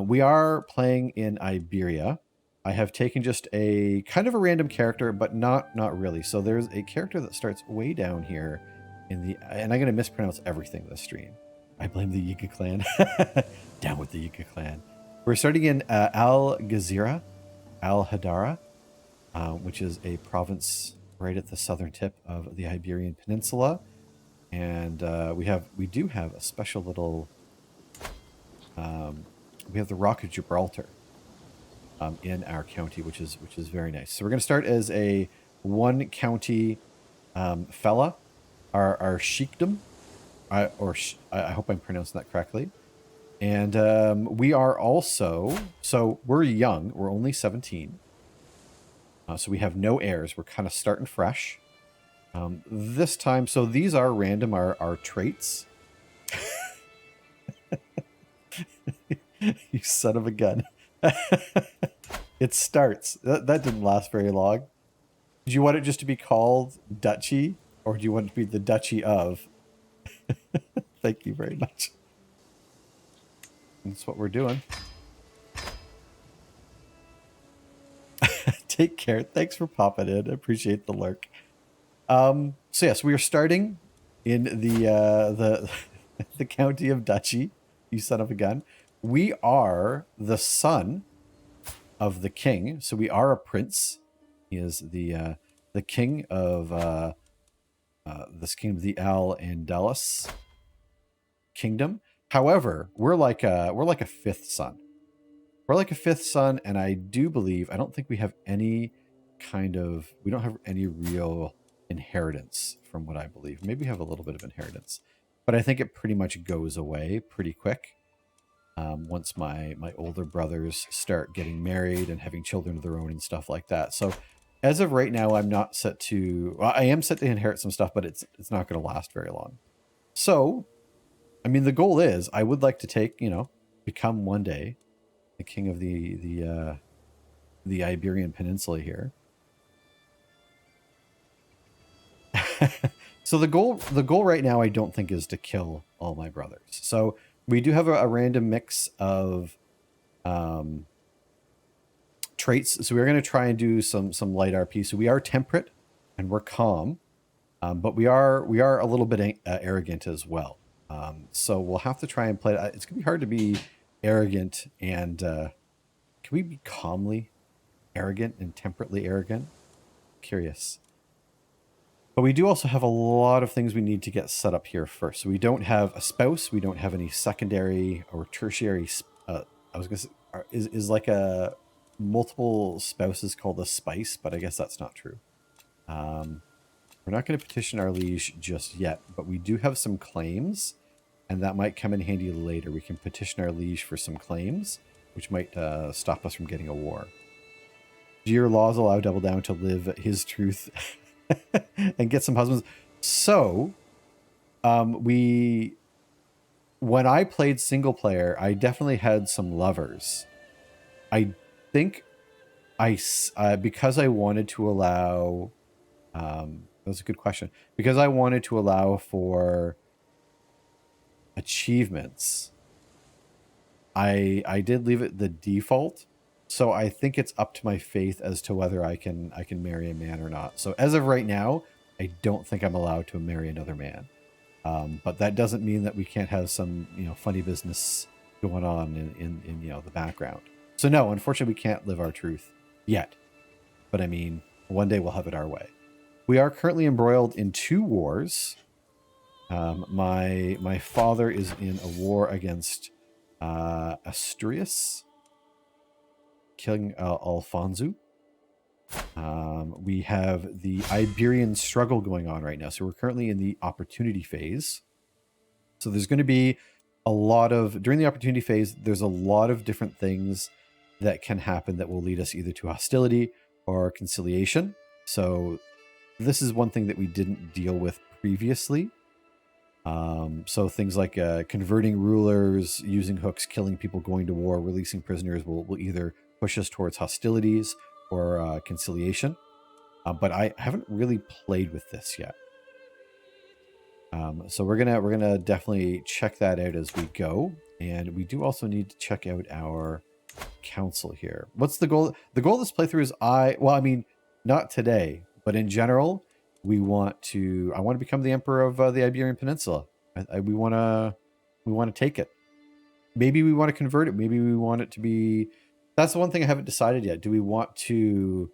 We are playing in Iberia. I have taken just a kind of a random character, but not really. So there's a character that starts way down here in the, and I'm going to mispronounce everything this stream. I blame the Yika clan. Down with the Yika clan. We're starting in Al Ghazira, Al Hadara, which is a province right at the southern tip of the Iberian Peninsula, and we do have a special little. We have the Rock of Gibraltar in our county, which is very nice. So we're going to start as a one county fella, our sheikdom, I hope I'm pronouncing that correctly. And we are also, so we're young. We're only 17. So we have no heirs. We're kind of starting fresh. This time, so these are random, our traits. You son of a gun. It starts. That didn't last very long. Do you want it just to be called Duchy? Or do you want it to be the Duchy of? Thank you very much. That's what we're doing. Take care. Thanks for popping in. I appreciate the lurk. So yes, we are starting in the the county of Duchy. You son of a gun. We are the son of the king, so we are a prince. He is the king of this kingdom, the Al Andalus kingdom. However, we're like a fifth son. We're like a fifth son, and I do believe, I don't think we have any we don't have any real inheritance from what I believe. Maybe we have a little bit of inheritance, but I think it pretty much goes away pretty quick. Once my older brothers start getting married and having children of their own and stuff like that. So as of right now, I'm not set to, well, I am set to inherit some stuff, but it's not going to last very long. So, I mean, the goal is I would like to become one day the king of the Iberian Peninsula here. So the goal right now, I don't think, is to kill all my brothers. So we do have a random mix of traits. So we're going to try and do some light RP. So we are temperate and we're calm, but we are a little bit arrogant as well. So we'll have to try and play. It's going to be hard to be arrogant and can we be calmly arrogant and temperately arrogant? Curious. But we do also have a lot of things we need to get set up here first. So we don't have a spouse. We don't have any secondary or tertiary. I was going to say, is like a multiple spouses called a spice, but I guess that's not true. We're not going to petition our liege just yet, but we do have some claims, and that might come in handy later. We can petition our liege for some claims, which might stop us from getting a war. Do your laws allow Double Down to live his truth and get some husbands? So, when I played single player, I definitely had some lovers. I think because I wanted to allow, that was a good question. Because I wanted to allow for achievements, I did leave it the default. So I think it's up to my faith as to whether I can marry a man or not. So as of right now, I don't think I'm allowed to marry another man. But that doesn't mean that we can't have some funny business going on in the background. So no, unfortunately, we can't live our truth yet. But I mean, one day we'll have it our way. We are currently embroiled in 2 wars. My father is in a war against Asturias, King Alfonso. We have the Iberian struggle going on right now. So we're currently in the opportunity phase. So there's going to be during the opportunity phase, there's a lot of different things that can happen that will lead us either to hostility or conciliation. So this is one thing that we didn't deal with previously. So things like converting rulers, using hooks, killing people, going to war, releasing prisoners will either push us towards hostilities or conciliation. But I haven't really played with this yet. So we're gonna definitely check that out as we go. And we do also need to check out our council here. What's the goal? The goal of this playthrough is well, I mean, not today, but in general, I want to become the emperor of the Iberian Peninsula. We want to take it. Maybe we want to convert it. Maybe we want it to be. That's the one thing I haven't decided yet. Do we want to?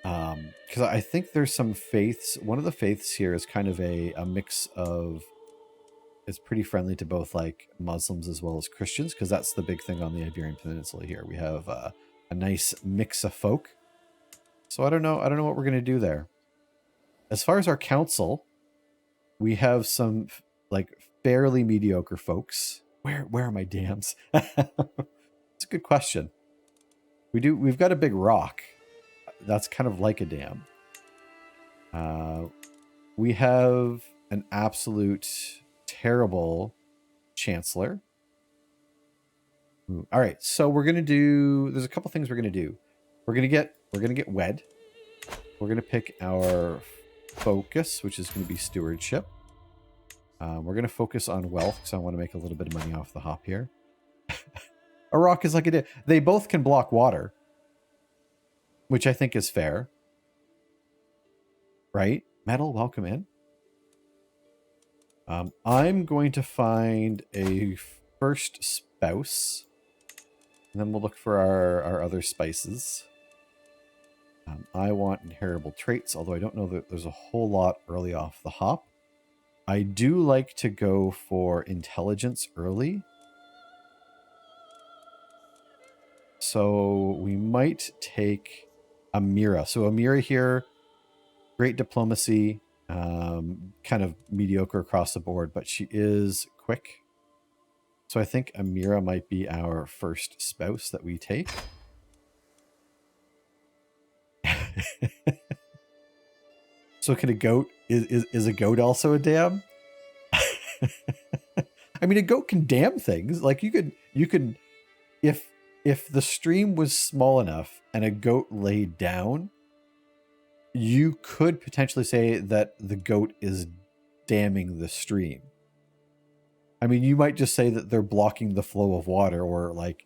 Because I think there's some faiths. One of the faiths here is kind of a mix of. It's pretty friendly to both like Muslims as well as Christians, because that's the big thing on the Iberian Peninsula here. We have a nice mix of folk. So I don't know what we're gonna do there. As far as our council, we have some like fairly mediocre folks. Where are my dams? It's a good question. We've got a big rock. That's kind of like a dam. We have an absolute terrible chancellor. Ooh. All right, so we're gonna do. There's a couple things we're gonna do. We're gonna get wed. We're gonna pick our focus, which is gonna be stewardship. We're gonna focus on wealth because I want to make a little bit of money off the hop here. A rock is like a. They both can block water, which I think is fair. Right? Metal, welcome in. I'm going to find a first spouse. And then we'll look for our other spices. I want inheritable traits, although I don't know that there's a whole lot early off the hop. I do like to go for intelligence early. So we might take Amira. So Amira here, great diplomacy, kind of mediocre across the board, but she is quick. So I think Amira might be our first spouse that we take. So can a goat, is a goat also a dam? I mean, a goat can dam things. Like you could, if the stream was small enough and a goat laid down, you could potentially say that the goat is damming the stream. I mean, you might just say that they're blocking the flow of water or like,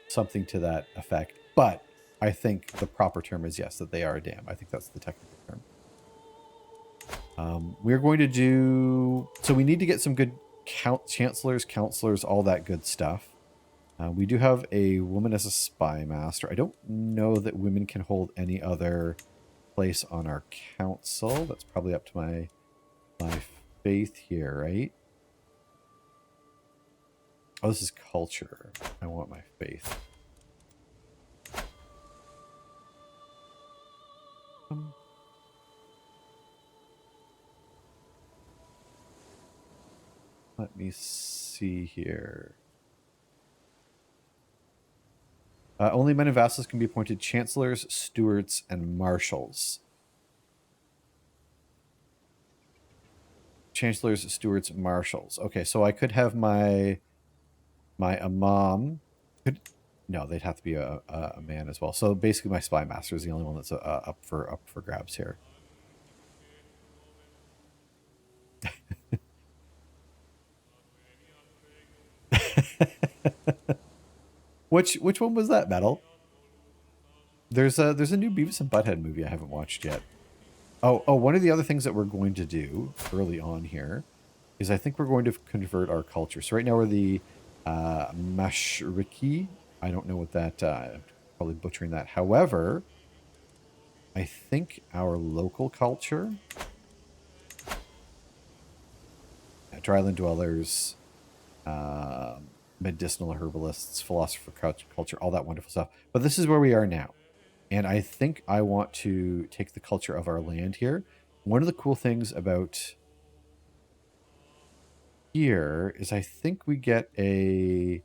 something to that effect. But I think the proper term is yes, that they are a dam. I think that's the technical term. We're going to do... So we need to get some good chancellors, counselors, all that good stuff. We do have a woman as a spy master. I don't know that women can hold any other place on our council. That's probably up to my faith here, right? Oh, this is culture. I want my faith. Let me see here. Only men and vassals can be appointed chancellors, stewards, and marshals. Chancellors, stewards, marshals. Okay, so I could have my imam. No, they'd have to be a man as well. So basically, my spy master is the only one that's up for grabs here. Which one was that, Metal? There's a new Beavis and Butthead movie I haven't watched yet. Oh, one of the other things that we're going to do early on here is I think we're going to convert our culture. So right now we're the Mashriki. I don't know what that, I'm probably butchering that. However, I think our local culture, dryland dwellers, medicinal herbalists, philosopher culture, all that wonderful stuff. But this is where we are now. And I think I want to take the culture of our land here. One of the cool things about here is I think we get a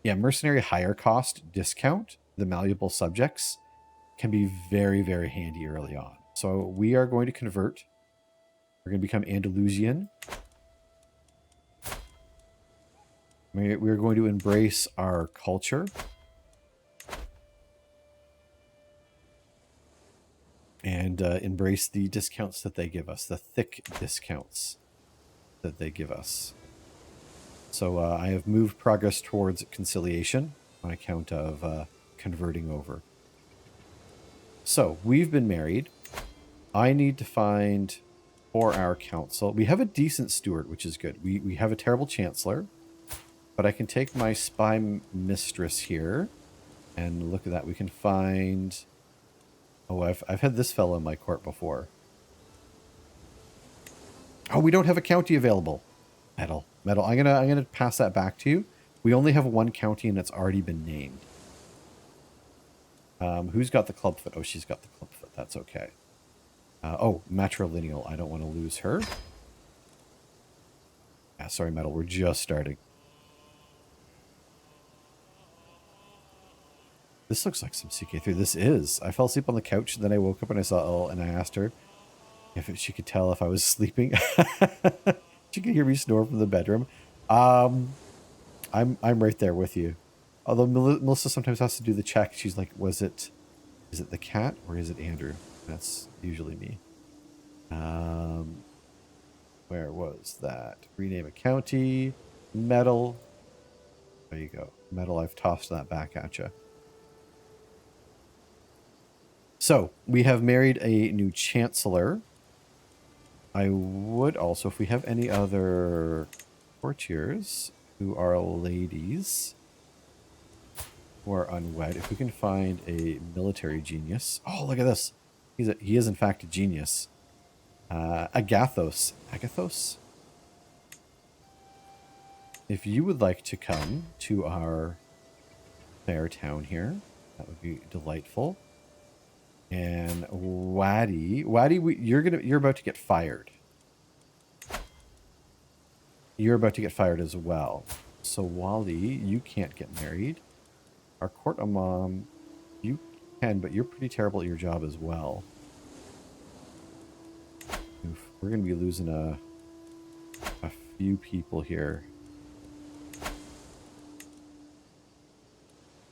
mercenary higher cost discount. The malleable subjects can be very, very handy early on. So we are going to convert. We're going to become Andalusian. We're going to embrace our culture. And embrace the discounts that they give us, the thick discounts. that they give us. So I have moved progress towards conciliation on account of converting over. So we've been married. I need to find for our council. We have a decent steward, which is good. We have a terrible chancellor, but I can take my spy mistress here and look at that. We can find. Oh, I've had this fellow in my court before. Oh, we don't have a county available. Metal. I'm gonna pass that back to you. We only have one county and it's already been named. Who's got the clubfoot? Oh, she's got the clubfoot. That's okay. Oh, matrilineal. I don't want to lose her. Yeah, sorry, Metal. We're just starting. This looks like some CK3. This is. I fell asleep on the couch, and then I woke up and I saw Elle, and I asked her if she could tell if I was sleeping. She could hear me snore from the bedroom. I'm right there with you. Although Melissa sometimes has to do the check. She's like, is it the cat or is it Andrew? That's usually me. Where was that? Rename a county. Metal. There you go. Metal, I've tossed that back at you. So, we have married a new chancellor. I would also, if we have any other courtiers who are ladies who are unwed, if we can find a military genius. Oh, look at this. He is in fact a genius. Agathos. If you would like to come to our fair town here, that would be delightful. And Waddy, you're about to get fired. You're about to get fired as well. So Wally, you can't get married. Our court imam, you can, but you're pretty terrible at your job as well. Oof, we're going to be losing a few people here.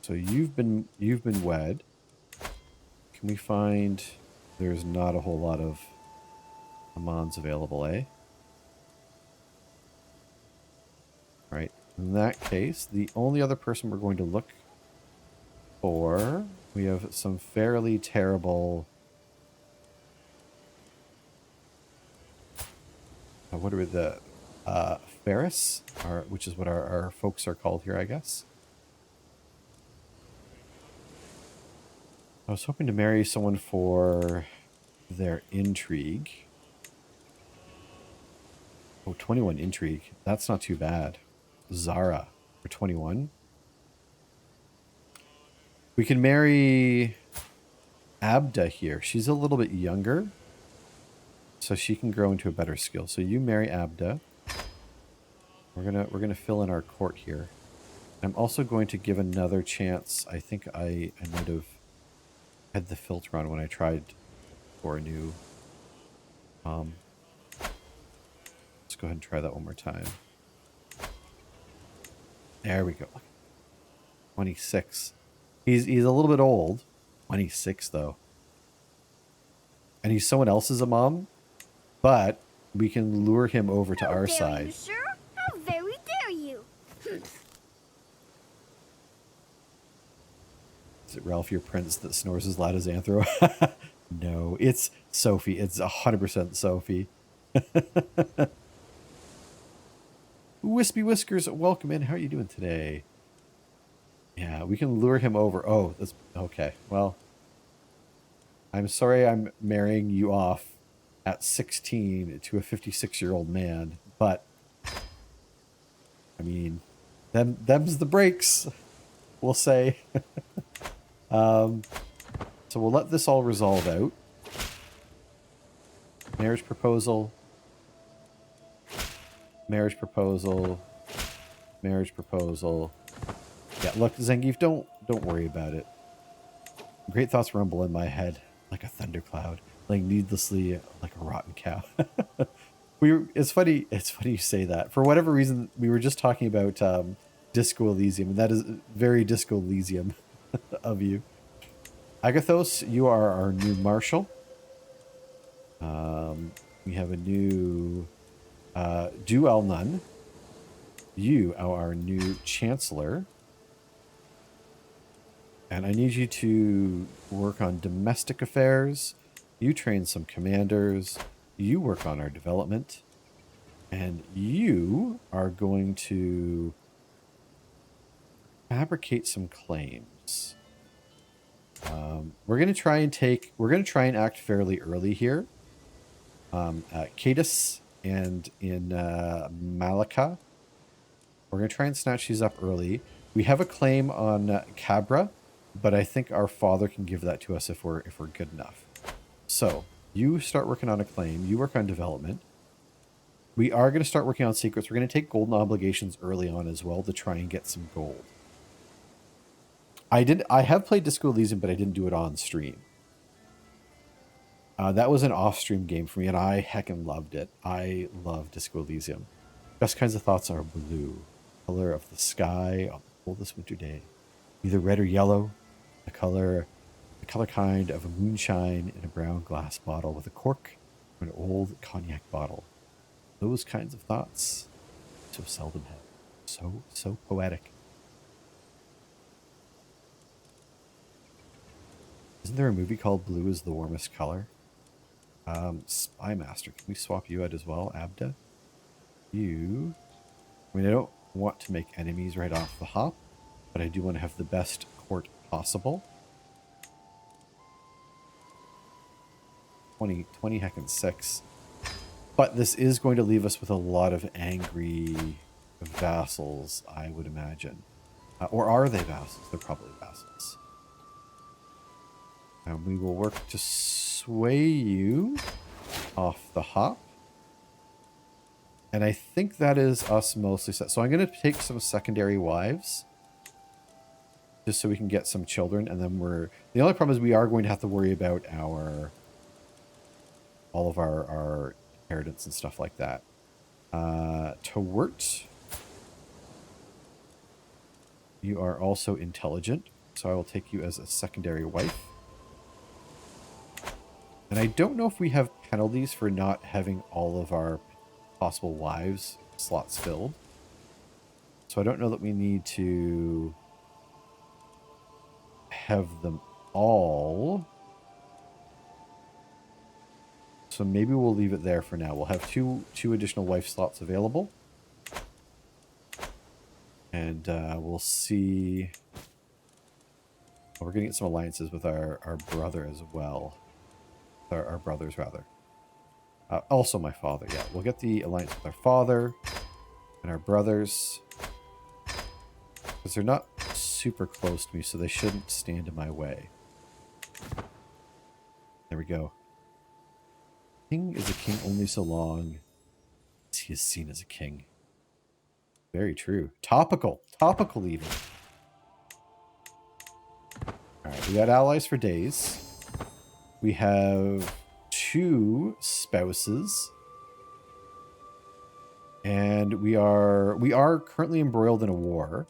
So you've been wed. Can we find? There's not a whole lot of imams available, eh? Right. In that case, the only other person we're going to look for, we have some fairly terrible. What are the Ferris, which is what our folks are called here, I guess. I was hoping to marry someone for their intrigue. Oh, 21 intrigue. That's not too bad. Zara for 21. We can marry Abda here. She's a little bit younger, so she can grow into a better skill. So you marry Abda. We're gonna fill in our court here. I'm also going to give another chance. I think I might have had the filter on when I tried for a new. Let's go ahead and try that one more time. There we go. 26. He's a little bit old. 26 though. And he's someone else's imam, but we can lure him over to our side. You, sir? How very dare you? Is it Ralph, your prince, that snores as loud as Anthro? No, it's Sophie. It's 100% Sophie. Wispy Whiskers, welcome in. How are you doing today? Yeah, we can lure him over. Oh, that's okay. Well, I'm sorry I'm marrying you off at 16 to a 56-year-old man, but I mean, them's the breaks, we'll say. So we'll let this all resolve out. Marriage proposal. Marriage proposal. Marriage proposal. Yeah, look, Zangief, don't worry about it. Great thoughts rumble in my head like a thundercloud, like needlessly like a rotten cow. It's funny you say that. For whatever reason, we were just talking about Disco Elysium, and that is very Disco Elysium of you. Agathos, you are our new marshal. We have a new Duel Nun, you are our new Chancellor. And I need you to work on domestic affairs. You train some commanders. You work on our development. And you are going to fabricate some claims. We're going to try and act fairly early here. Cadis and in Malacca. We're going to try and snatch these up early. We have a claim on Cabra, but I think our father can give that to us if we're good enough. So you start working on a claim. You work on development. We are going to start working on secrets. We're going to take golden obligations early on as well to try and get some gold. I have played Disco Elysium, but I didn't do it on stream. That was an off-stream game for me, and I heckin' loved it. I love Disco Elysium. Best kinds of thoughts are blue, color of the sky on the coldest winter day. Either red or yellow, the color kind of a moonshine in a brown glass bottle with a cork or an old cognac bottle. Those kinds of thoughts, so seldom had. So poetic. Isn't there a movie called Blue is the Warmest Color? Spy Master, can we swap you out as well, Abda? I don't want to make enemies right off the hop, but I do want to have the best court possible. 20 heckin' 6. But this is going to leave us with a lot of angry vassals, I would imagine. Or are they vassals? They're probably vassals. And we will work to sway you off the hop. And I think that is us mostly set. So I'm going to take some secondary wives. Just so we can get some children. And then the only problem is we are going to have to worry about all of our inheritance and stuff like that. Tawert. You are also intelligent. So I will take you as a secondary wife. And I don't know if we have penalties for not having all of our possible wives slots filled. So I don't know that we need to have them all. So maybe we'll leave it there for now. We'll have two additional wife slots available. And we'll see. We're going to get some alliances with our brother as well. Our brothers, rather. Also my father, yeah. We'll get the alliance with our father and our brothers. Because they're not super close to me, so they shouldn't stand in my way. There we go. King is a king only so long as he is seen as a king. Very true. Topical. Topical even. Alright, we got allies for days. We have 2 spouses. And we are currently embroiled in a war.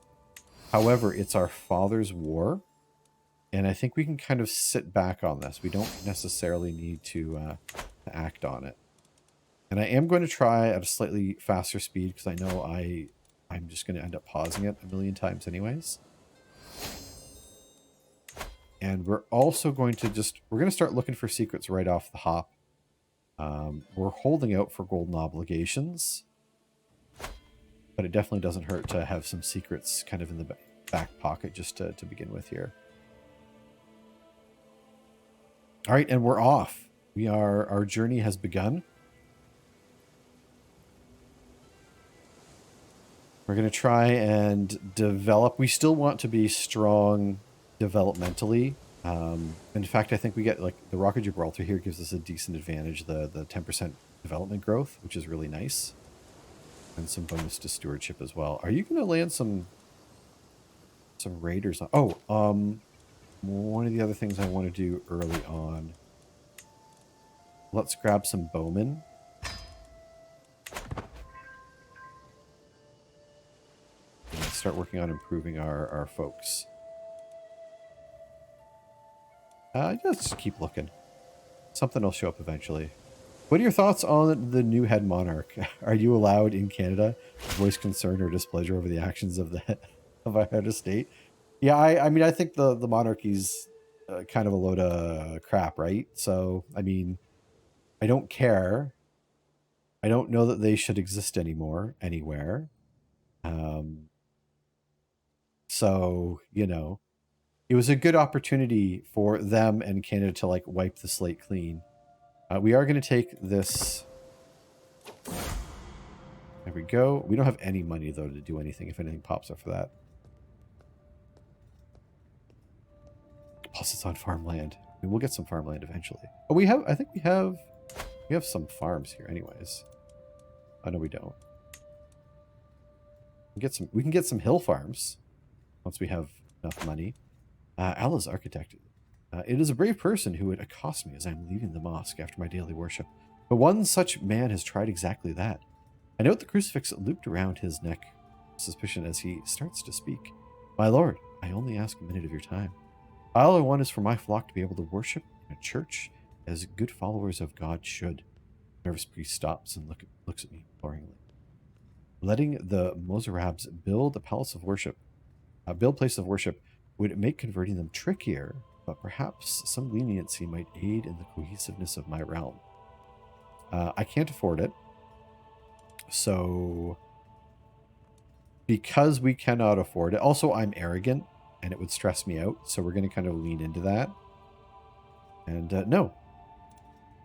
However, it's our father's war. And I think we can kind of sit back on this. We don't necessarily need to act on it. And I am going to try at a slightly faster speed because I know I'm just going to end up pausing it a million times anyways. And we're also going to we're going to start looking for secrets right off the hop. We're holding out for golden obligations. But it definitely doesn't hurt to have some secrets kind of in the back pocket just to begin with here. All right, and we're off. Our journey has begun. We're going to try and develop. We still want to be strong developmentally. In fact, I think we get like the Rock of Gibraltar here gives us a decent advantage, the 10% development growth, which is really nice. And some bonus to stewardship as well. Are you going to land some raiders on? Oh, one of the other things I want to do early on. Let's grab some bowmen. And start working on improving our folks. Just keep looking. Something will show up eventually. What are your thoughts on the new head monarch? Are you allowed in Canada to voice concern or displeasure over the actions of the of our head of state? Yeah, I mean, I think the monarchy's kind of a load of crap, right? So, I mean, I don't care. I don't know that they should exist anymore anywhere. So, you know, it was a good opportunity for them and Canada to like wipe the slate clean. We are going to take this. There we go. We don't have any money though to do anything if anything pops up for that. Plus, it's on farmland. I mean, we'll get some farmland eventually. Oh, we have. I think we have some farms here, anyways. Oh no, we don't. We can get some hill farms once we have enough money. Allah's architect. It is a brave person who would accost me as I'm leaving the mosque after my daily worship. But one such man has tried exactly that. I note the crucifix looped around his neck, suspicion as he starts to speak. My lord, I only ask a minute of your time. All I want is for my flock to be able to worship in a church as good followers of God should. The nervous priest stops and looks at me imploringly. Letting the Mozarabs build a place of worship would make converting them trickier, but perhaps some leniency might aid in the cohesiveness of my realm. I can't afford it. So, because we cannot afford it, also I'm arrogant and it would stress me out. So we're going to kind of lean into that. And no,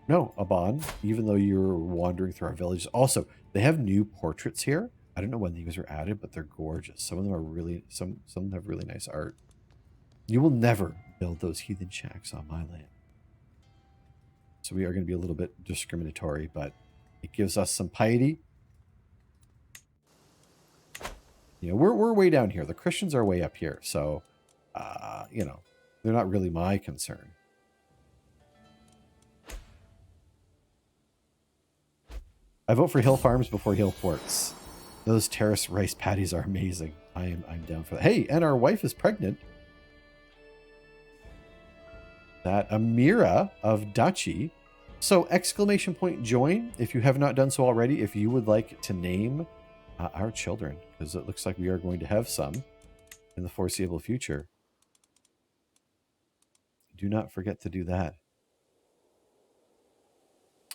Aban, even though you're wandering through our village. Also, they have new portraits here. I don't know when these were added, but they're gorgeous. Some of them are really, some of them have really nice art. You will never build those heathen shacks on my land. So we are going to be a little bit discriminatory, but it gives us some piety. You know, we're way down here. The Christians are way up here. So, you know, they're not really my concern. I vote for hill farms before hill forts. Those terrace rice patties are amazing. I'm down for that. Hey, and our wife is pregnant. That Amira of Dachi. So exclamation point join if you have not done so already. If you would like to name our children, because it looks like we are going to have some in the foreseeable future. Do not forget to do that.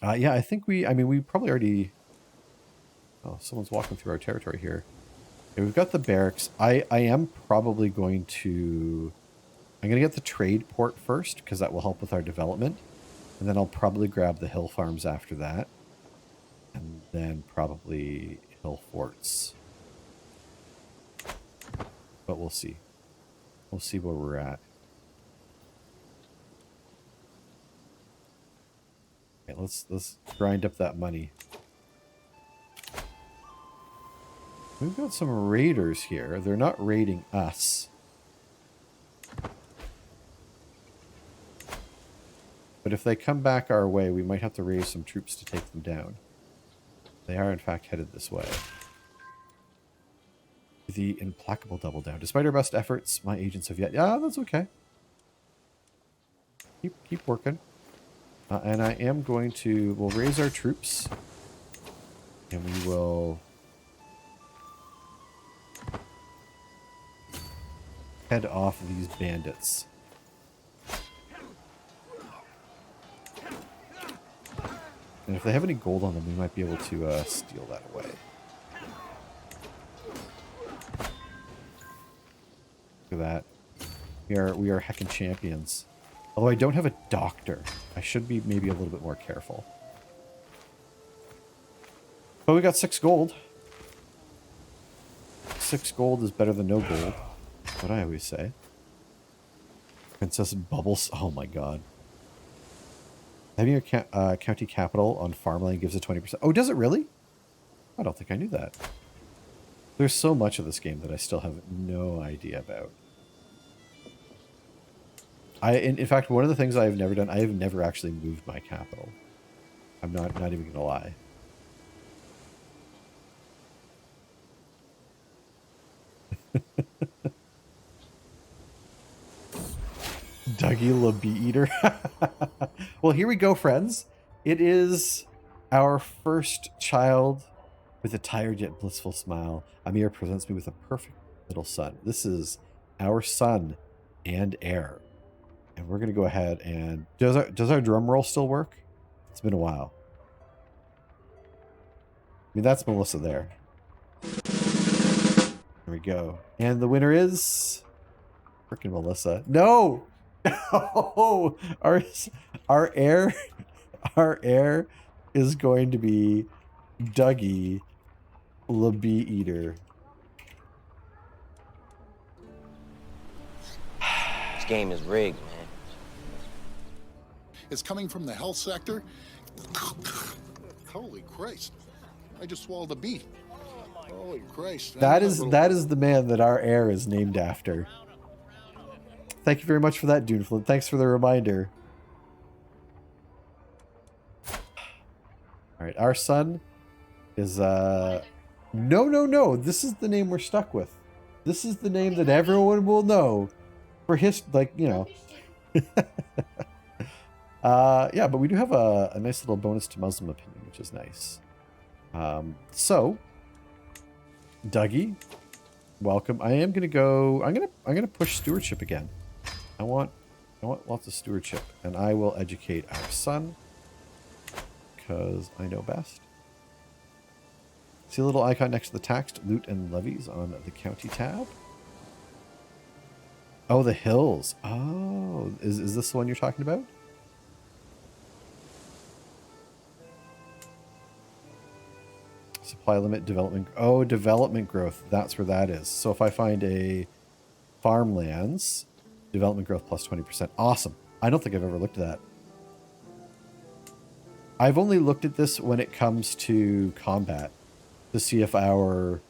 Yeah, I think we probably already... Oh, someone's walking through our territory here. Okay, we've got the barracks. I am probably going to... I'm going to get the trade port first, because that will help with our development. And then I'll probably grab the hill farms after that. And then probably hill forts. But we'll see. We'll see where we're at. Okay, let's grind up that money. We've got some raiders here. They're not raiding us. But if they come back our way, we might have to raise some troops to take them down. They are, in fact, headed this way. The implacable double down. Despite our best efforts, my agents have yet... Yeah, that's okay. Keep working. And I am going to... We'll raise our troops. And we will... head off these bandits. And if they have any gold on them, we might be able to steal that away. Look at that. We are heckin' champions. Although I don't have a doctor. I should be maybe a little bit more careful. But we got 6 gold. 6 gold is better than no gold. That's what I always say. Princess Bubbles. Oh my god. Having a county capital on farmland gives a 20%. Oh, does it really? I don't think I knew that. There's so much of this game that I still have no idea about. In fact, one of the things I have never done, I have never actually moved my capital. I'm not even going to lie. Dougie the Bee Eater. Well, here we go, friends. It is Our first child with a tired yet blissful smile, Amir presents me with a perfect little son. This is our son and heir. And we're going to go ahead and... Does our drum roll still work? It's been a while. I mean, that's Melissa there. There we go. And the winner is... Frickin' Melissa. No! No! Our heir... Our heir is going to be Dougie the Bee Eater. This game is rigged, man. It's coming from the health sector. Holy Christ. I just swallowed a bee. Holy Christ. That is the man that our heir is named after. Thank you very much for that, Duneflint. Thanks for the reminder. Alright, our son is no. This is the name we're stuck with. This is the name that everyone will know for his, like, you know. Yeah, but we do have a nice little bonus to Muslim opinion, which is nice. So Dougie, welcome. I'm gonna push stewardship again. I want lots of stewardship, and I will educate our son because I know best. See a little icon next to the taxed loot and levies on the county tab? Oh, the hills. Oh, is this the one you're talking about? Supply limit, development. Oh, development growth. That's where that is. So if I find a farmlands, development growth plus 20%. Awesome. I don't think I've ever looked at that. I've only looked at this when it comes to combat to see if our...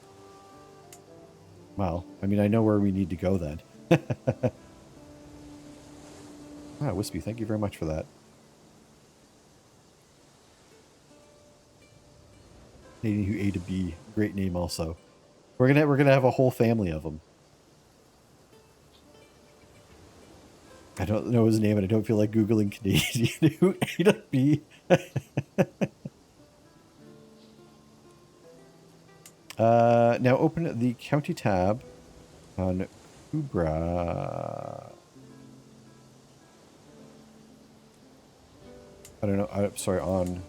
Well, I mean, I know where we need to go then. Wispy, thank you very much for that. Canadian who ate a bee. Great name also. We're gonna have a whole family of them. I don't know his name and I don't feel like Googling Canadian who ate a bee. Now open the county tab on Hambra. I don't know. I'm sorry, on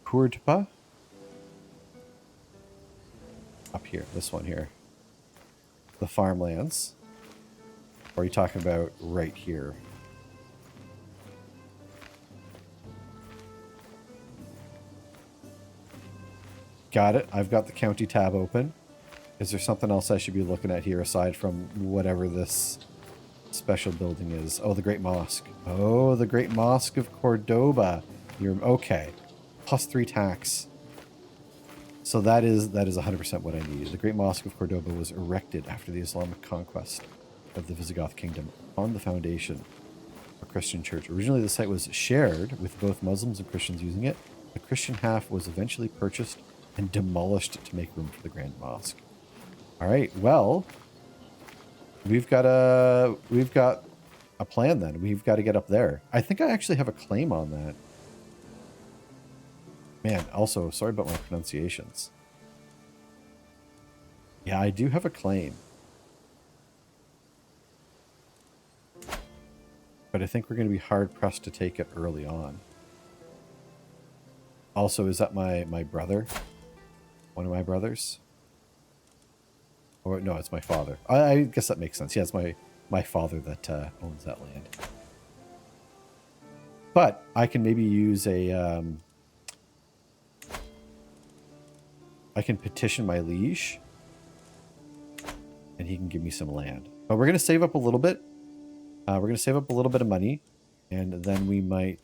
Cordoba? Up here, this one here. The farmlands. Or are you talking about right here? Got it. I've got the county tab open. Is there something else I should be looking at here aside from whatever this special building is? Oh, the Great Mosque. Oh, the Great Mosque of Cordoba. You're okay. +3 tax. So that is 100% what I needed. The Great Mosque of Cordoba was erected after the Islamic conquest of the Visigoth kingdom on the foundation of a Christian church. Originally, the site was shared with both Muslims and Christians using it. The Christian half was eventually purchased and demolished to make room for the Grand Mosque. All right, well, we've got a plan then. We've got to get up there. I think I actually have a claim on that. Man, also, sorry about my pronunciations. Yeah, I do have a claim. But I think we're going to be hard-pressed to take it early on. Also, is that my brother? One of my brothers? Or no, it's my father. I guess that makes sense. Yeah, it's my father that owns that land. But I can maybe use a... I can petition my liege. And he can give me some land. But we're going to save up a little bit. We're going to save up a little bit of money. And then we might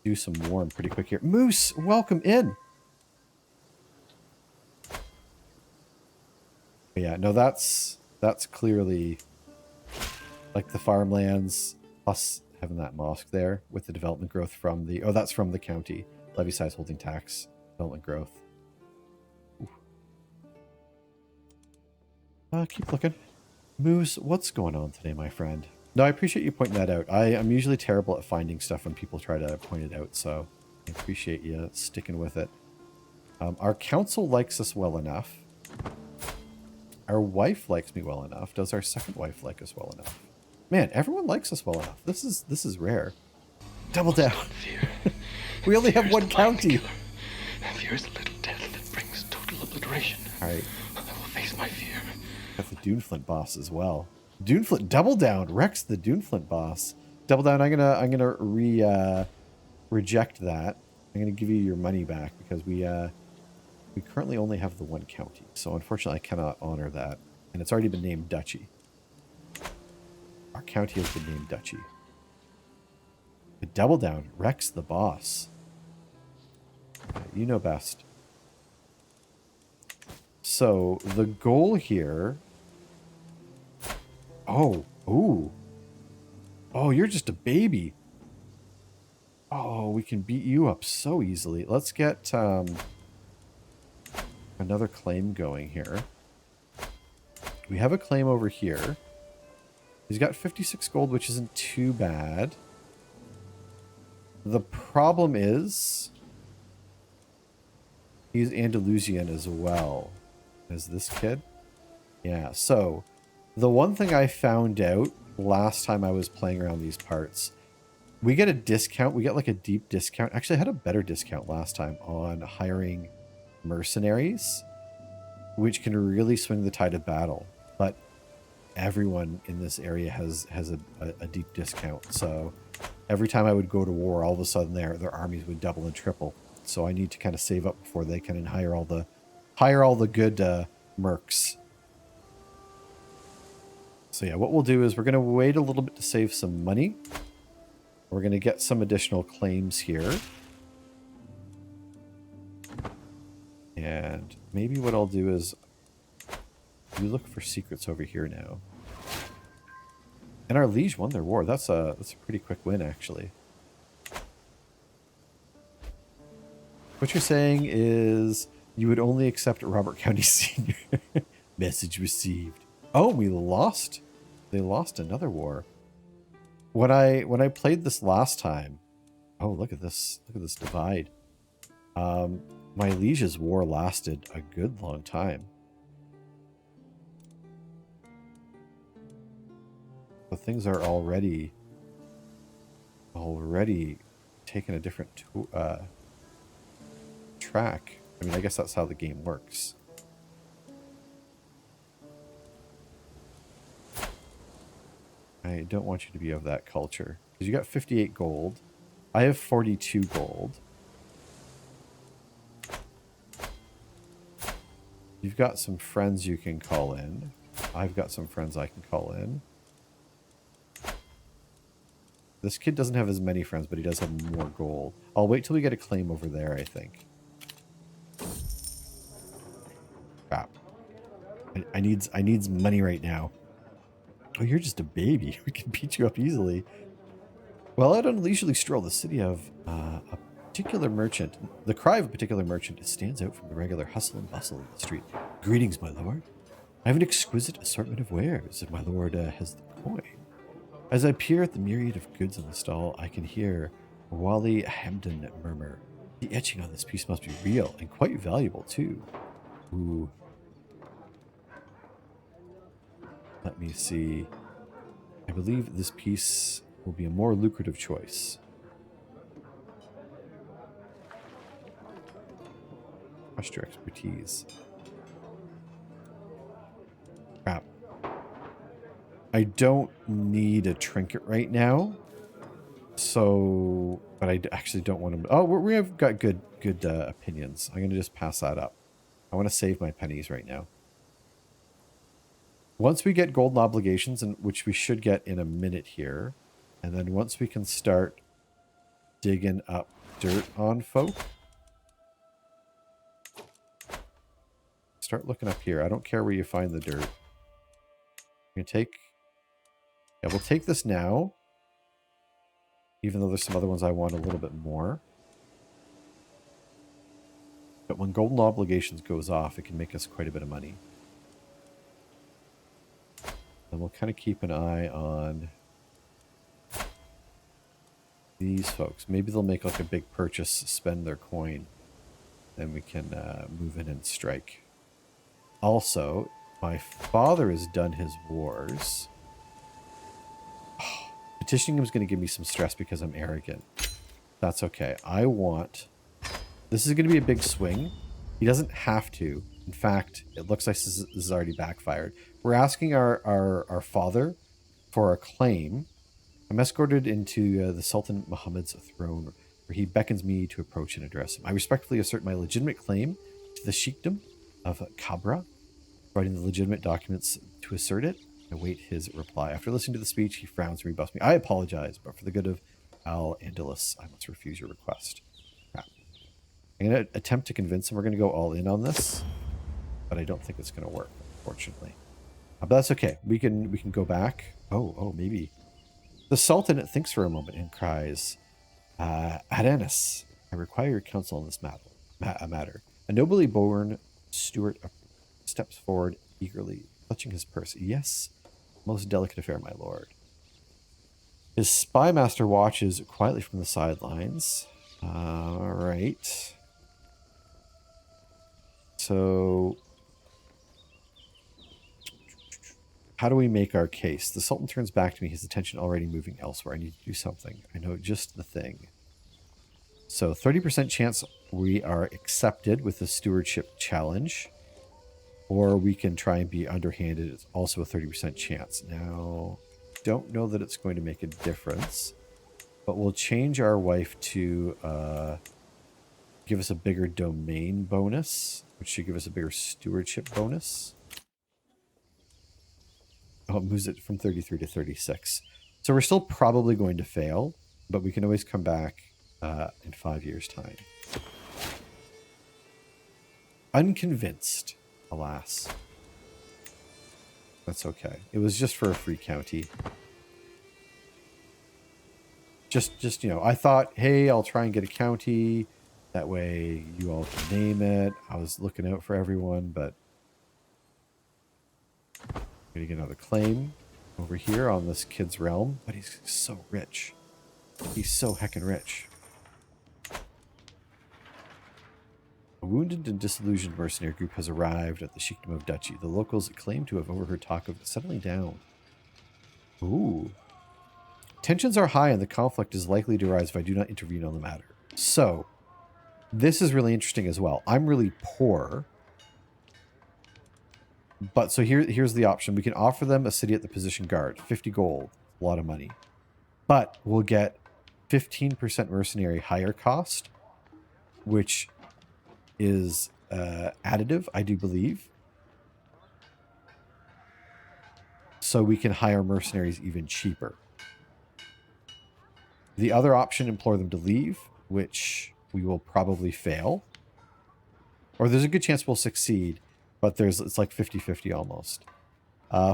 do some warm pretty quick here. Moose, welcome in. But yeah, no, that's clearly like the farmlands plus having that mosque there with the development growth from the... Oh, that's from the county. Levy size holding tax. Development growth. Keep looking. Moose, what's going on today, my friend? No, I appreciate you pointing that out. I'm usually terrible at finding stuff when people try to point it out, so I appreciate you sticking with it. Our council likes us well enough. Our wife likes me well enough. Does our second wife like us well enough? Man, everyone likes us well enough. This is rare. Double down. We only have one county. Fear is a little death that brings total obliteration. All right. I will face my fear. Got the Duneflint boss as well. Duneflint double down. Rex the Duneflint boss. Double down. I'm gonna reject that. I'm gonna give you your money back because we currently only have the one county. So unfortunately I cannot honor that. And it's already been named Duchy. Our county has been named Duchy. The double down. Rex the boss. You know best. So the goal here. Oh, ooh. Oh, you're just a baby. Oh, we can beat you up so easily. Let's get another claim going here. We have a claim over here. He's got 56 gold, which isn't too bad. The problem is he's Andalusian as well as this kid. Yeah, so the one thing I found out last time I was playing around these parts, we get a discount. We get like a deep discount. Actually, I had a better discount last time on hiring mercenaries, which can really swing the tide of battle. But everyone in this area has a deep discount. So every time I would go to war, all of a sudden their armies would double and triple. So I need to kind of save up before they can hire all the good mercs. So yeah, what we'll do is we're going to wait a little bit to save some money. We're going to get some additional claims here. And maybe what I'll do is we look for secrets over here now. And our liege won their war. That's a pretty quick win, actually. What you're saying is you would only accept Robert County Senior. Message received. Oh, we lost. They lost another war. When I played this last time, oh, look at this. Look at this divide. My liege's war lasted a good long time. So things are already taking a different track. I mean, I guess that's how the game works. I don't want you to be of that culture. Because you got 58 gold. I have 42 gold. You've got some friends you can call in. I've got some friends I can call in. This kid doesn't have as many friends, but he does have more gold. I'll wait till we get a claim over there, I think. Crap. I needs money right now. Oh, you're just a baby. We can beat you up easily. Well, I'd leisurely stroll the city of a particular merchant. The cry of a particular merchant stands out from the regular hustle and bustle of the street. Greetings, my lord. I have an exquisite assortment of wares, and my lord has the coin. As I peer at the myriad of goods in the stall, I can hear Wally Hamden murmur. The etching on this piece must be real, and quite valuable, too. Ooh. Let me see. I believe this piece will be a more lucrative choice. Trust your expertise. Crap. I don't need a trinket right now. So, but I actually don't want to. Oh, we have got good opinions. I'm going to just pass that up. I want to save my pennies right now. Once we get golden obligations, and which we should get in a minute here, and then once we can start digging up dirt on folk, start looking up here. I don't care where you find the dirt. You can take. Yeah, we'll take this now. Even though there's some other ones I want a little bit more. But when golden obligations goes off, it can make us quite a bit of money. And we'll kind of keep an eye on these folks. Maybe they'll make like a big purchase, spend their coin. Then we can move in and strike. Also, my father has done his wars. Petitioning him is going to give me some stress because I'm arrogant. That's okay. I want... This is going to be a big swing. He doesn't have to. In fact, it looks like this is already backfired. We're asking our father for a claim. I'm escorted into the Sultan Muhammad's throne, where he beckons me to approach and address him. I respectfully assert my legitimate claim to the sheikdom of Kabra, providing the legitimate documents to assert it. I await his reply. After listening to the speech, he frowns and rebuffs me. I apologize, but for the good of Al-Andalus, I must refuse your request. Crap. I'm going to attempt to convince him we're going to go all in on this, but I don't think it's going to work, unfortunately. But that's okay. We can go back. Oh, maybe. The Sultan thinks for a moment and cries, Adonis, I require your counsel on this matter. A nobly born steward steps forward eagerly, clutching his purse. Yes, most delicate affair, my lord. His spy master watches quietly from the sidelines. All right. So, how do we make our case? The Sultan turns back to me, his attention already moving elsewhere. I need to do something. I know just the thing. So 30% chance we are accepted with the stewardship challenge. Or we can try and be underhanded. It's also a 30% chance. Now, don't know that it's going to make a difference. But we'll change our wife to give us a bigger domain bonus, which should give us a bigger stewardship bonus. Oh, it moves it from 33 to 36. So we're still probably going to fail, but we can always come back in 5 years' time. Unconvinced, alas. That's okay. It was just for a free county. Just you know, I thought, hey, I'll try and get a county. That way you all can name it. I was looking out for everyone, but I'm gonna get another claim over here on this kid's realm. But he's so rich. He's so heckin' rich. A wounded and disillusioned mercenary group has arrived at the Sheikdom of Duchy. The locals claim to have overheard talk of settling down. Ooh. Tensions are high and the conflict is likely to arise if I do not intervene on the matter. So, this is really interesting as well. I'm really poor. But so here's the option. We can offer them a city at the position guard. 50 gold. A lot of money. But we'll get 15% mercenary hire cost, which is additive, I do believe. So we can hire mercenaries even cheaper. The other option, implore them to leave, which we will probably fail. Or there's a good chance we'll succeed, but it's like 50-50 almost.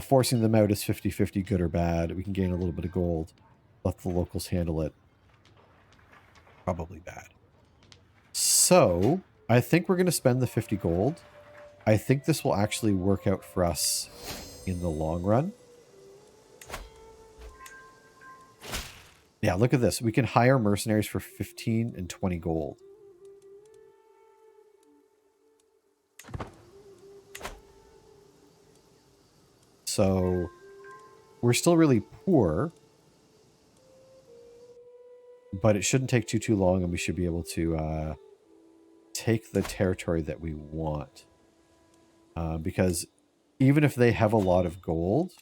Forcing them out is 50-50, good or bad. We can gain a little bit of gold. Let the locals handle it. Probably bad. So, I think we're going to spend the 50 gold. I think this will actually work out for us in the long run. Yeah, look at this. We can hire mercenaries for 15 and 20 gold. So, we're still really poor. But it shouldn't take too long, and we should be able to take the territory that we want. Because even if they have a lot of gold,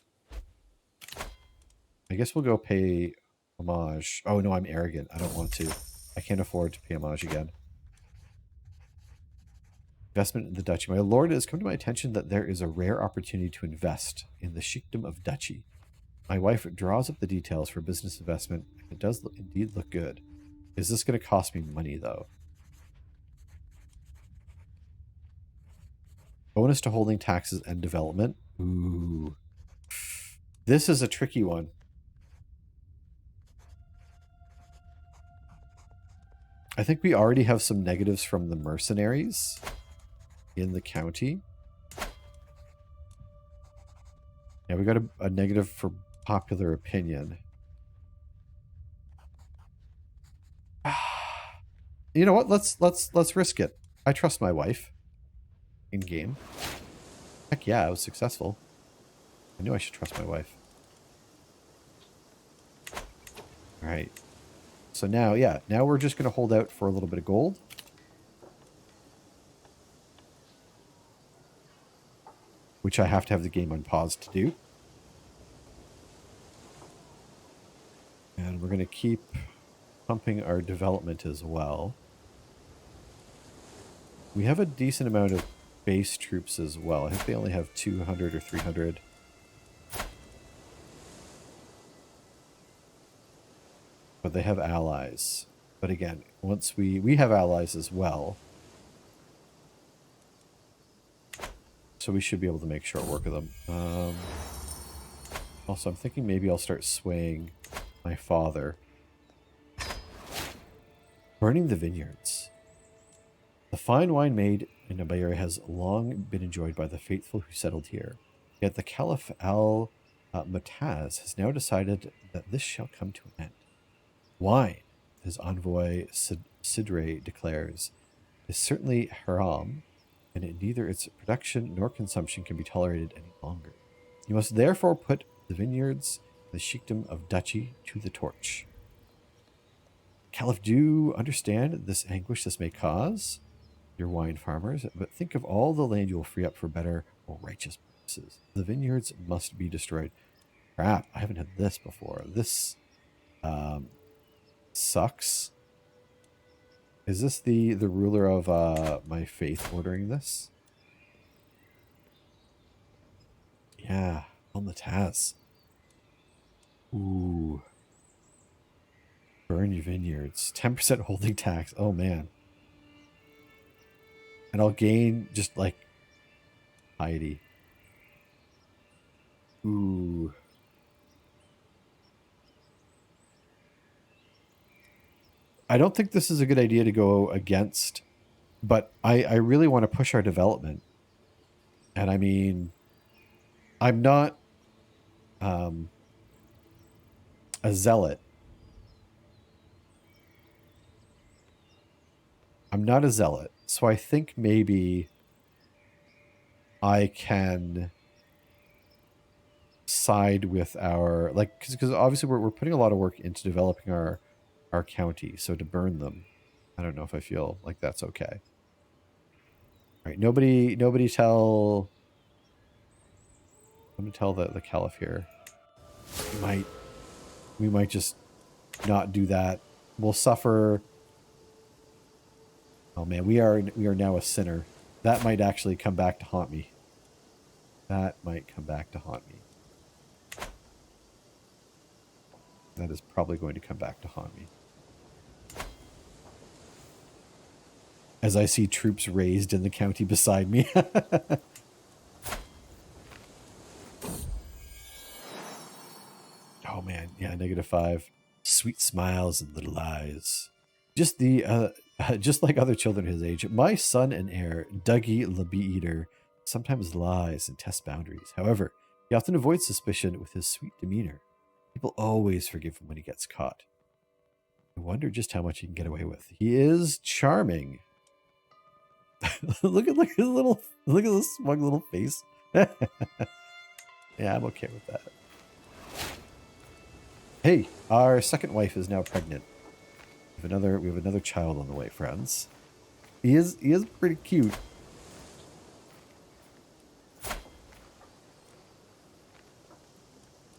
I guess we'll go pay homage. Oh, no, I'm arrogant. I don't want to. I can't afford to pay homage again. Investment in the duchy. My lord, it has come to my attention that there is a rare opportunity to invest in the Sheikdom of Duchy. My wife draws up the details for business investment. It does indeed look good. Is this going to cost me money, though? Bonus to holding taxes and development. Ooh. This is a tricky one. I think we already have some negatives from the mercenaries in the county. Yeah, we got a negative for popular opinion. You know what? Let's risk it. I trust my wife. In game. Heck yeah, I was successful. I knew I should trust my wife. All right. So now, yeah, now we're just going to hold out for a little bit of gold. Which I have to have the game unpaused to do. And we're going to keep pumping our development as well. We have a decent amount of base troops as well. I think they only have 200 or 300. But they have allies. But again, once we have allies as well. So we should be able to make short work of them. Also, I'm thinking maybe I'll start swaying my father. Burning the vineyards. The fine wine made in Iberia has long been enjoyed by the faithful who settled here. Yet the Caliph al-Mu'taz has now decided that this shall come to an end. Wine, his envoy Sidre declares, is certainly haram, and neither its production nor consumption can be tolerated any longer. You must therefore put the vineyards, the sheikdom of duchy, to the torch. Caliph, do you understand this anguish this may cause your wine farmers? But think of all the land you will free up for better or righteous purposes. The vineyards must be destroyed. Crap, I haven't had this before. This sucks. Is this the ruler of my faith ordering this? Yeah, on the Taz. Ooh. Burn your vineyards. 10% holding tax. Oh, man. And I'll gain just, like, piety. Ooh. I don't think this is a good idea to go against, but I really want to push our development. And I mean, I'm not a zealot. I'm not a zealot. So I think maybe I can side with our, like, because obviously we're putting a lot of work into developing our county. So to burn them, I don't know if I feel like that's okay. All right, nobody tell. I'm gonna tell the Caliph here. We might just not do that. We'll suffer. Oh man, we are now a sinner. That might actually come back to haunt me. That might come back to haunt me. That is probably going to come back to haunt me. As I see troops raised in the county beside me. Oh man, yeah, -5. Sweet smiles and little eyes. Just like other children his age, my son and heir, Dougie the Bee Eater, sometimes lies and tests boundaries. However, he often avoids suspicion with his sweet demeanor. People always forgive him when he gets caught. I wonder just how much he can get away with. He is charming. look at this smug little face. Yeah, I'm okay with that. Hey, our second wife is now pregnant. We have another child on the way, friends. He is pretty cute.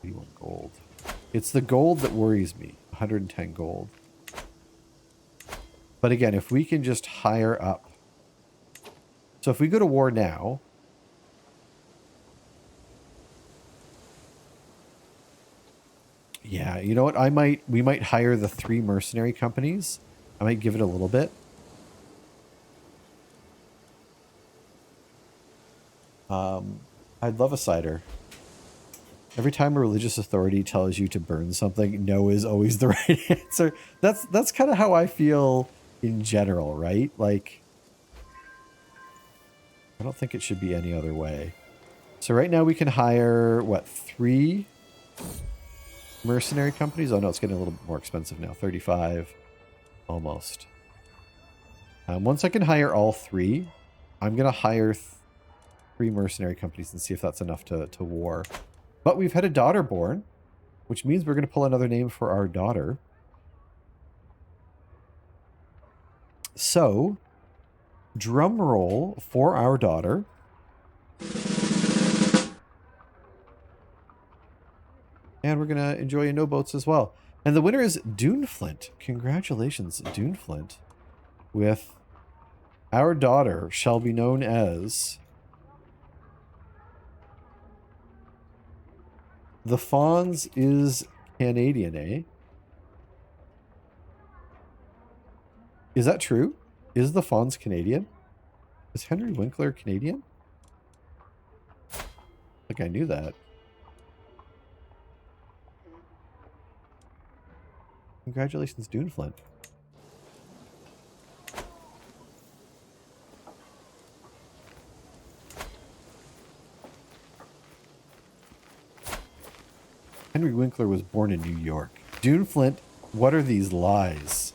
81 gold. It's the gold that worries me. 110 gold. But again, if we can just hire up. So if we go to war now. Yeah, you know what? We might hire the 3 mercenary companies. I might give it a little bit. I'd love a cider. Every time a religious authority tells you to burn something, no is always the right answer. That's kind of how I feel in general, right? Like, I don't think it should be any other way. So right now we can hire, what, 3 mercenary companies? Oh no, it's getting a little more expensive now. 35, almost. Once I can hire all three, I'm going to hire 3 mercenary companies and see if that's enough to war. But we've had a daughter born, which means we're going to pull another name for our daughter. So, drum roll for our daughter. And we're going to enjoy no boats as well. And the winner is Duneflint. Congratulations, Duneflint. With our daughter shall be known as the Fawns is Canadian, eh? Is that true? Is the Fawns Canadian? Is Henry Winkler Canadian? Like I knew that. Congratulations, Duneflint. Henry Winkler was born in New York. Duneflint, what are these lies?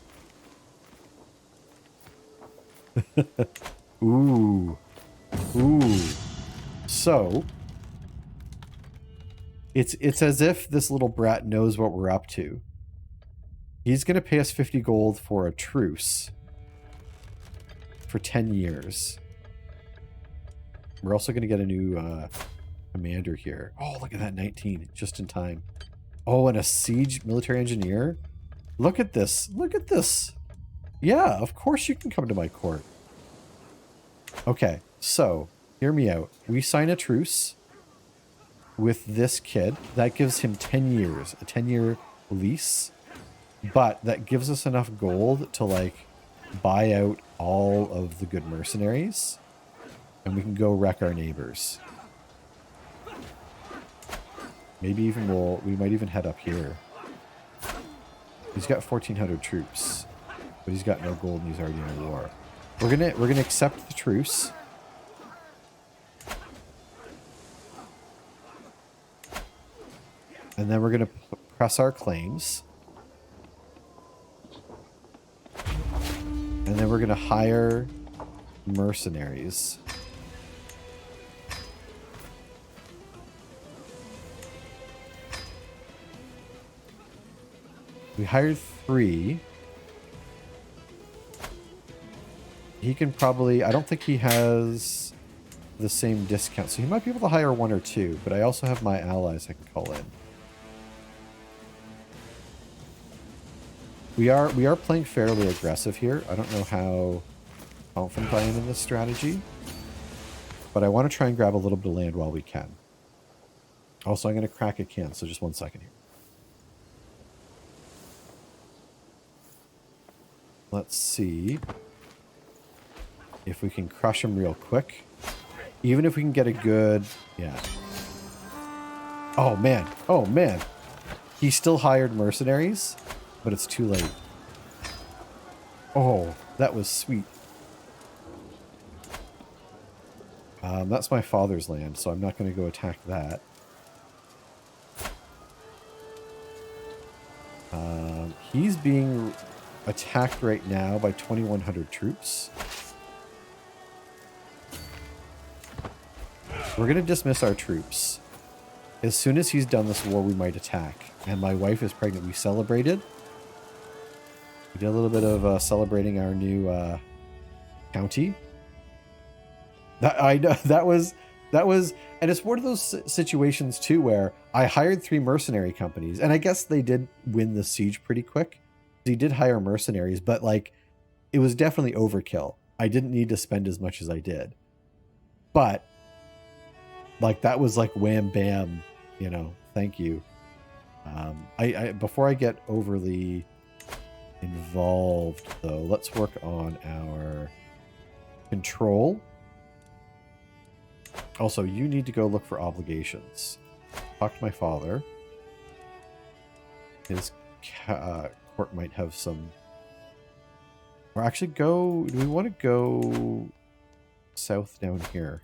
Ooh. Ooh. So, it's as if this little brat knows what we're up to. He's going to pay us 50 gold for a truce for 10 years. We're also going to get a new commander here. Oh, look at that, 19, just in time. Oh, and a siege military engineer. Look at this. Look at this. Yeah, of course you can come to my court. Okay, so hear me out. We sign a truce with this kid. That gives him 10 years, a 10-year lease. But that gives us enough gold to, like, buy out all of the good mercenaries. And we can go wreck our neighbors. Maybe even we might even head up here. He's got 1,400 troops. But he's got no gold and he's already in a war. We're gonna accept the truce. And then we're gonna press our claims. And then we're going to hire mercenaries. We hired 3. He can probably... I don't think he has the same discount. So he might be able to hire 1 or 2. But I also have my allies I can call in. We are playing fairly aggressive here. I don't know how confident I am in this strategy. But I want to try and grab a little bit of land while we can. Also, I'm going to crack a can, so just 1 second here. Let's see if we can crush him real quick. Even if we can get a good... Yeah. Oh, man. Oh, man. He still hired mercenaries. But it's too late. Oh, that was sweet. That's my father's land, so I'm not going to go attack that. He's being attacked right now by 2,100 troops. We're going to dismiss our troops. As soon as he's done this war, we might attack. And my wife is pregnant. We celebrated. We did a little bit of celebrating our new county. That was, and it's one of those situations too where I hired 3 mercenary companies, and I guess they did win the siege pretty quick. He did hire mercenaries, but like, it was definitely overkill. I didn't need to spend as much as I did, but like that was like wham bam, you know. Thank you. I before I get overly involved though, let's work on our control. Also, you need to go look for obligations. Talk to my father. His court might have some... Or actually go... Do we want to go south down here?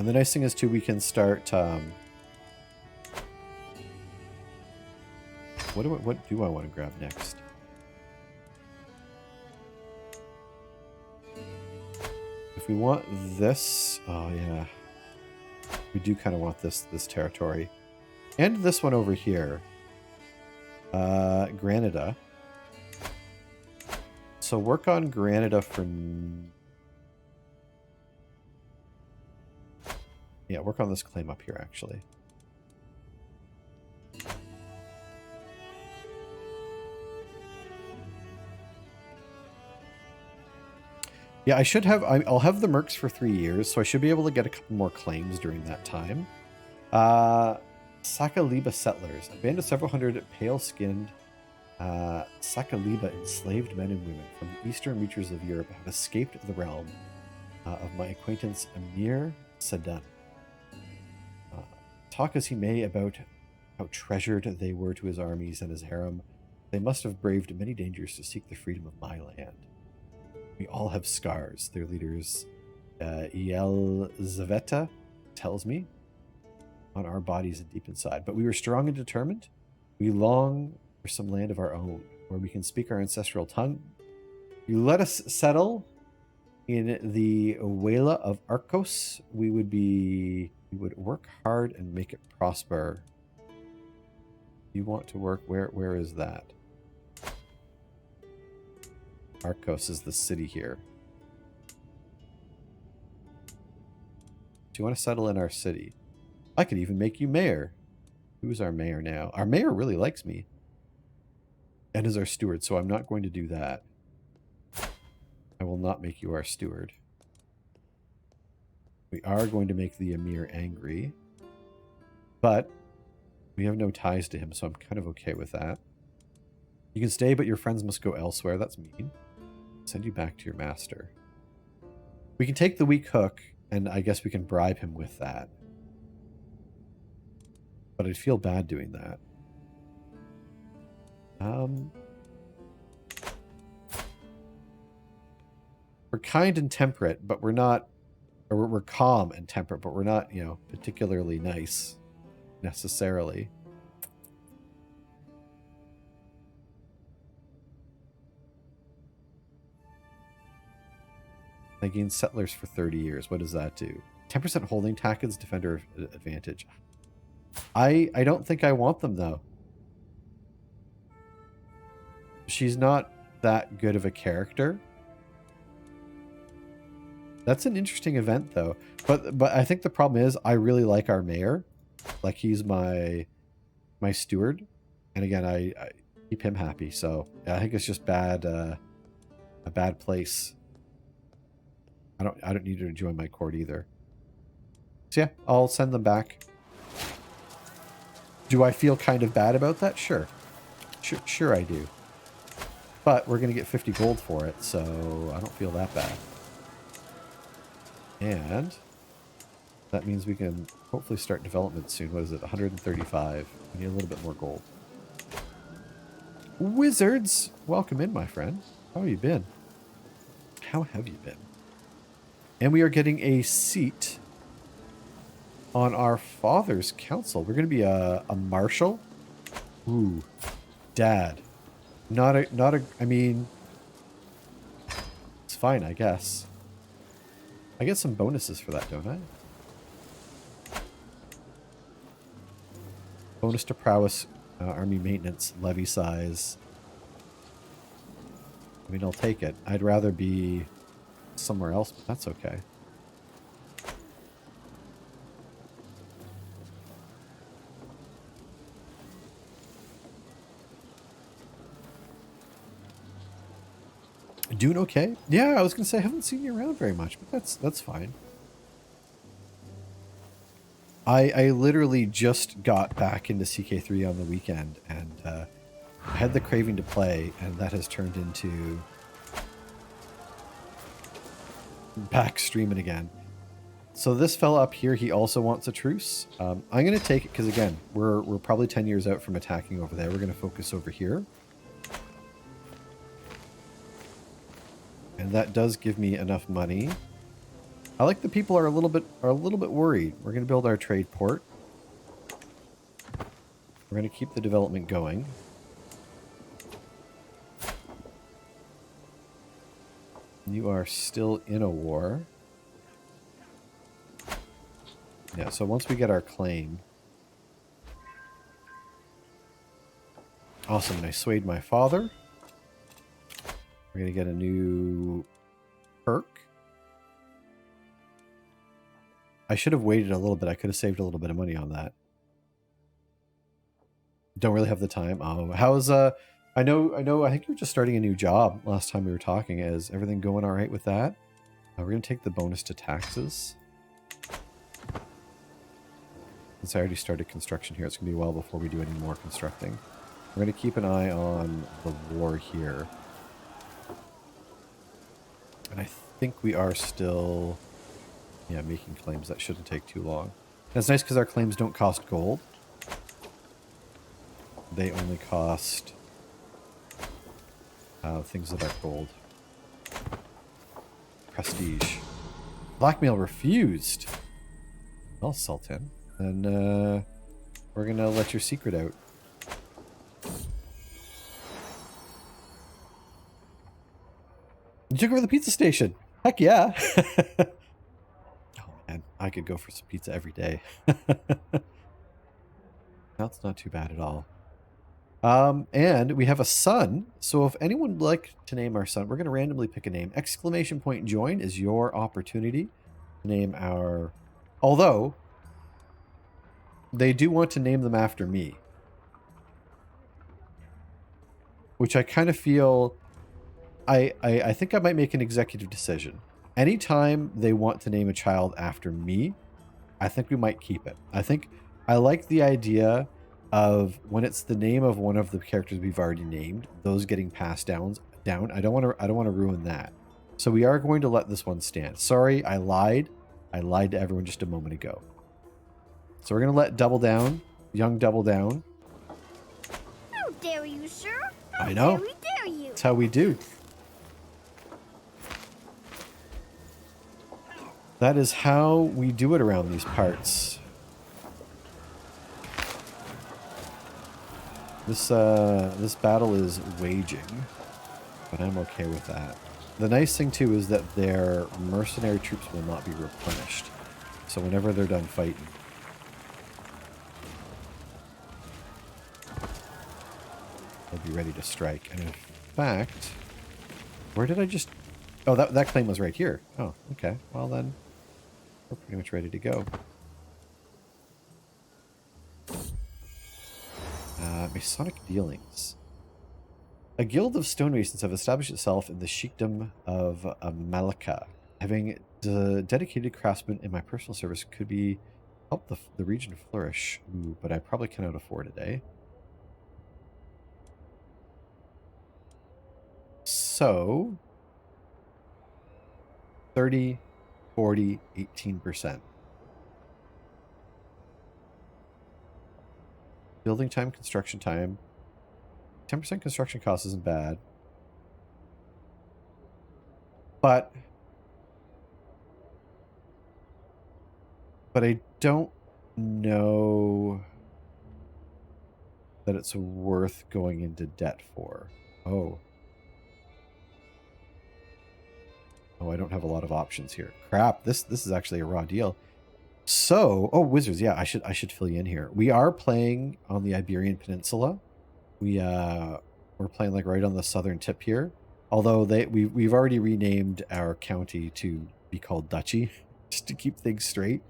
And the nice thing is, too, we can start... what do I want to grab next? If we want this... Oh, yeah. We do kind of want this territory. And this one over here. Granada. So work on Granada for... Yeah, work on this claim up here, actually. Yeah, I should have... I'll have the mercs for 3 years, so I should be able to get a couple more claims during that time. Sakaliba Settlers. A band of several hundred pale-skinned Sakaliba enslaved men and women from the eastern reaches of Europe have escaped the realm of my acquaintance Emir Sadan. Talk as he may about how treasured they were to his armies and his harem, they must have braved many dangers to seek the freedom of my land. We all have scars, their leaders, Yelzaveta tells me, on our bodies and deep inside. But we were strong and determined. We long for some land of our own, where we can speak our ancestral tongue. You let us settle in the Wela of Arcos. We would work hard and make it prosper. You want to work, where is that? Arcos is the city here. Do you want to settle in our city? I could even make you mayor. Who's our mayor now? Our mayor really likes me. And is our steward, so I'm not going to do that. I will not make you our steward. We are going to make the emir angry. But we have no ties to him, so I'm kind of okay with that. You can stay, but your friends must go elsewhere. That's mean. Send you back to your master. We can take the weak hook, and I guess we can bribe him with that. But I'd feel bad doing that. We're kind and temperate, but we're not... Or we're calm and temperate, but we're not, you know, particularly nice, necessarily. They gain settlers for 30 years. What does that do? 10% holding tackets, defender advantage. I don't think I want them, though. She's not that good of a character. That's an interesting event, though. But I think the problem is I really like our mayor. Like, he's my steward. And again, I keep him happy. So I think it's just bad, a bad place. I don't need her to join my court either. So yeah, I'll send them back. Do I feel kind of bad about that? Sure. Sure I do. But we're going to get 50 gold for it, so I don't feel that bad. And that means we can hopefully start development soon. What is it? 135. We need a little bit more gold. Wizards! Welcome in, my friend. How have you been? How have you been? And we are getting a seat on our father's council. We're going to be a marshal. Ooh, dad. Not a, I mean, it's fine, I guess. I get some bonuses for that, don't I? Bonus to prowess, army maintenance, levy size. I mean, I'll take it. I'd rather be somewhere else, but that's okay. Doing okay? Yeah, I was gonna say I haven't seen you around very much, but that's fine. I literally just got back into CK3 on the weekend, and I had the craving to play, and that has turned into back streaming again. So this fella up here, he also wants a truce. I'm gonna take it because again, we're probably 10 years out from attacking over there. We're gonna focus over here. And that does give me enough money I like the people are a little bit worried. We're going to build our trade port. We're going to keep the development going. You are still in a war. Yeah, so once we get our claim. Awesome, and I swayed my father. We're going to get a new perk. I should have waited a little bit. I could have saved a little bit of money on that. Don't really have the time. Oh, how's I think you were just starting a new job last time we were talking. Is everything going all right with that? We're going to take the bonus to taxes. Since I already started construction here, it's going to be a while before we do any more constructing. We're going to keep an eye on the war here. And I think we are still, yeah, making claims. That shouldn't take too long. And it's nice because our claims don't cost gold. They only cost things that are gold. Prestige. Blackmail refused. Well, Sultan. Then we're going to let your secret out. You took over the pizza station. Heck yeah. Oh man, I could go for some pizza every day. That's not too bad at all. And we have a son. So if anyone would like to name our son, we're going to randomly pick a name. Exclamation point join is your opportunity to name our... Although, they do want to name them after me. Which I kind of feel... I think I might make an executive decision. Anytime they want to name a child after me, I think we might keep it. I like the idea of when it's the name of one of the characters we've already named, those getting passed down. I don't want to ruin that. So we are going to let this one stand. Sorry, I lied. I lied to everyone just a moment ago. So we're going to let Double Down, young Double Down. How dare you, sir? How I know. dare you? That's how we do. That is how we do it around these parts. This battle is waging, but I'm okay with that. The nice thing too is that their mercenary troops will not be replenished. So whenever they're done fighting, they'll be ready to strike. And in fact, where did I just... Oh, that claim was right here. Oh, okay. Well then, we're pretty much ready to go. Masonic dealings. A guild of stonemasons have established itself in the sheikdom of Malacca. Having dedicated craftsmen in my personal service could be help the region flourish. Ooh, but I probably cannot afford it, eh? So 30, 40, 18%. Building time, construction time. 10% construction cost isn't bad. But I don't know that it's worth going into debt for. Oh. Oh, I don't have a lot of options here. Crap, this is actually a raw deal. So, oh, Wizards, yeah, I should fill you in here. We are playing on the Iberian Peninsula. We're playing like right on the southern tip here. Although we've already renamed our county to be called Duchy, just to keep things straight.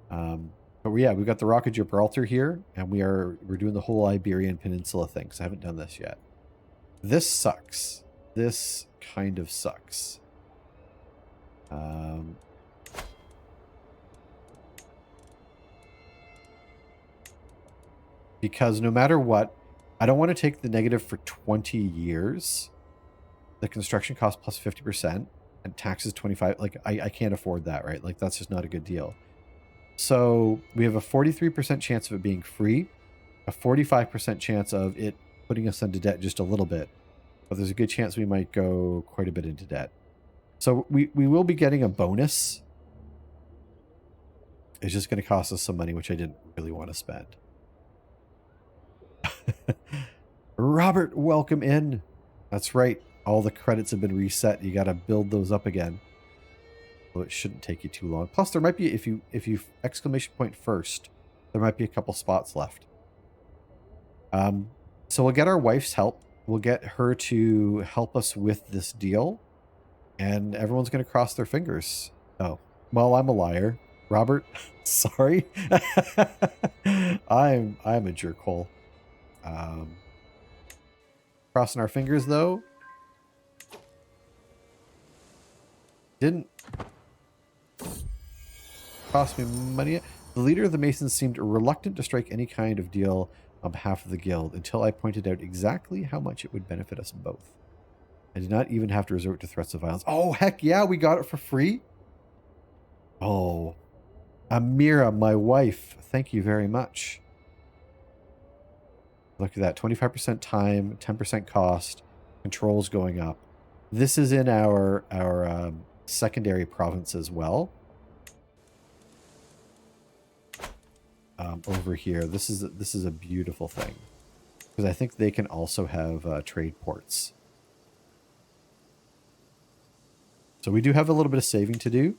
But yeah, we've got the Rock of Gibraltar here, and we're doing the whole Iberian Peninsula thing, because I haven't done this yet. This sucks. This kind of sucks. Because no matter what, I don't want to take the negative for 20 years. The construction cost plus 50% and taxes 25. Like, I can't afford that, right? Like, that's just not a good deal. So we have a 43% chance of it being free, a 45% chance of it putting us into debt just a little bit. But there's a good chance we might go quite a bit into debt. So we will be getting a bonus It's just going to cost us some money, which I didn't really want to spend. Robert, welcome in. That's right. All the credits have been reset. You got to build those up again. So it shouldn't take you too long. Plus, there might be, if you exclamation point first, there might be a couple spots left. So we'll get our wife's help. We'll get her to help us with this deal. And everyone's going to cross their fingers. Oh, well, I'm a liar. Robert, sorry. I'm a jerkhole. Crossing our fingers, though. Didn't cost me money yet. The leader of the Masons seemed reluctant to strike any kind of deal on behalf of the guild until I pointed out exactly how much it would benefit us both. I did not even have to resort to threats of violence. Oh, heck yeah, we got it for free. Oh, Amira, my wife, thank you very much. Look at that, 25% time, 10% cost, controls going up. This is in our secondary province as well. Over here, this is a beautiful thing because I think they can also have trade ports. So we do have a little bit of saving to do,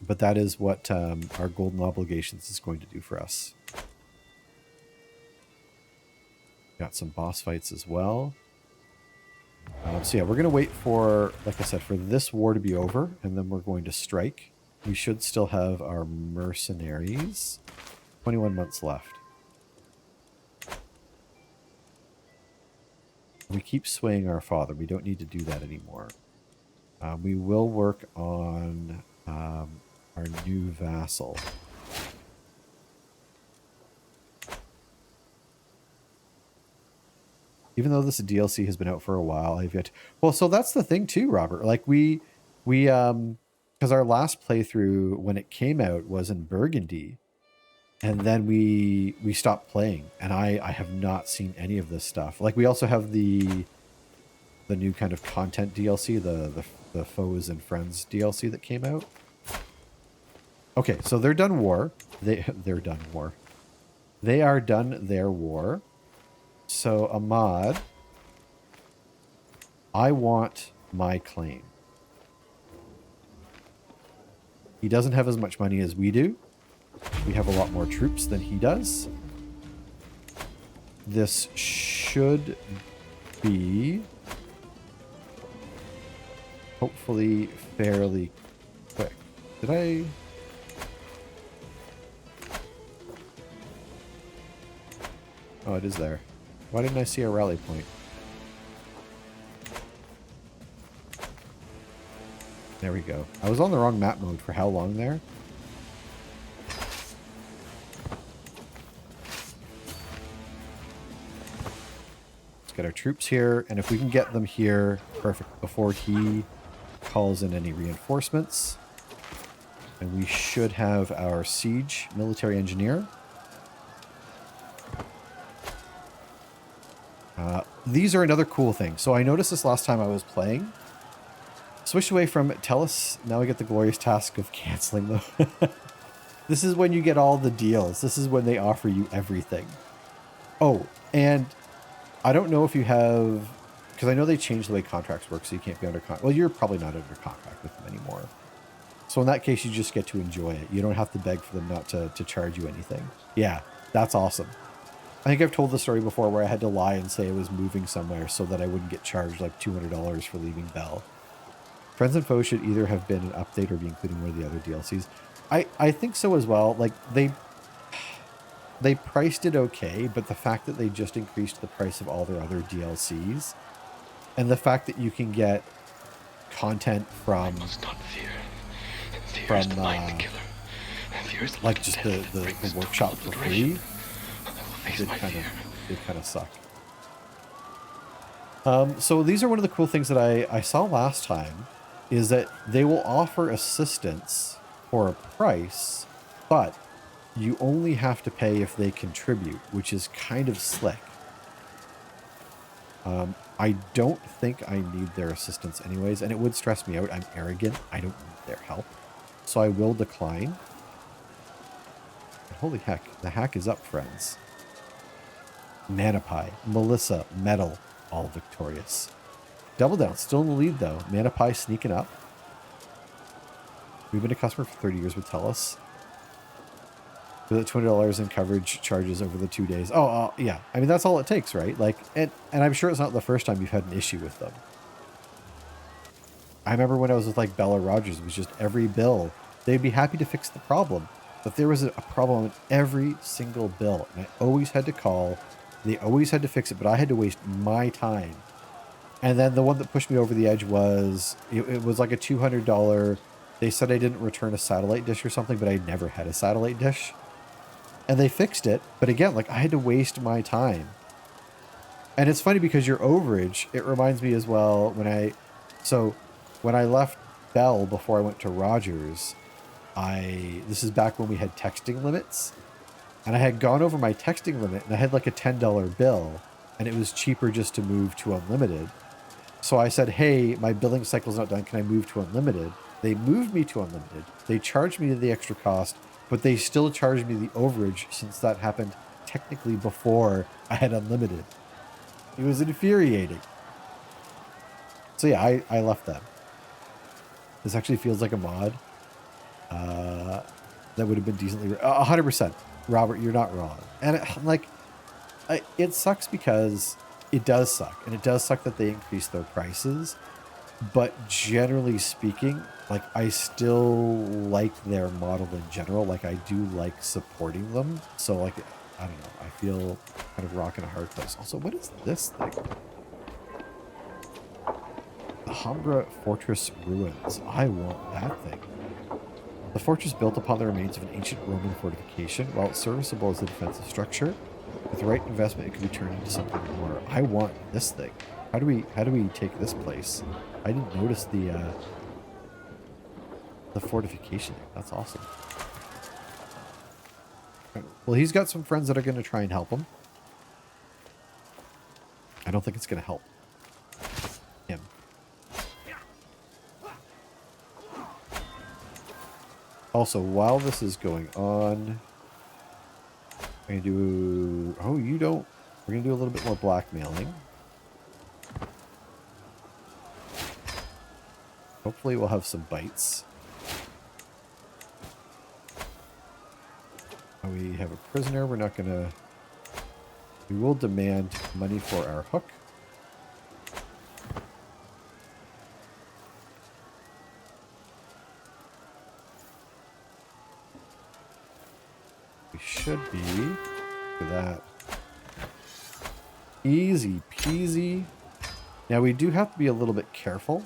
but that is what our golden obligations is going to do for us. Got some boss fights as well. So yeah, we're going to wait for, like I said, for this war to be over, and then we're going to strike. We should still have our mercenaries. 21 months left. We keep swaying our father. We don't need to do that anymore. We will work on our new vassal. Even though this DLC has been out for a while, I've yet... Well, so that's the thing too, Robert. Like we because our last playthrough when it came out was in Burgundy, and then we stopped playing, and I have not seen any of this stuff. Like we also have the new kind of content DLC, the Foes and Friends DLC that came out. Okay, so they're done war. They're done war. They are done their war. So Ahmad, I want my claim. He doesn't have as much money as we do. We have a lot more troops than he does. This should be hopefully fairly quick. Did I... Oh, it is there. Why didn't I see a rally point? There we go. I was on the wrong map mode for how long there? Let's get our troops here, and if we can get them here, perfect, before he calls in any reinforcements. And we should have our siege military engineer. These are another cool thing. So I noticed this last time I was playing. Switch away from tell us, now I get the glorious task of canceling them. This is when you get all the deals. This is when they offer you everything. Oh, and I don't know if you have, because I know they changed the way contracts work, so you can't be under contract. Well, you're probably not under contract with them anymore. So in that case, you just get to enjoy it. You don't have to beg for them not to charge you anything. Yeah, that's awesome. I think I've told the story before where I had to lie and say I was moving somewhere so that I wouldn't get charged like $200 for leaving Bell. Friends and Foes should either have been an update or be including one of the other DLCs. I think so as well. Like they priced it okay, but the fact that they just increased the price of all their other DLCs and the fact that you can get content from like just the workshop for free did kind of suck. So these are one of the cool things that I saw last time, is that they will offer assistance for a price, but you only have to pay if they contribute, which is kind of slick. I don't think I need their assistance anyways, and it would stress me out. I'm arrogant. I don't need their help. So I will decline. Holy heck, the hack is up, friends. Manapie, Melissa, Metal, all victorious. Double Down, still in the lead though. Manapie sneaking up. We've been a customer for 30 years with TELUS. With $20 in coverage charges over the 2 days. Oh, yeah. I mean, that's all it takes, right? Like, and I'm sure it's not the first time you've had an issue with them. I remember when I was with like Bella Rogers, it was just every bill. They'd be happy to fix the problem. But there was a problem in every single bill. And I always had to call. They always had to fix it, but I had to waste my time. And then the one that pushed me over the edge was, it was like a $200. They said I didn't return a satellite dish or something, but I never had a satellite dish. And they fixed it. But again, like I had to waste my time. And it's funny because your overage, it reminds me as well when I left Bell before I went to Rogers, this is back when we had texting limits. And I had gone over my texting limit and I had like a $10 bill and it was cheaper just to move to unlimited. So I said, hey, my billing cycle's not done. Can I move to unlimited? They moved me to unlimited. They charged me the extra cost, but they still charged me the overage since that happened technically before I had unlimited. It was infuriating. So yeah, I left them. This actually feels like a mod. That would have been decently... 100%. Robert, you're not wrong. And it sucks because it does suck. And it does suck that they increase their prices. But generally speaking, like I still like their model in general. Like I do like supporting them. So like, I don't know. I feel kind of rock in a hard place. Also, what is this thing? The Hambra Fortress Ruins. I want that thing. The fortress built upon the remains of an ancient Roman fortification. While it's serviceable as a defensive structure, with the right investment, it could be turned into something more. I want this thing. How do we take this place? I didn't notice the fortification. That's awesome. Well, he's got some friends that are going to try and help him. I don't think it's going to help him. Also, while this is going on, I'm going to do... Oh, you don't... We're going to do a little bit more blackmailing. Hopefully we'll have some bites. We have a prisoner. We're not going to... We will demand money for our hook. We should be... Look at that. Easy peasy. Now we do have to be a little bit careful.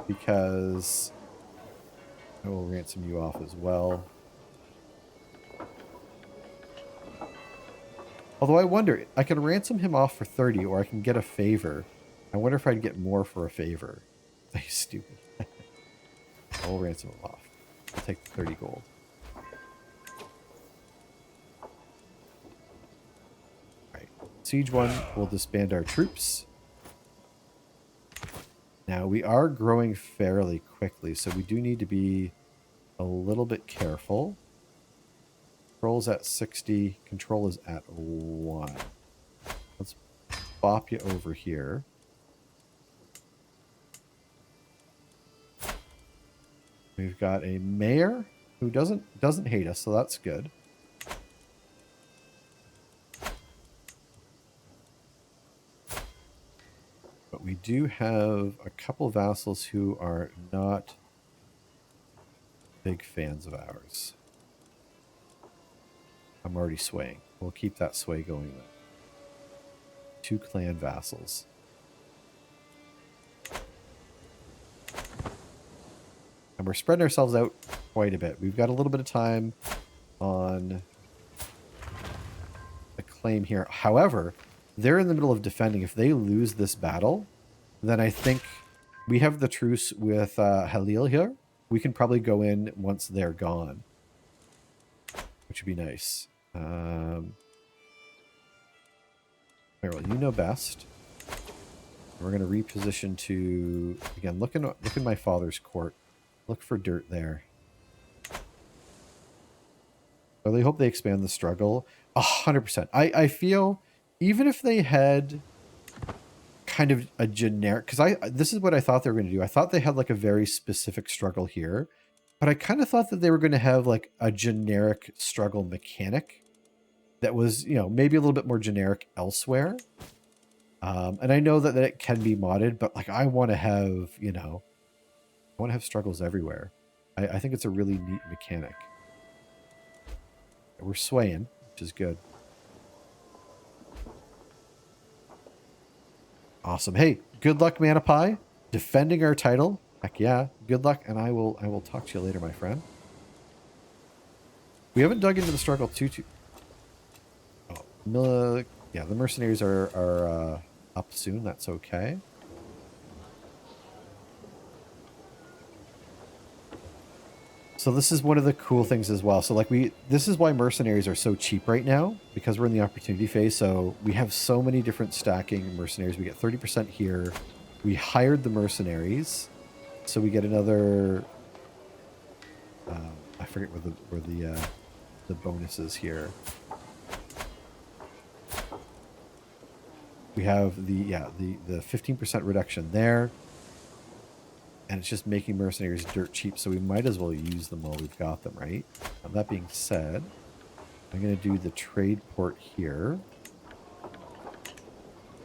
Because I will ransom you off as well. Although I wonder, I can ransom him off for 30 or I can get a favor. I wonder if I'd get more for a favor. Are you stupid? I'll ransom him off. I'll take the 30 gold. Alright. Siege 1 will disband our troops. Now, we are growing fairly quickly, so we do need to be a little bit careful. Control's at 60. Control is at 1. Let's bop you over here. We've got a mayor who doesn't hate us, so that's good. But we do have a couple vassals who are not big fans of ours. I'm already swaying. We'll keep that sway going then. 2 clan vassals. And we're spreading ourselves out quite a bit. We've got a little bit of time on a claim here. However, they're in the middle of defending. If they lose this battle, then I think we have the truce with Halil here. We can probably go in once they're gone, which would be nice. Well, you know best. We're going to reposition to, again, look in my father's court. Look for dirt there. I really hope they expand the struggle. 100%. I feel even if they had kind of a generic, because this is what I thought they were going to do. I thought they had like a very specific struggle here, but I kind of thought that they were going to have like a generic struggle mechanic that was, you know, maybe a little bit more generic elsewhere. And I know that it can be modded, but like I want to have, you know, I want to have struggles everywhere. I think it's a really neat mechanic. We're swaying, which is good. Awesome. Hey, good luck, Manapai. Defending our title. Heck yeah. Good luck, and I will talk to you later, my friend. We haven't dug into the struggle too. Oh, yeah, the mercenaries are up soon. That's okay. So this is one of the cool things as well. So like this is why mercenaries are so cheap right now, because we're in the opportunity phase. So we have so many different stacking mercenaries. We get 30% here. We hired the mercenaries, so we get another. I forget where the bonus is here. We have the 15% reduction there. And it's just making mercenaries dirt cheap, so we might as well use them while we've got them, right? That being said, I'm going to do the trade port here.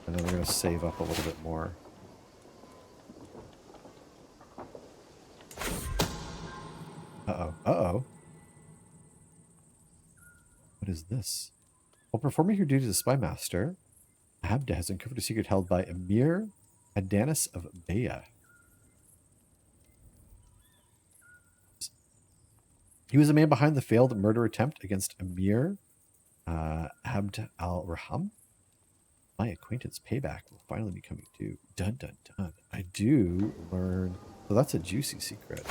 And then we're going to save up a little bit more. Uh-oh. Uh-oh. What is this? While performing her duties as spy master, Hambra has uncovered a secret held by Emir Adanis of Baya. He was the man behind the failed murder attempt against Emir Abd al-Raham. My acquaintance payback will finally be coming due. Dun, dun, dun. I do learn... So that's a juicy secret.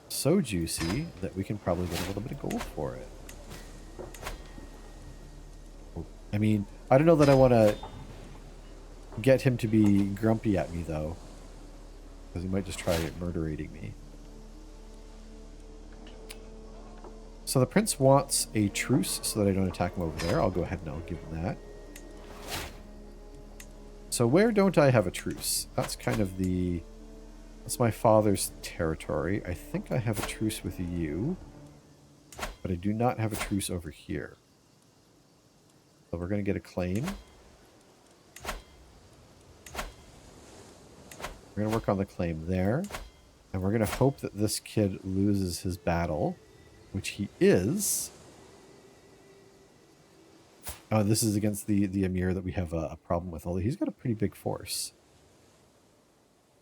So juicy that we can probably get a little bit of gold for it. I mean, I don't know that I want to get him to be grumpy at me, though. Because he might just try murderating me. So the prince wants a truce so that I don't attack him over there. I'll go ahead and I'll give him that. So where don't I have a truce? That's kind of the... That's my father's territory. I think I have a truce with you. But I do not have a truce over here. So we're going to get a claim. We're going to work on the claim there. And we're going to hope that this kid loses his battle. Which he is. This is against the Emir that we have a problem with, although he's got a pretty big force.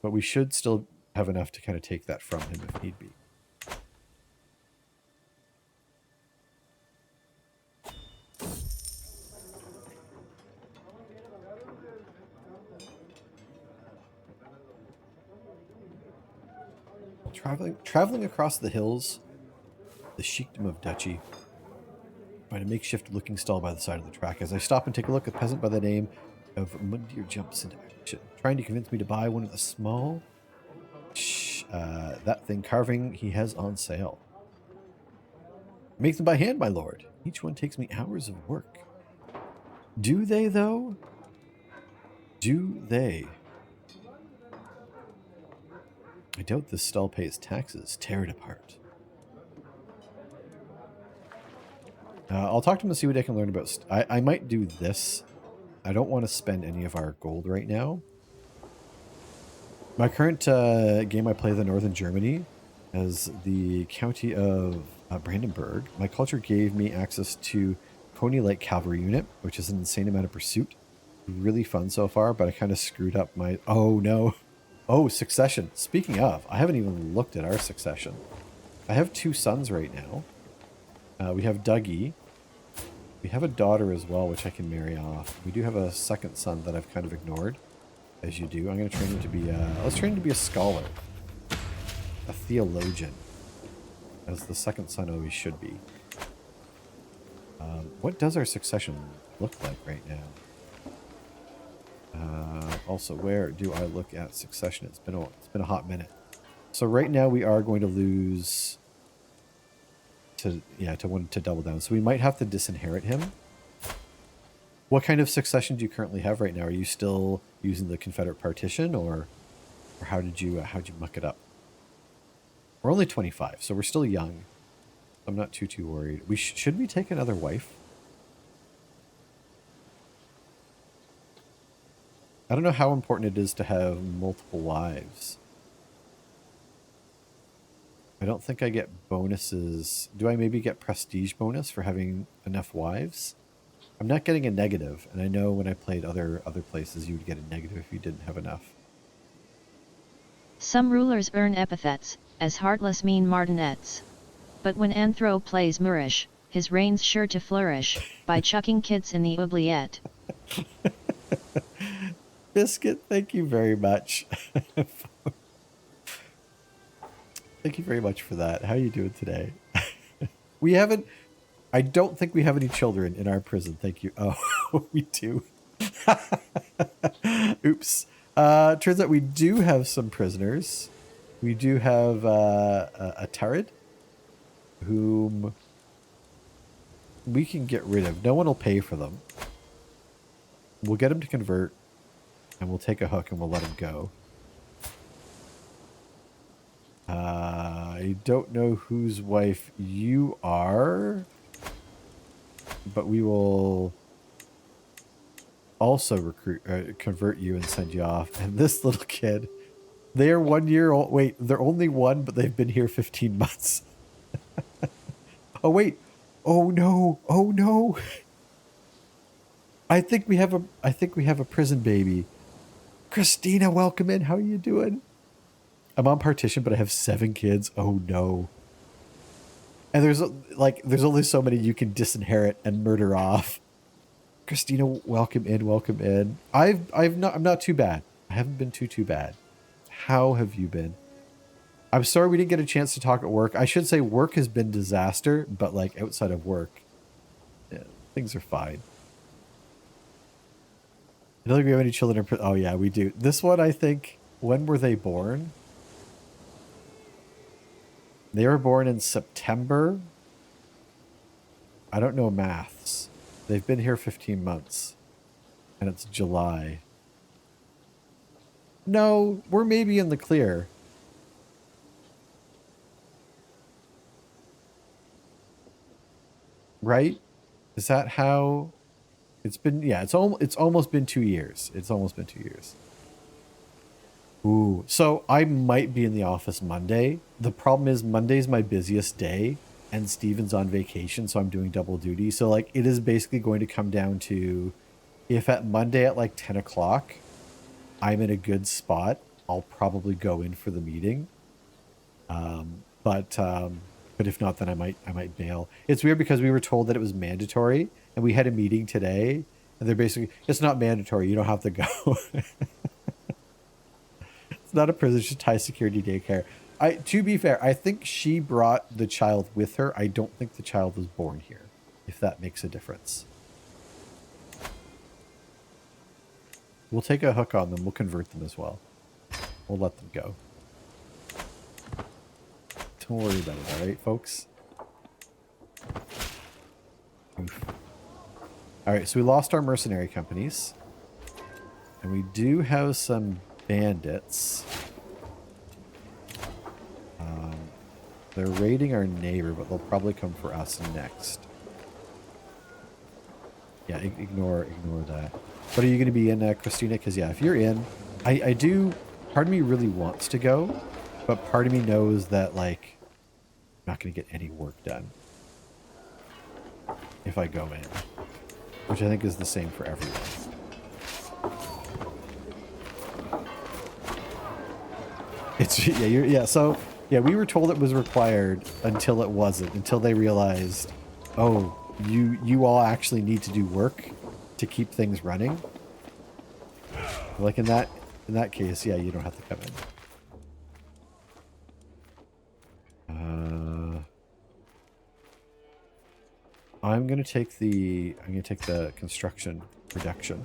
But we should still have enough to kind of take that from him if need be. Traveling across the hills, the sheikdom of Duchy, find a makeshift looking stall by the side of the track. As I stop and take a look, a peasant by the name of Mundir jumps into action, trying to convince me to buy one of the small that thing carving he has on sale. Make them by hand, my lord. Each one takes me hours of work. Do they, though? Do they? I doubt this stall pays taxes. Tear it apart. I'll talk to him and see what I can learn about... I might do this. I don't want to spend any of our gold right now. My current game I play, the Northern Germany, as the county of Brandenburg. My culture gave me access to Coney Light Cavalry Unit, which is an insane amount of pursuit. Really fun so far, but I kind of screwed up my... Oh, no. Oh, succession. Speaking of, I haven't even looked at our succession. I have 2 sons right now. We have Dougie. We have a daughter as well, which I can marry off. We do have a second son that I've kind of ignored, as you do. I'm going to train him to be let's train him to be a scholar. A theologian. As the second son always should be. What does our succession look like right now? Also, where do I look at succession? It's been a hot minute. So right now we are going to lose to double down. So we might have to disinherit him. What kind of succession do you currently have right now? Are you still using the Confederate partition, or how'd you muck it up? We're only 25, so we're still young. I'm not too worried. Should we take another wife? I don't know how important it is to have multiple wives. I don't think I get bonuses. Do I maybe get prestige bonus for having enough wives? I'm not getting a negative, and I know when I played other places you would get a negative if you didn't have enough. Some rulers earn epithets, as heartless mean martinets. But when Anthro plays Moorish, his reign's sure to flourish, by chucking kids in the oubliette. Biscuit, thank you very much. Thank you very much for that. How are you doing today? I don't think we have any children in our prison. Thank you. Oh, we do. Oops. Turns out we do have some prisoners. We do have a Tarid, whom we can get rid of. No one will pay for them. We'll get him to convert, and we'll take a hook and we'll let him go. I don't know whose wife you are, but we will also convert you and send you off. And this little kid, they are 1 year old. Wait, they're only one, but they've been here 15 months. Oh, wait. Oh, no. Oh, no. I think we have a prison baby. Christina, welcome in. How are you doing? I'm on partition, but I have 7 kids. Oh, no. And there's only so many you can disinherit and murder off. Christina, welcome in, welcome in. I'm not too bad. I haven't been too bad. How have you been? I'm sorry we didn't get a chance to talk at work. I should say work has been disaster, but like outside of work, yeah, things are fine. I don't think we have any children. Oh yeah, we do. This one, I think, when were they born? They were born in September. I don't know maths. They've been here 15 months. And it's July. No, we're maybe in the clear. Right? Is that how it's been? Yeah, it's almost been 2 years. It's almost been 2 years. Ooh, so I might be in the office Monday. The problem is Monday's my busiest day and Steven's on vacation, so I'm doing double duty. So like it is basically going to come down to if at Monday at like 10 o'clock I'm in a good spot, I'll probably go in for the meeting. But if not, then I might bail. It's weird because we were told that it was mandatory and we had a meeting today and they're basically, it's not mandatory. You don't have to go. It's not a prison, it's just high security daycare. To be fair, I think she brought the child with her. I don't think the child was born here, if that makes a difference. We'll take a hook on them. We'll convert them as well. We'll let them go. Don't worry about it, all right, folks? Oof. All right, so we lost our mercenary companies. And we do have some bandits. They're raiding our neighbor, but they'll probably come for us next. Yeah, ignore that. But are you going to be in, Christina? Because, yeah, if you're in, I do, part of me really wants to go, but part of me knows that, like, I'm not going to get any work done if I go in, which I think is the same for everyone. So we were told it was required until it wasn't, until they realized, oh, you all actually need to do work to keep things running. Like in that case, yeah, you don't have to come in. I'm gonna take the construction reduction.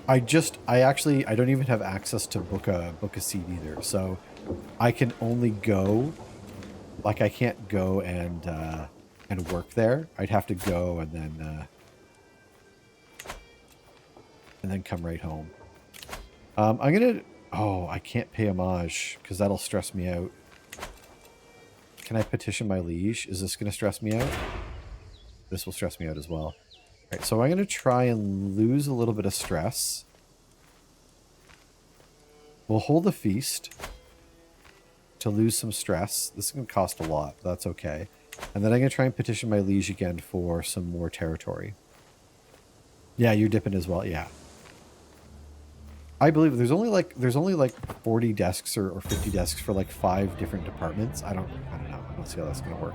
I don't even have access to book a seat either. So I can only go, like I can't go and work there. I'd have to go and then come right home. I'm gonna, oh, I can't pay homage because that'll stress me out. Can I petition my liege? Is this gonna stress me out? This will stress me out as well. All right, so I'm gonna try and lose a little bit of stress. We'll hold a feast to lose some stress. This is going to cost a lot, but that's okay. And then I'm going to try and petition my liege again for some more territory. Yeah, you're dipping as well. Yeah. I believe there's only like 40 desks or 50 desks for like 5 different departments. I don't know. I don't see how that's going to work.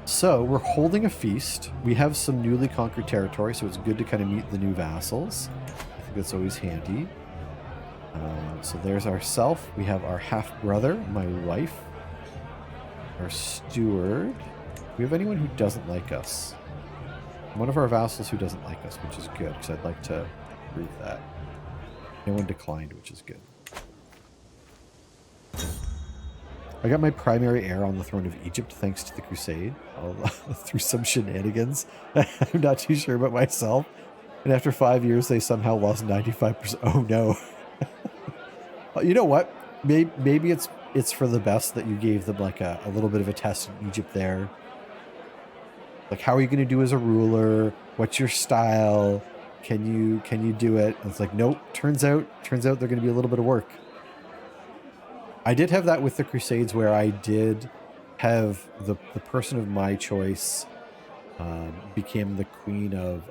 So we're holding a feast. We have some newly conquered territory, so it's good to kind of meet the new vassals. I think that's always handy. So there's ourself. We have our half-brother, my wife, our steward. Do we have anyone who doesn't like us? One of our vassals who doesn't like us, which is good, because I'd like to prove that. No one declined, which is good. I got my primary heir on the throne of Egypt thanks to the Crusade, through some shenanigans. I'm not too sure about myself. And after 5 years, they somehow lost 95%. Oh no. You know what? Maybe it's for the best that you gave them like a little bit of a test in Egypt there. Like, how are you going to do as a ruler? What's your style? Can you do it? And it's like, nope. Turns out they're going to be a little bit of work. I did have that with the Crusades, where I did have the person of my choice became the queen of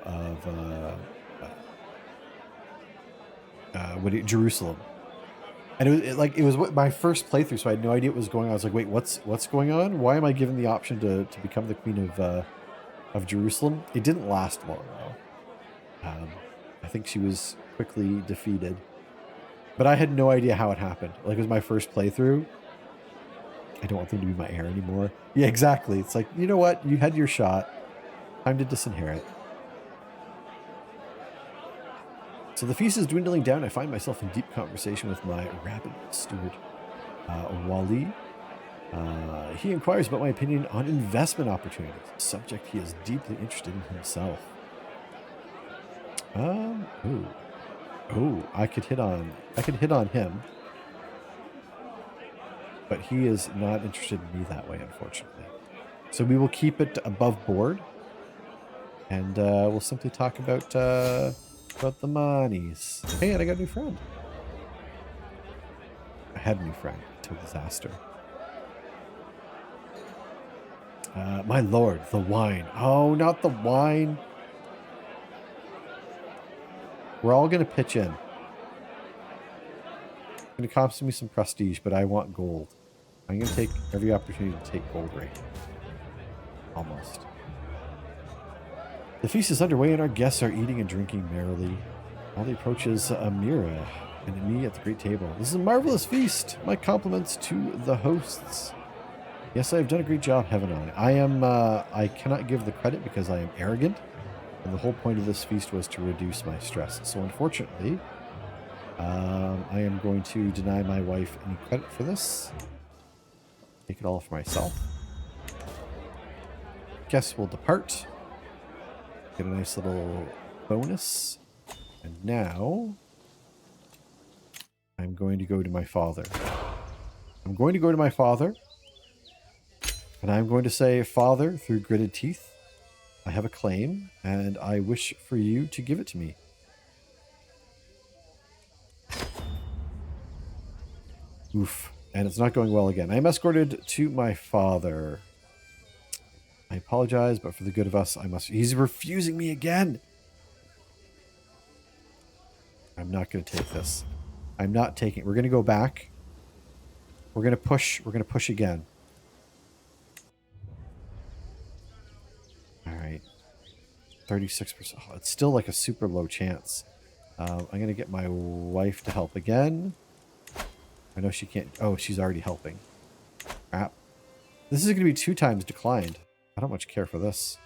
Jerusalem. And it was my first playthrough, so I had no idea what was going on. I was like, wait, what's going on? Why am I given the option to become the queen of Jerusalem? It didn't last long, though. I think she was quickly defeated. But I had no idea how it happened. Like, it was my first playthrough. I don't want them to be my heir anymore. Yeah, exactly. It's like, you know what? You had your shot. Time to disinherit. So the feast is dwindling down. I find myself in deep conversation with my rabid steward, Wali. He inquires about my opinion on investment opportunities, a subject he is deeply interested in himself. I could hit on him, but he is not interested in me that way, unfortunately. So we will keep it above board, and we'll simply talk about the monies. Hey, and I got a new friend. I had a new friend to disaster. My lord, the wine. Oh, not the wine. We're all going to pitch in. It's going to cost me some prestige, but I want gold. I'm going to take every opportunity to take gold right now. Almost. The feast is underway and our guests are eating and drinking merrily. Wally approaches Amira and me at the great table. This is a marvelous feast. My compliments to the hosts. Yes, I have done a great job, haven't I? I cannot give the credit because I am arrogant. And the whole point of this feast was to reduce my stress. So unfortunately, I am going to deny my wife any credit for this. Take it all for myself. Guests will depart. Get a nice little bonus. And now, I'm going to go to my father. I'm going to go to my father. And I'm going to say, Father, through gritted teeth, I have a claim, and I wish for you to give it to me. Oof. And it's not going well again. I am escorted to my father. I apologize, but for the good of us, I must... He's refusing me again! I'm not going to take this. I'm not taking it. We're going to go back. We're going to push. We're going to push again. All right. 36%. Oh, it's still like a super low chance. I'm going to get my wife to help again. I know she can't... Oh, she's already helping. Crap. This is going to be 2 times declined. I don't much care for this.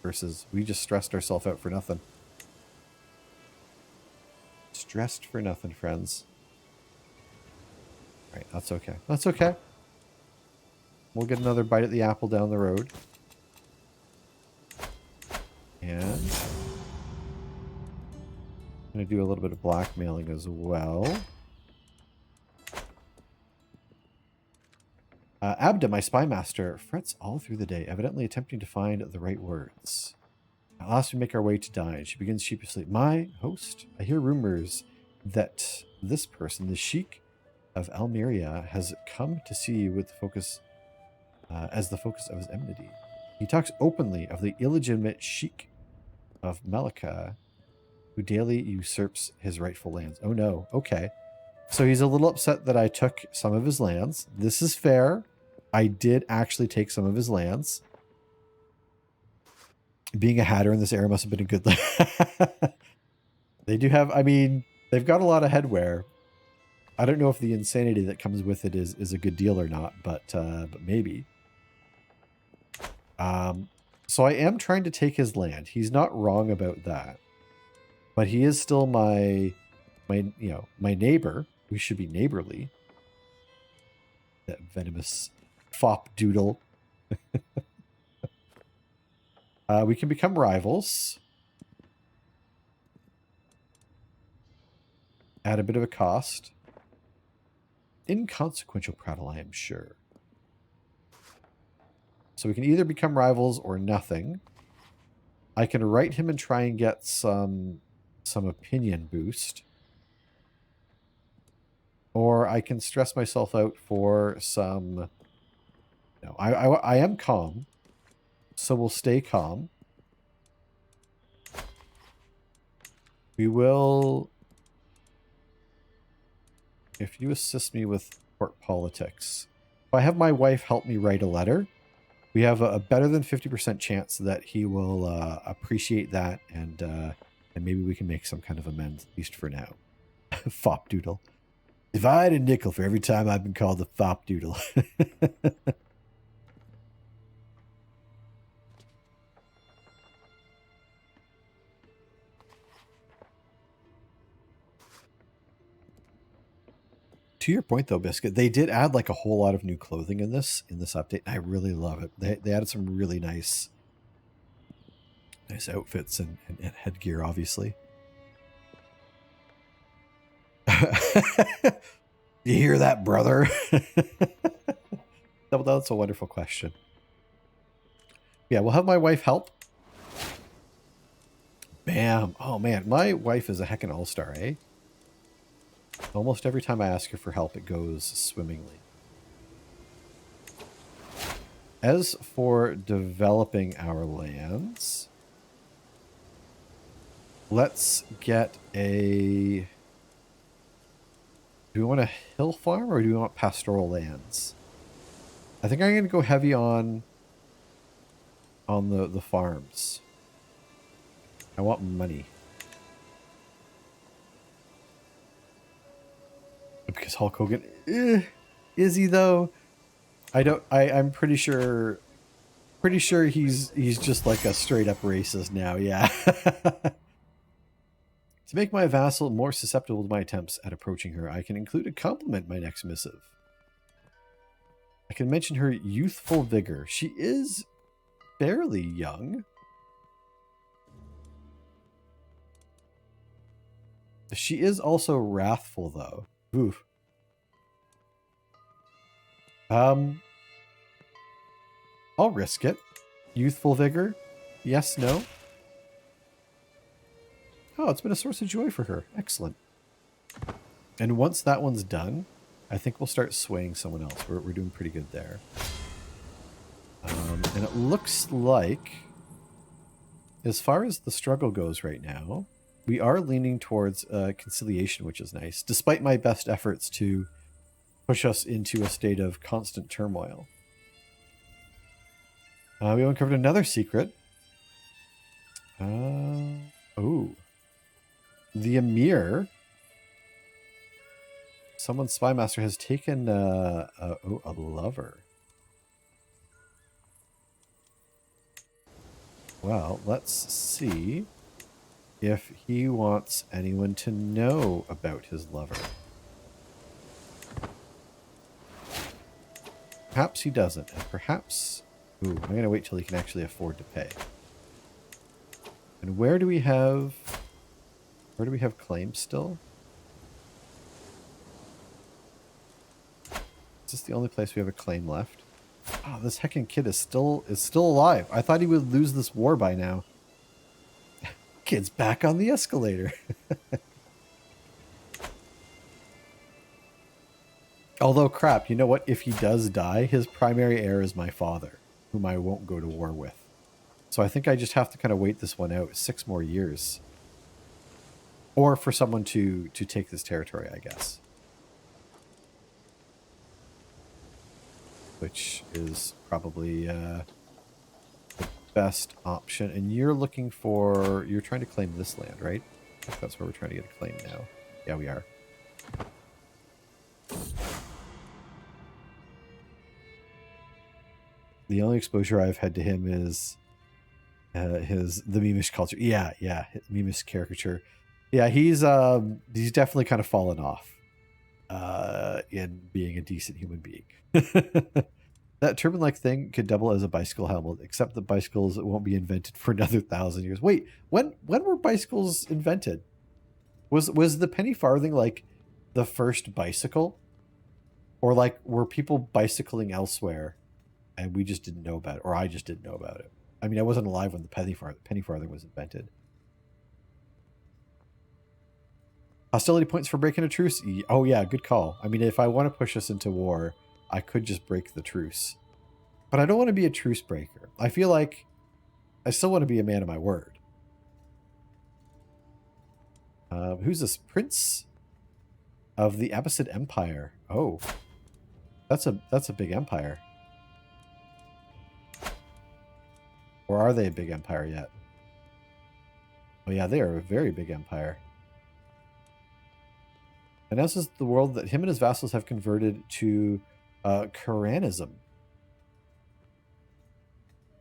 Versus, we just stressed ourselves out for nothing. stressed for nothing, friends. All right, that's okay. That's okay. We'll get another bite at the apple down the road. And I'm going to do a little bit of blackmailing as well. Abda, my spy master, frets all through the day, evidently attempting to find the right words. At last we make our way to dine. She begins sheepishly. My host, I hear rumors that this person, the Sheik of Almeria, has come to see you with the focus, as the focus of his enmity. He talks openly of the illegitimate Sheik of Malacca, who daily usurps his rightful lands. Oh no, okay. So he's a little upset that I took some of his lands. This is fair. I did actually take some of his lands. Being a hatter in this era must have been a good thing. They do have, I mean, they've got a lot of headwear. I don't know if the insanity that comes with it is a good deal or not, but maybe. So I am trying to take his land. He's not wrong about that. But he is still my neighbor. We should be neighborly. That venomous fop doodle. We can become rivals. At a bit of a cost. Inconsequential prattle, I am sure. So we can either become rivals or nothing. I can write him and try and get some opinion boost. Or I can stress myself out for some... No, I am calm. So we'll stay calm. We will... If you assist me with court politics. If I have my wife help me write a letter, we have a better than 50% chance that he will appreciate that, and maybe we can make some kind of amends, at least for now. Fop doodle. Divide a nickel for every time I've been called the fop doodle. To your point, though, Biscuit, they did add like a whole lot of new clothing in this update. I really love it. They added some really nice outfits and headgear, obviously. You hear that, brother? That's a wonderful question. Yeah, we'll have my wife help. Bam. Oh, man. My wife is a heckin' all-star, eh? Almost every time I ask her for help, it goes swimmingly. As for developing our lands, let's get a... Do we want a hill farm or do we want pastoral lands? I think I'm going to go heavy on the farms. I want money. Because Hulk Hogan, is he though? I'm pretty sure he's just like a straight up racist now. Yeah. To make my vassal more susceptible to my attempts at approaching her, I can include a compliment in my next missive. I can mention her youthful vigor. She is fairly young. She is also wrathful, though. Oof. I'll risk it. Youthful vigor? Yes, no? Oh, it's been a source of joy for her. Excellent. And once that one's done, I think we'll start swaying someone else. We're doing pretty good there. And it looks like, as far as the struggle goes right now, we are leaning towards conciliation, which is nice, despite my best efforts to push us into a state of constant turmoil. We uncovered another secret. Oh. The Emir, someone's spy master, has taken a lover. Well, let's see if he wants anyone to know about his lover. Perhaps he doesn't, and perhaps... Ooh, I'm going to wait till he can actually afford to pay. And where do we have claims still? Is this the only place we have a claim left? Oh, this heckin' kid is still alive. I thought he would lose this war by now. Kid's back on the escalator. Although, crap, you know what? If he does die, his primary heir is my father, whom I won't go to war with. So I think I just have to kind of wait this one out 6 more years. Or for someone to take this territory, I guess. Which is probably the best option. And you're trying to claim this land, right? I think that's where we're trying to get a claim now. Yeah, we are. The only exposure I've had to him is the memeish culture. Yeah, memeish caricature. Yeah, he's definitely kind of fallen off in being a decent human being. That turban-like thing could double as a bicycle helmet, except the bicycles won't be invented for another 1,000 years. Wait, when were bicycles invented? Was the penny farthing like the first bicycle? Or like were people bicycling elsewhere and we just didn't know about it, or I just didn't know about it? I mean, I wasn't alive when the penny farthing was invented. Hostility points for breaking a truce. Oh yeah, good call. I mean, if I want to push us into war, I could just break the truce. But I don't want to be a truce breaker. I feel like I still want to be a man of my word. Who's this? Prince of the Abbasid Empire. Oh, that's a big empire. Or are they a big empire yet? Oh yeah, they are a very big empire. Announces the world that him and his vassals have converted to Quranism,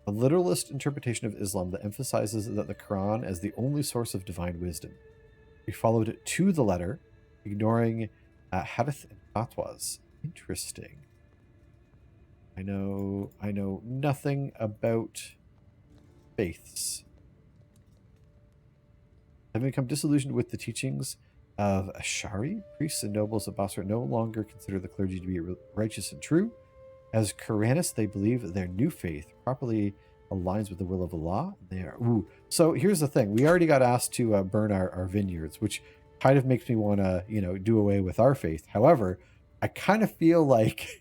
a literalist interpretation of Islam that emphasizes that the Quran as the only source of divine wisdom. We followed it to the letter, ignoring hadith and fatwas. Interesting. I know nothing about faiths. Having become disillusioned with the teachings of Ash'ari, priests and nobles of Basra no longer consider the clergy to be righteous and true. As Quranists, they believe their new faith properly aligns with the will of Allah. They are So here's the thing: we already got asked to burn our vineyards, which kind of makes me want to, do away with our faith. However, I kind of feel like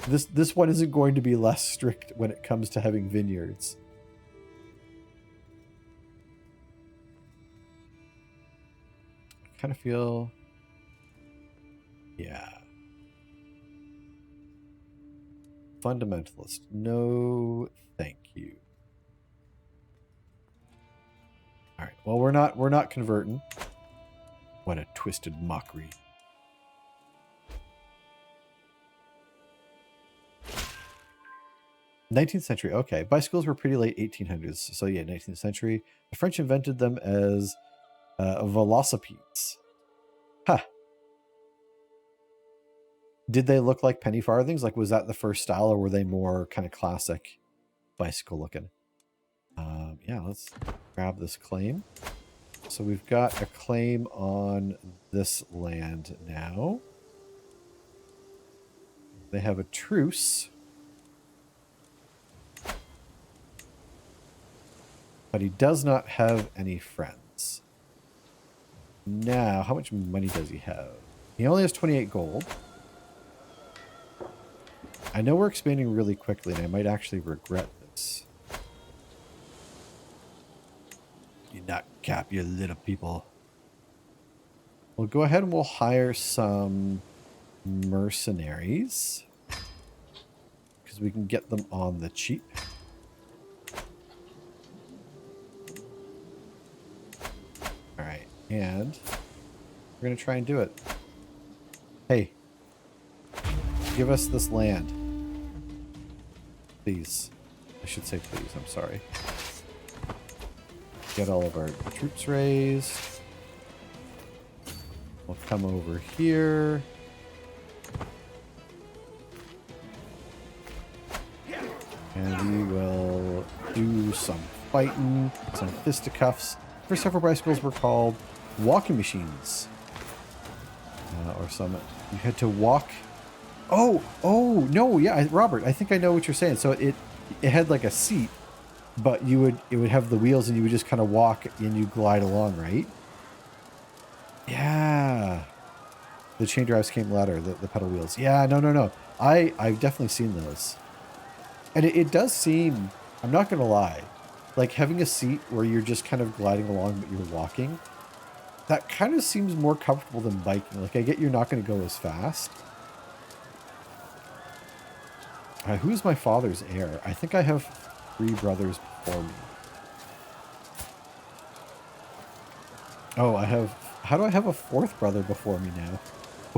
this one isn't going to be less strict when it comes to having vineyards. Kind of feel, yeah, fundamentalist, no thank you. All right, well, we're not converting. What a twisted mockery. '19th century. Okay, bicycles were pretty late 1800s, so yeah, 19th century. The French invented them as velocipedes. Huh. Did they look like penny farthings? Like, was that the first style, or were they more kind of classic bicycle looking? Yeah, let's grab this claim. So we've got a claim on this land now. They have a truce. But he does not have any friends. Now, how much money does he have? He only has 28 gold. I know we're expanding really quickly, and I might actually regret this. You not cap, you little people. We'll go ahead and we'll hire some mercenaries, because we can get them on the cheap. Alright, and we're going to try and do it. Hey, give us this land. Please. I should say please, I'm sorry. Get all of our troops raised. We'll come over here. And we will do some fighting, some fisticuffs. First several bicycles were called walking machines. Or some, you had to walk. Oh, no, yeah, Robert, I think I know what you're saying. So it had like a seat, but it would have the wheels and you would just kind of walk and you glide along, right? Yeah. The chain drives came later, the pedal wheels. Yeah, no. I've definitely seen those. And it does seem, I'm not going to lie, like having a seat where you're just kind of gliding along but you're walking, that kind of seems more comfortable than biking. Like I get you're not going to go as fast. Who's my father's heir? I think I have 3 brothers before me. Oh, how do I have a 4th brother before me now?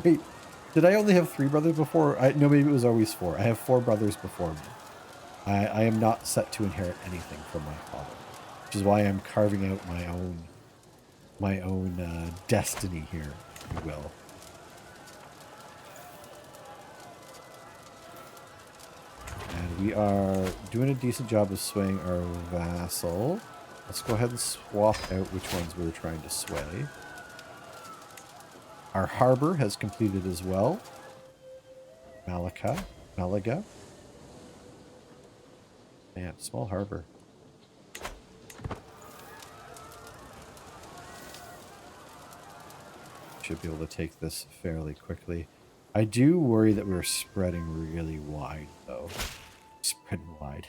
Wait, did I only have 3 brothers before? No, maybe it was always 4. I have 4 brothers before me. I am not set to inherit anything from my father, which is why I'm carving out my own destiny here, if you will. And we are doing a decent job of swaying our vassal. Let's go ahead and swap out which ones we were trying to sway. Our harbor has completed as well. Malaga. Man, small harbor. Should be able to take this fairly quickly. I do worry that we're spreading really wide, though. Spreading wide.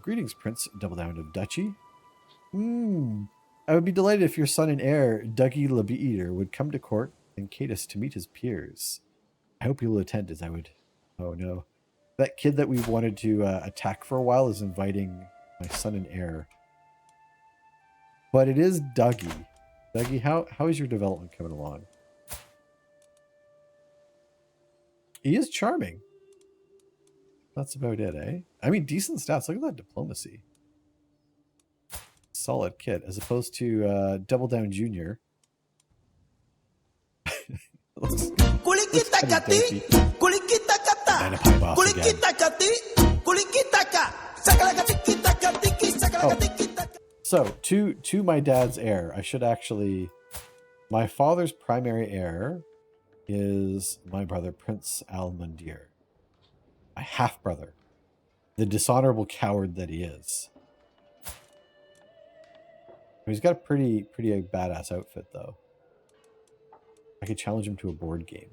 Greetings, Prince Double Down of Duchy. I would be delighted if your son and heir, Dougie LeBeater, would come to court in Cadis to meet his peers. I hope you'll attend, as I would. Oh no. That kid that we've wanted to attack for a while is inviting my son and heir. But it is Dougie. Dougie, how is your development coming along? He is charming. That's about it, eh? I mean, decent stats. Look at that diplomacy. Solid kid, as opposed to Double Down Junior. looks So, to my dad's heir, I should actually... My father's primary heir is my brother, Prince Almundir. My half-brother. The dishonorable coward that he is. He's got a pretty badass outfit, though. I could challenge him to a board game.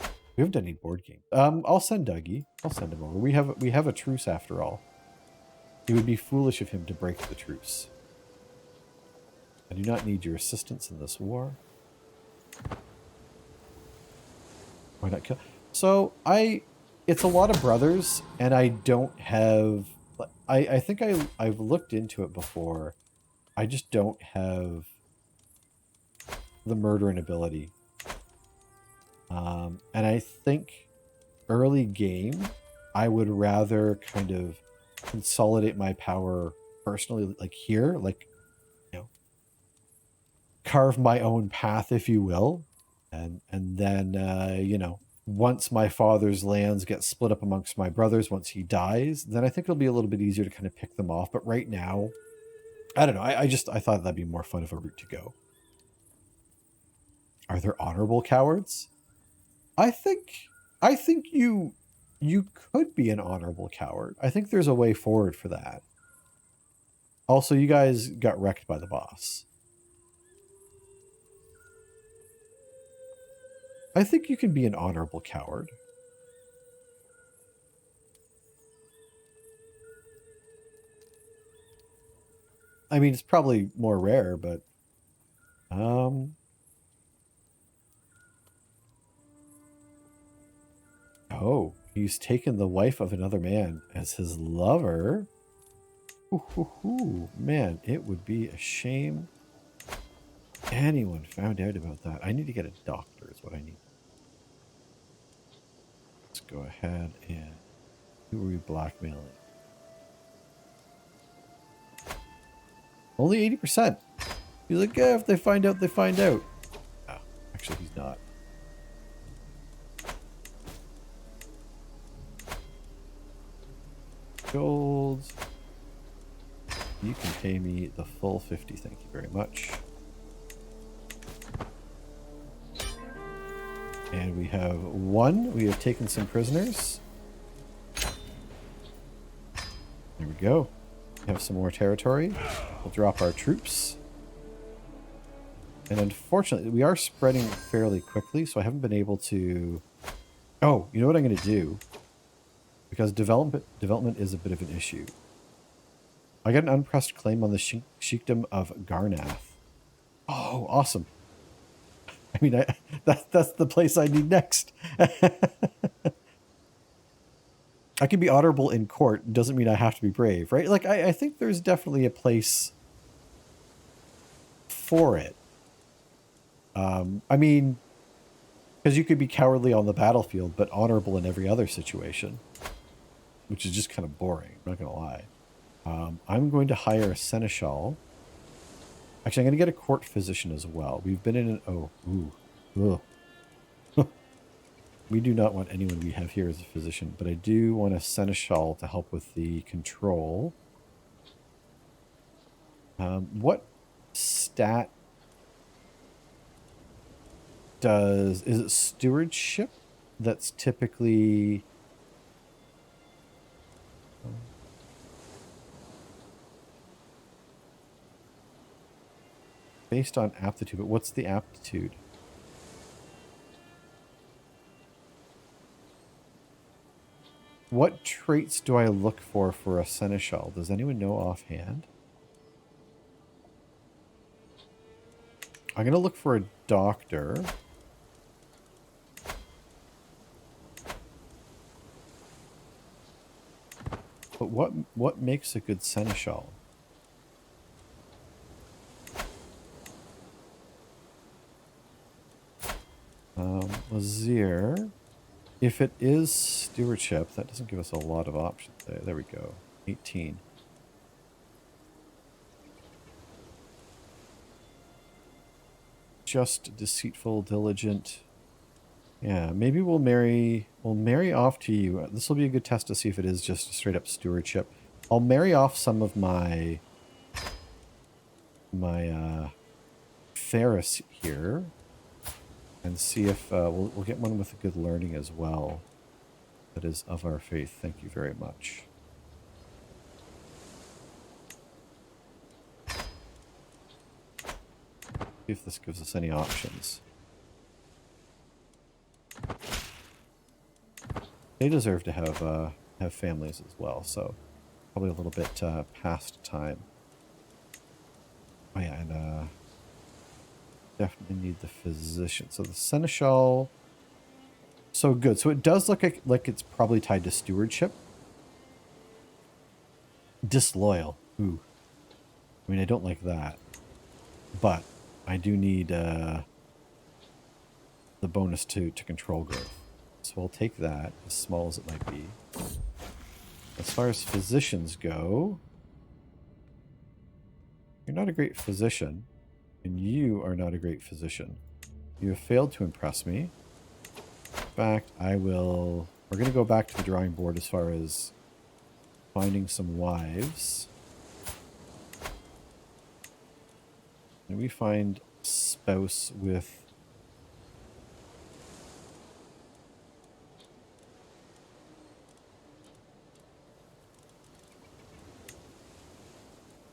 We haven't done any board game. I'll send Dougie. I'll send him over. We have a truce after all. It would be foolish of him to break the truce. I do not need your assistance in this war. Why not kill? So it's a lot of brothers, and I don't have. I think I've looked into it before. I just don't have the murdering ability. And I think early game, I would rather kind of consolidate my power personally, like here, like, you know, carve my own path, if you will. And then, you know, once my father's lands get split up amongst my brothers, once he dies, then I think it'll be a little bit easier to kind of pick them off. But right now, I don't know. I thought that'd be more fun of a route to go. Are there honorable cowards? I think you could be an honorable coward. I think there's a way forward for that. Also, you guys got wrecked by the boss. I think you can be an honorable coward. I mean, it's probably more rare, but oh, he's taken the wife of another man as his lover. Ooh, man, it would be a shame anyone found out about that. I need to get a doctor is what I need. Let's go ahead and who are we blackmailing? Only 80%. He's like, yeah, if they find out, they find out. Oh, actually, he's not. Gold. You can pay me the full 50. Thank you very much. And we have one. We have taken some prisoners. There we go. We have some more territory. We'll drop our troops. And unfortunately, we are spreading fairly quickly, so I haven't been able to... Oh, you know what I'm going to do? Because development is a bit of an issue. I got an unpressed claim on the Sheikdom of Garnath. Oh, awesome. I mean, that's the place I need next. I can be honorable in court. Doesn't mean I have to be brave, right? Like, I think there's definitely a place for it. I mean, because you could be cowardly on the battlefield, but honorable in every other situation, which is just kind of boring. I'm not going to lie. I'm going to hire a seneschal. Actually, I'm going to get a court physician as well. We've been in an... Oh, ooh. Ugh. We do not want anyone we have here as a physician, but I do want a seneschal to help with the control. What stat does... Is it stewardship? That's typically... Based on aptitude, but what's the aptitude? What traits do I look for a seneschal? Does anyone know offhand? I'm going to look for a doctor. But what makes a good seneschal? Wazir. If it is stewardship, that doesn't give us a lot of options. There we go. 18. Just, deceitful, diligent. Yeah, maybe we'll marry off to you. This will be a good test to see if it is just straight up stewardship. I'll marry off some of my Ferris here. And see if we'll get one with a good learning as well. That is of our faith. Thank you very much. See if this gives us any options. They deserve to have families as well, so probably a little bit past time. Oh yeah, and definitely need the physician. So the seneschal. So good. So it does look like it's probably tied to stewardship. Disloyal. Ooh. I mean, I don't like that. But I do need the bonus to control growth. So I'll take that, as small as it might be. As far as physicians go, you're not a great physician. And you are not a great physician. You have failed to impress me. In fact, we're going to go back to the drawing board as far as finding some wives. And we find spouse with...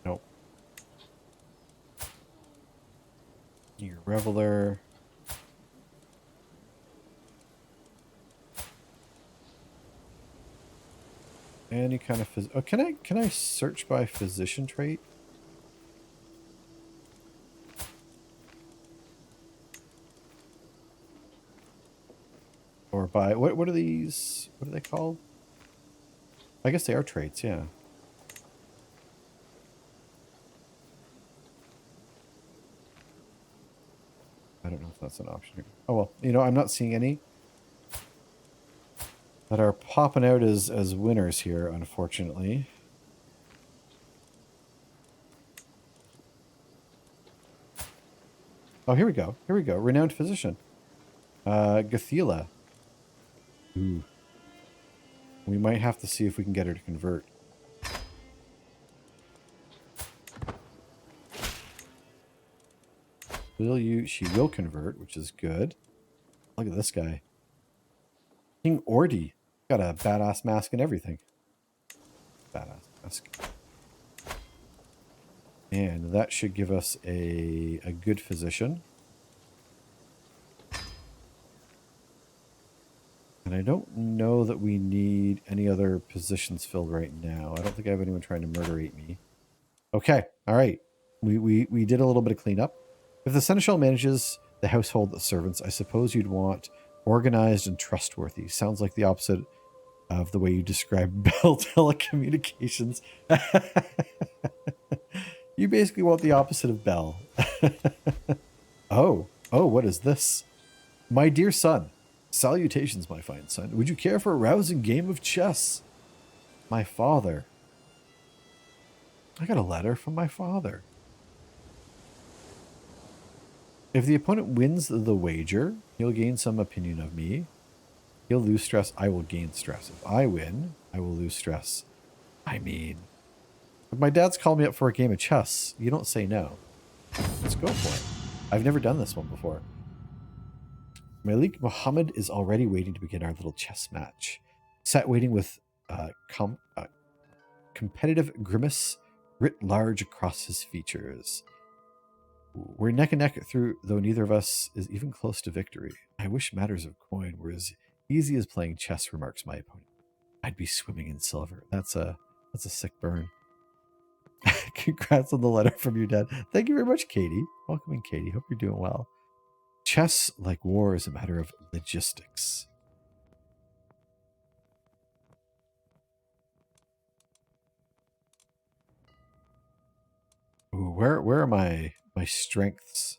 Nope. You're a reveler. Any kind of oh, can I search by physician trait? Or by what are these? What are they called? I guess they are traits, yeah. I don't know if that's an option here. Oh well, you know, I'm not seeing any that are popping out as winners here, unfortunately. Oh, here we go. Here we go. Renowned physician. Gathila. Ooh. We might have to see if we can get her to convert. She will convert, which is good. Look at this guy. King Ordi. Got a badass mask and everything. Badass mask. And that should give us a good physician. And I don't know that we need any other positions filled right now. I don't think I have anyone trying to murderate me. Okay. All right. We did a little bit of cleanup. If the seneschal manages the household servants, I suppose you'd want organized and trustworthy. Sounds like the opposite of the way you describe Bell telecommunications. You basically want the opposite of Bell. Oh, what is this? My dear son, salutations, my fine son. Would you care for a rousing game of chess? My father. I got a letter from my father. If the opponent wins the wager, he'll gain some opinion of me. He'll lose stress. I will gain stress. If I win, I will lose stress. I mean, if my dad's called me up for a game of chess, you don't say no. Let's go for it. I've never done this one before. Malik Muhammad is already waiting to begin our little chess match. Sat waiting with competitive grimace writ large across his features. We're neck and neck through, though neither of us is even close to victory. I wish matters of coin were as easy as playing chess, remarks my opponent. I'd be swimming in silver. That's a sick burn. Congrats on the letter from your dad. Thank you very much, Katie. Welcome in, Katie. Hope you're doing well. Chess, like war, is a matter of logistics. Ooh, where are my strengths?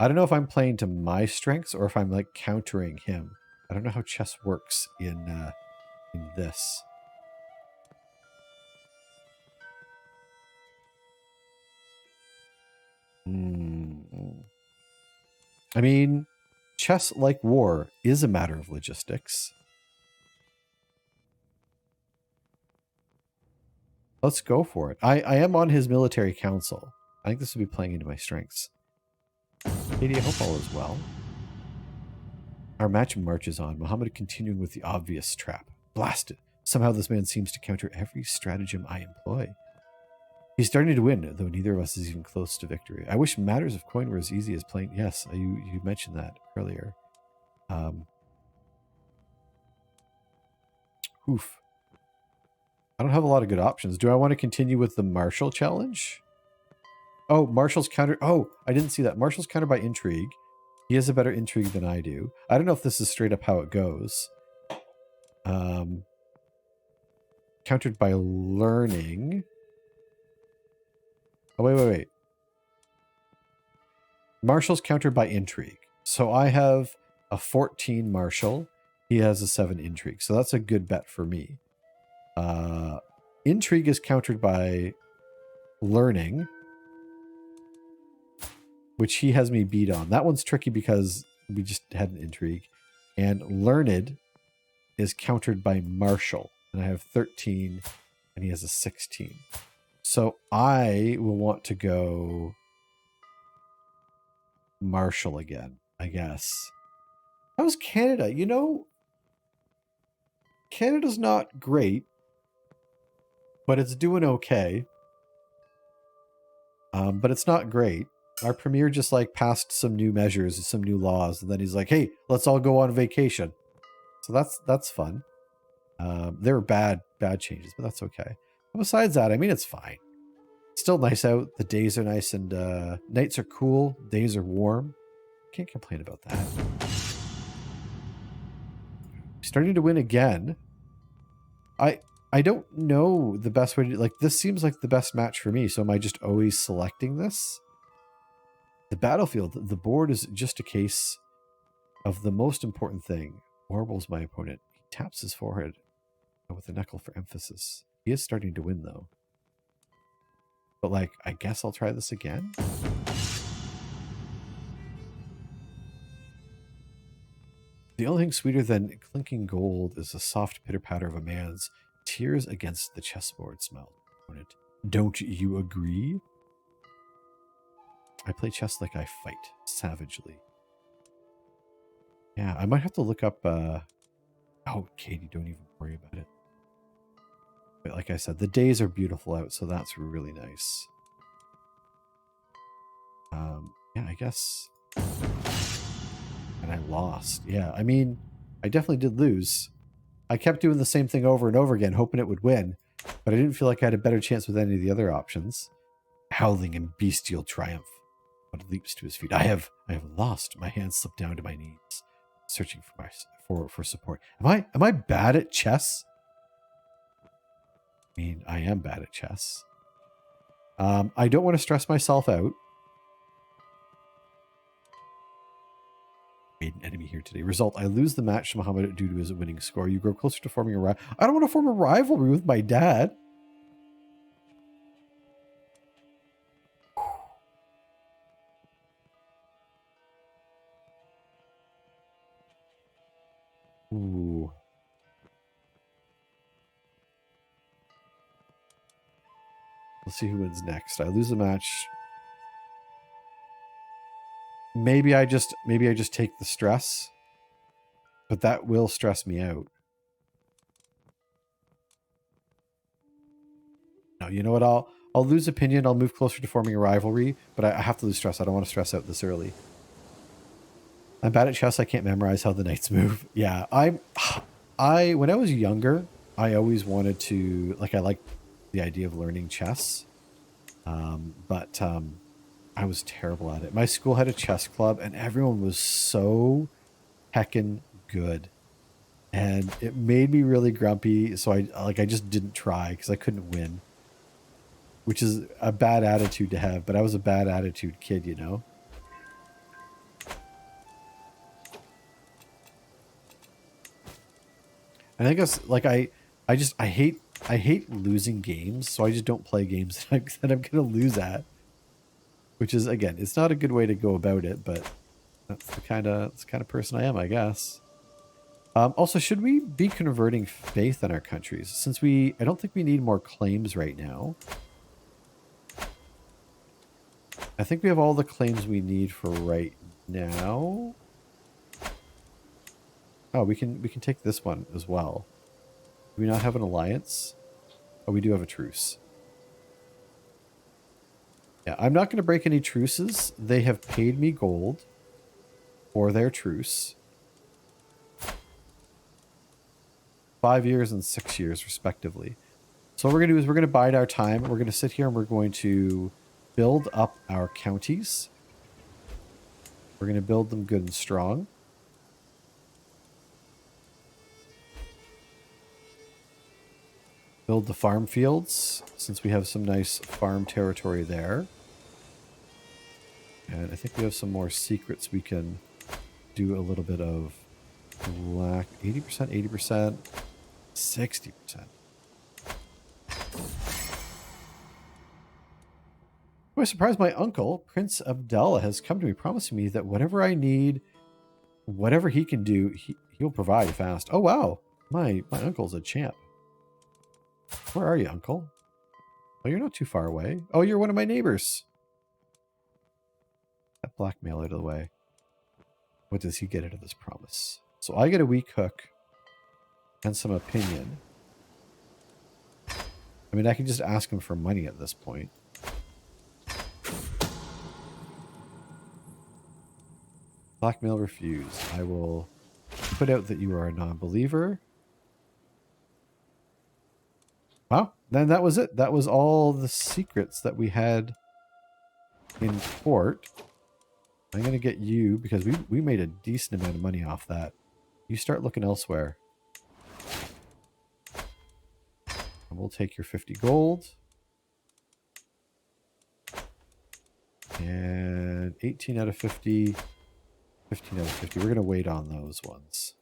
I don't know if I'm playing to my strengths or if I'm like countering him. I don't know how chess works in this. I mean, chess, like war, is a matter of logistics. Let's go for it. I am on his military council. I think this will be playing into my strengths. Katie, I hope all is well. Our match marches on, Muhammad continuing with the obvious trap. Blasted. Somehow this man seems to counter every stratagem I employ. He's starting to win, though neither of us is even close to victory. I wish matters of coin were as easy as playing... Yes, you mentioned that earlier. Oof. I don't have a lot of good options. Do I want to continue with the Marshall challenge? Oh, Marshall's counter... Oh, I didn't see that. Marshall's countered by intrigue. He has a better intrigue than I do. I don't know if this is straight up how it goes. Countered by learning... Oh, wait. Marshall's countered by intrigue. So I have a 14 Marshall. He has a 7 intrigue. So that's a good bet for me. Intrigue is countered by learning, which he has me beat on. That one's tricky because we just had an intrigue. And learned is countered by Marshall. And I have 13 and he has a 16. So I will want to go Marshall again, I guess. How's Canada? You know, Canada's not great, but it's doing okay. But it's not great. Our premier just like passed some new measures, some new laws, and then he's like, "Hey, let's all go on vacation." So that's fun. There were bad changes, but that's okay. But besides that, I mean, it's fine. It's still nice out. The days are nice and nights are cool. Days are warm. Can't complain about that. Starting to win again. I don't know the best way to... Like, this seems like the best match for me, so am I just always selecting this? The battlefield, the board is just a case of the most important thing. Warble's my opponent. He taps his forehead with a knuckle for emphasis. He is starting to win, though. But, like, I guess I'll try this again. The only thing sweeter than clinking gold is the soft pitter-patter of a man's tears against the chessboard, smiled the opponent. Don't you agree? I play chess like I fight, savagely. Yeah, I might have to look up... Oh, Katie, don't even worry about it. But like I said, the days are beautiful out, so that's really nice. Yeah, I guess... And I lost. Yeah, I mean, I definitely did lose. I kept doing the same thing over and over again, hoping it would win, but I didn't feel like I had a better chance with any of the other options. Howling in bestial triumph, but leaps to his feet. I have lost. My hands slip down to my knees, searching for support. Am I bad at chess? I mean, I am bad at chess. I don't want to stress myself out. Made an enemy here today. Result, I lose the match to Muhammad due to his winning score. You grow closer to forming a rivalry. I don't want to form a rivalry with my dad. Ooh. Let's see who wins next. I lose the match. Maybe I just take the stress, but that will stress me out. No, you know what? I'll lose opinion. I'll move closer to forming a rivalry, but I have to lose stress. I don't want to stress out this early. I'm bad at chess. I can't memorize how the knights move. Yeah, when I was younger, I always wanted to, I liked the idea of learning chess, but I was terrible at it. My school had a chess club, and everyone was so heckin' good, and it made me really grumpy. So I just didn't try because I couldn't win, which is a bad attitude to have. But I was a bad attitude kid, you know. And I guess I hate losing games, so I just don't play games that I'm gonna lose at. Which is, again, it's not a good way to go about it, but that's the kind of person I am, I guess. Also, should we be converting faith in our countries? Since I don't think we need more claims right now. I think we have all the claims we need for right now. Oh, we can take this one as well. Do we not have an alliance? Oh, we do have a truce. Yeah, I'm not going to break any truces. They have paid me gold for their truce. 5 years and 6 years, respectively. So what we're going to do is we're going to bide our time. We're going to sit here and we're going to build up our counties. We're going to build them good and strong. Build the farm fields, since we have some nice farm territory there. And I think we have some more secrets we can do a little bit of black. 80%, 80%, 60%. I was surprised my uncle, Prince Abdallah, has come to me promising me that whatever I need, whatever he can do, he'll provide fast. Oh, wow. My uncle's a champ. Where are you, uncle? Oh, you're not too far away. Oh, you're one of my neighbors. That blackmail out of the way. What does he get out of this promise? So I get a weak hook and some opinion. I mean, I can just ask him for money at this point. Blackmail refused. I will put out that you are a non-believer. Wow, then that was it. That was all the secrets that we had in court. I'm going to get you, because we made a decent amount of money off that. You start looking elsewhere. And we'll take your 50 gold. And 18 out of 50. 15 out of 50. We're going to wait on those ones.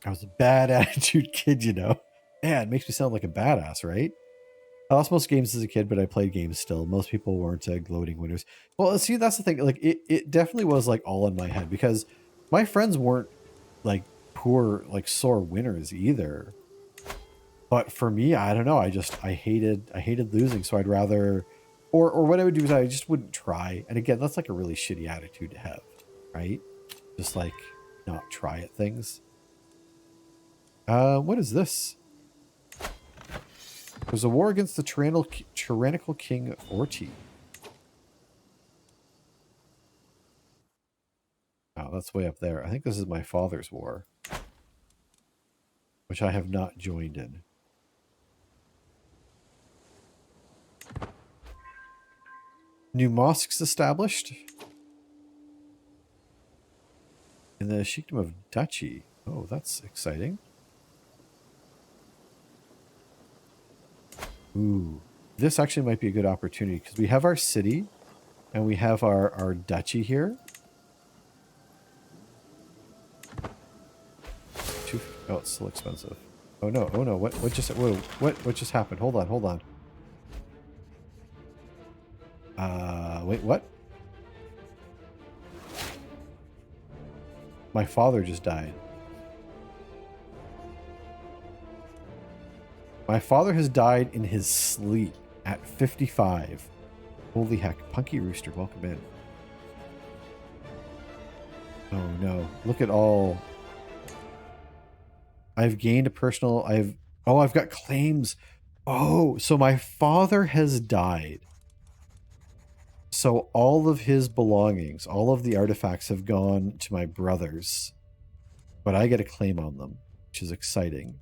I was a bad attitude kid, you know. Man, it makes me sound like a badass, right? I lost most games as a kid, but I played games still. Most people weren't gloating winners. Well, see, that's the thing. Like, it definitely was like all in my head because my friends weren't like poor, like sore winners either. But for me, I don't know. I hated losing. So I'd rather, or what I would do is I just wouldn't try. And again, that's like a really shitty attitude to have, right? Just like not try at things. What is this? There's a war against the tyrannical King Orti. Oh, that's way up there. I think this is my father's war, which I have not joined in. New mosques established in the Sheikdom of Duchy. Oh, that's exciting. Ooh, this actually might be a good opportunity because we have our city and we have our duchy here. Oh, it's still expensive. Oh no, oh no, what just happened? Hold on. Wait, what? My father just died. My father has died in his sleep at 55. Holy heck. Punky Rooster, welcome in. Oh no. Look at all. I've gained a personal... I've got claims. Oh, so my father has died. So all of his belongings, all of the artifacts have gone to my brothers. But I get a claim on them, which is exciting.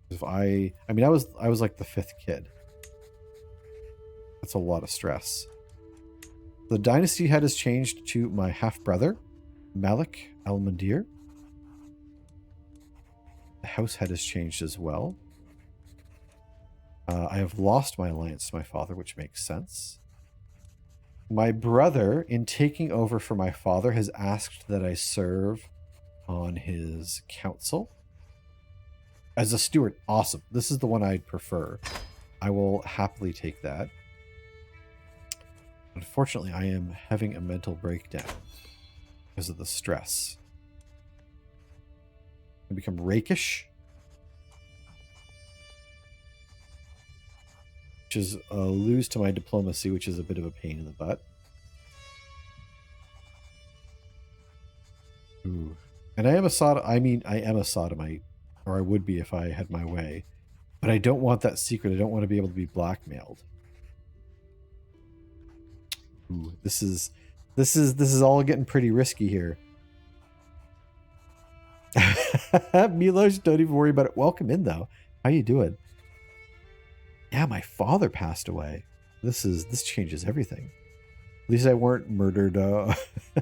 If I was like the 5th kid. That's a lot of stress. The dynasty head has changed to my half-brother, Malik al-Mandir. The house head has changed as well. I have lost my alliance to my father, which makes sense. My brother, in taking over for my father, has asked that I serve on his council. As a steward, awesome. This is the one I'd prefer. I will happily take that. Unfortunately, I am having a mental breakdown because of the stress. I become rakish, which is lose to my diplomacy, which is a bit of a pain in the butt. Ooh. And I am a sodomite. Or I would be if I had my way. But I don't want that secret. I don't want to be able to be blackmailed. Ooh, this is all getting pretty risky here. Milos, don't even worry about it. Welcome in though. How you doing? Yeah, my father passed away. This changes everything. At least I weren't murdered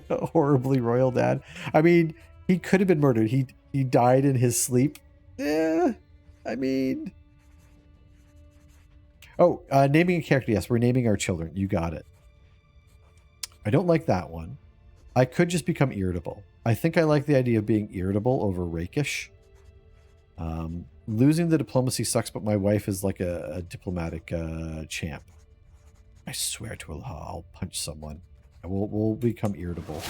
horribly, royal dad. I mean, he could have been murdered. He died in his sleep. Yeah, I mean... Oh, naming a character. Yes, we're naming our children. You got it. I don't like that one. I could just become irritable. I think I like the idea of being irritable over rakish. Losing the diplomacy sucks, but my wife is like a diplomatic champ. I swear to Allah, I'll punch someone. We'll become irritable.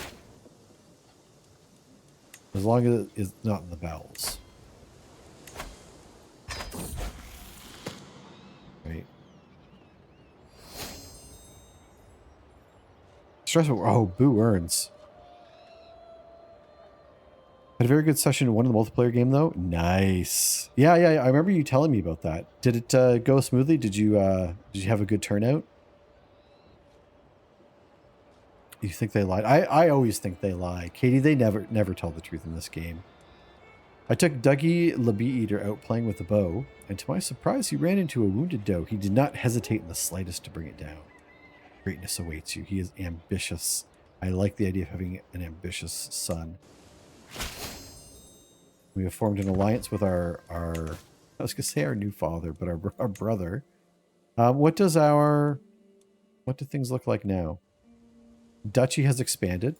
As long as it's not in the bowels. Right. Stressful. Oh, Boo earns. Had a very good session in one of the multiplayer game though. Nice. Yeah. I remember you telling me about that. Did it go smoothly? Did you have a good turnout? You think they lied? I always think they lie. Katie, they never tell the truth in this game. I took Dougie the Bee Eater out playing with a bow, and to my surprise, he ran into a wounded doe. He did not hesitate in the slightest to bring it down. Greatness awaits you. He is ambitious. I like the idea of having an ambitious son. We have formed an alliance with our I was gonna say our new father, but our brother. What do things look like now? Duchy has expanded.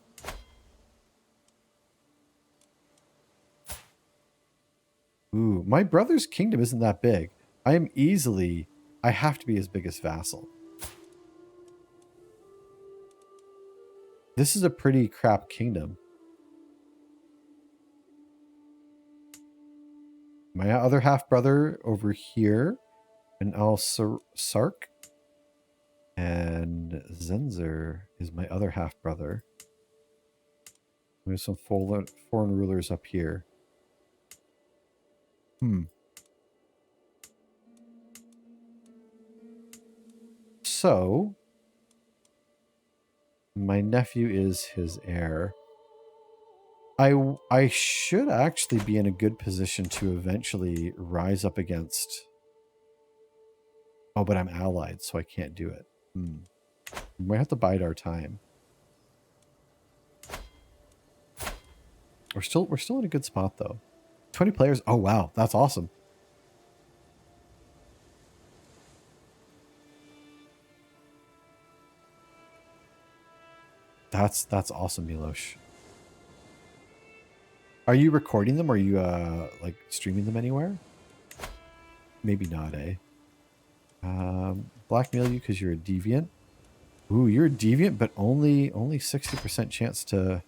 Ooh, my brother's kingdom isn't that big. I am easily I have to be his biggest vassal. This is a pretty crap kingdom. My other half-brother over here, and Sark, and Zenzer is my other half-brother. There's some foreign rulers up here. So, my nephew is his heir. I should actually be in a good position to eventually rise up against... Oh, but I'm allied, so I can't do it. We might have to bide our time. We're still in a good spot though. 20 players. Oh wow, that's awesome. That's awesome, Milosh. Are you recording them? Or are you like streaming them anywhere? Maybe not, eh? Blackmail you because you're a deviant. Ooh, you're a deviant, but only 60% chance to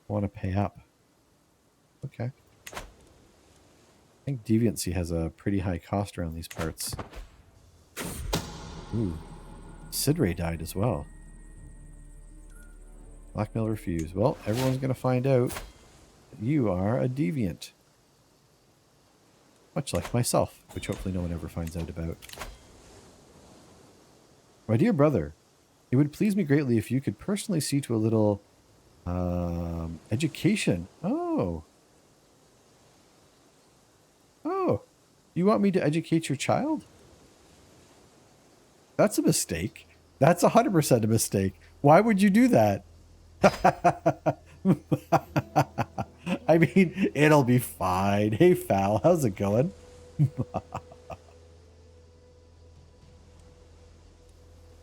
want to pay up. Okay. I think deviancy has a pretty high cost around these parts. Ooh. Sidray died as well. Blackmail refused. Well, everyone's going to find out that you are a deviant. Much like myself, which hopefully no one ever finds out about. My dear brother, it would please me greatly if you could personally see to a little education. Oh. Oh. You want me to educate your child? That's a mistake. That's 100% a mistake. Why would you do that? I mean, it'll be fine. Hey, Fal, how's it going?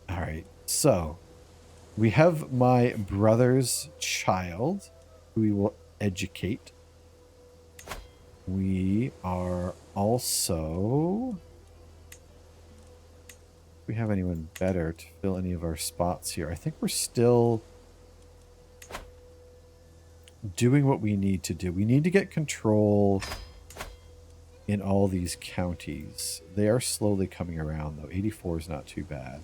All right, so we have my brother's child who we will educate. We are also... Do we have anyone better to fill any of our spots here? I think we're still doing what we need to do. We need to get control in all these counties. They are slowly coming around, though. 84 is not too bad.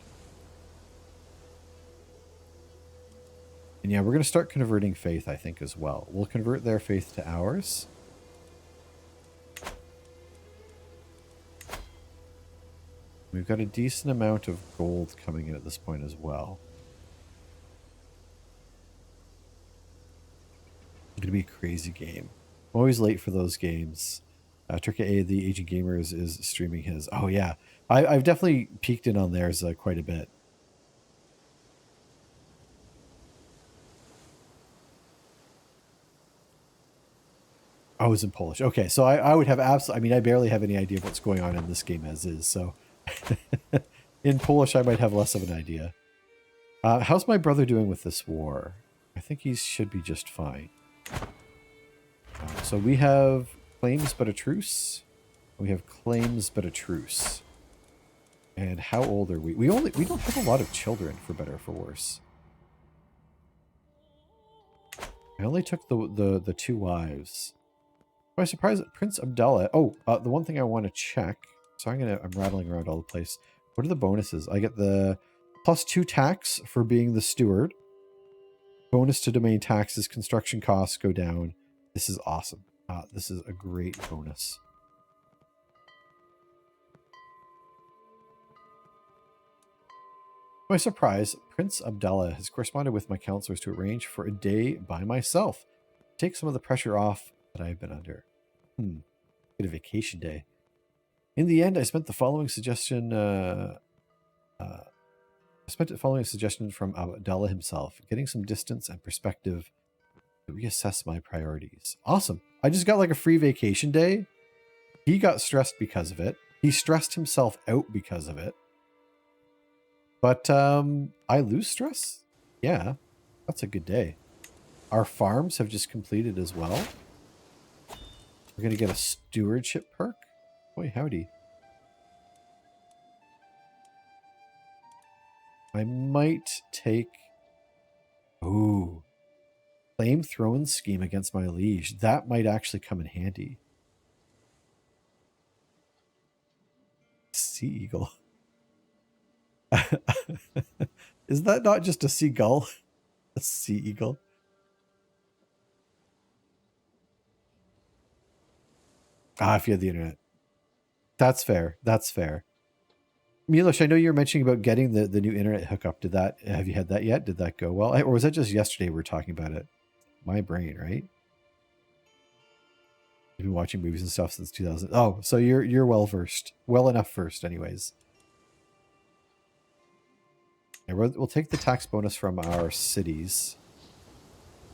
And yeah, we're going to start converting faith, I think, as well. We'll convert their faith to ours. We've got a decent amount of gold coming in at this point as well. It's going to be a crazy game. I'm always late for those games. Turkey A, the Aging Gamers, is streaming his. Oh, yeah. I've definitely peeked in on theirs quite a bit. Oh, it's in Polish. Okay, so I would have absolutely... I mean, I barely have any idea of what's going on in this game as is, so... In Polish, I might have less of an idea. How's my brother doing with this war? I think he should be just fine. So we have claims but a truce. We have claims but a truce. And how old are we? We don't have a lot of children, for better or for worse. I only took the two wives. By surprise, Prince Abdullah. Oh, the one thing I want to check. So I'm rattling around all the place. What are the bonuses? I get the +2 tax for being the steward. Bonus to domain taxes. Construction costs go down. This is awesome. This is a great bonus. To my surprise, Prince Abdullah has corresponded with my counselors to arrange for a day by myself. Take some of the pressure off that I've been under. Get a vacation day. In the end, I spent the following suggestion. From Abdullah himself, getting some distance and perspective to reassess my priorities. Awesome! I just got like a free vacation day. He got stressed because of it. He stressed himself out because of it. But I lose stress. Yeah, that's a good day. Our farms have just completed as well. We're gonna get a stewardship perk. Boy, howdy. I might take... Ooh. Claim throne scheme against my liege. That might actually come in handy. Sea eagle. Is that not just a seagull? A sea eagle? Ah, if you had the internet. That's fair. That's fair. Milosh, I know you were mentioning about getting the new internet hookup. Have you had that yet? Did that go well? Or was that just yesterday we were talking about it? My brain, right? You've been watching movies and stuff since 2000. Oh, so you're well versed. Well enough versed, anyways. Yeah, we'll take the tax bonus from our cities.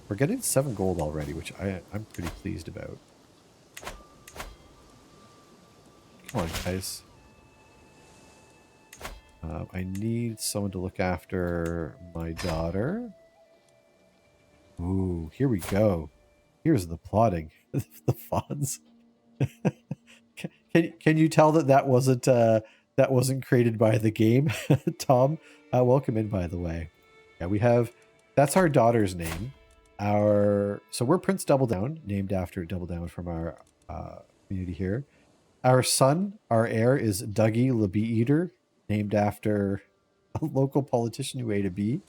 We're getting 7 gold already, which I'm pretty pleased about. Come on, guys. I need someone to look after my daughter. Ooh, here we go. Here's the plotting. The fawns. Can you tell that wasn't created by the game, Tom? Welcome in, by the way. Yeah, we have. That's our daughter's name. So we're Prince Double Down, named after Double Down from our community here. Our son, our heir, is Dougie the Bee Eater, named after a local politician who ate a bee.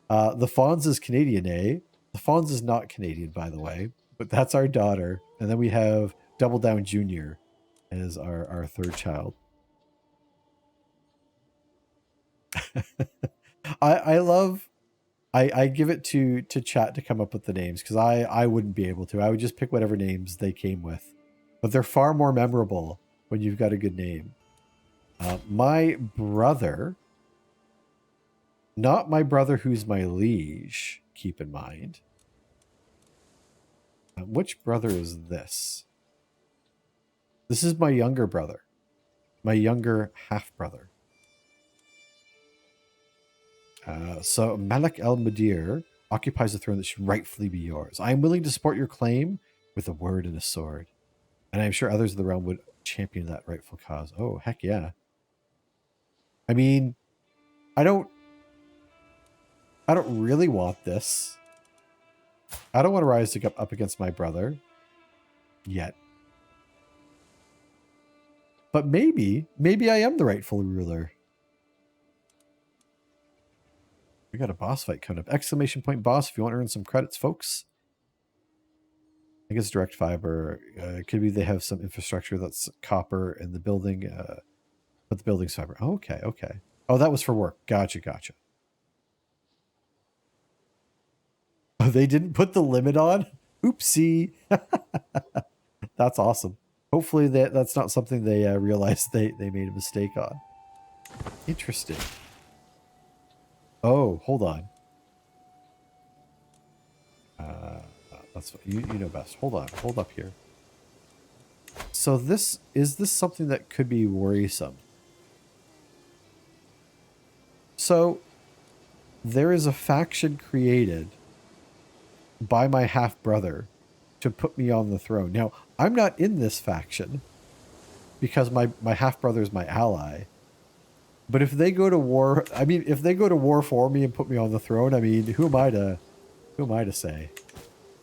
The Fawns is Canadian, eh? The Fawns is not Canadian, by the way, but that's our daughter. And then we have Double Down Jr. as our third child. I give it to chat to come up with the names because I wouldn't be able to. I would just pick whatever names they came with. But they're far more memorable when you've got a good name. My brother, not my brother who's my liege, keep in mind. Which brother is this? This is my younger brother. My younger half-brother. So Malik el-Mudir occupies the throne that should rightfully be yours. I am willing to support your claim with a word and a sword. And I'm sure others of the realm would champion that rightful cause. Oh, heck yeah. I mean, I don't really want this. I don't want to rise up against my brother yet. But maybe I am the rightful ruler. We got a boss fight coming up. Exclamation point boss if you want to earn some credits, folks. I guess direct fiber. It could be they have some infrastructure that's copper in the building. But the building's fiber. Oh, okay. Oh, that was for work. Gotcha. Oh, they didn't put the limit on? Oopsie. That's awesome. Hopefully that's not something they realized they made a mistake on. Interesting. Oh, hold on. That's you know best. Hold on. Hold up here. So is this something that could be worrisome? So there is a faction created by my half-brother to put me on the throne. Now, I'm not in this faction because my half-brother is my ally. But if they go to war, I mean, if they go to war for me and put me on the throne, I mean, who am I to say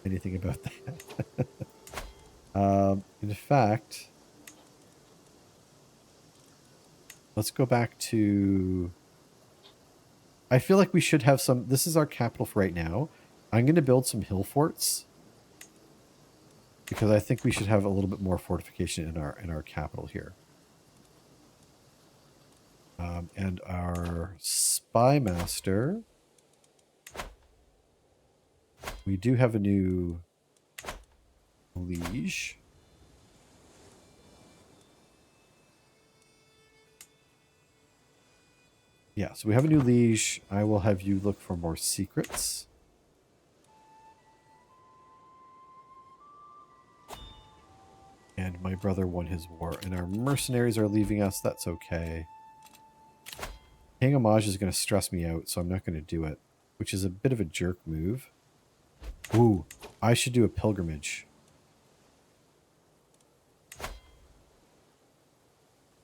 anything about that? In fact, let's go back to... I feel like we should have some... This is our capital for right now. I'm going to build some hill forts because I think we should have a little bit more fortification in our capital here. And our spy master, we do have a new liege. Yeah, so we have a new liege. I will have you look for more secrets. And my brother won his war. And our mercenaries are leaving us. That's okay. Paying homage is going to stress me out, so I'm not going to do it. Which is a bit of a jerk move. Ooh, I should do a pilgrimage.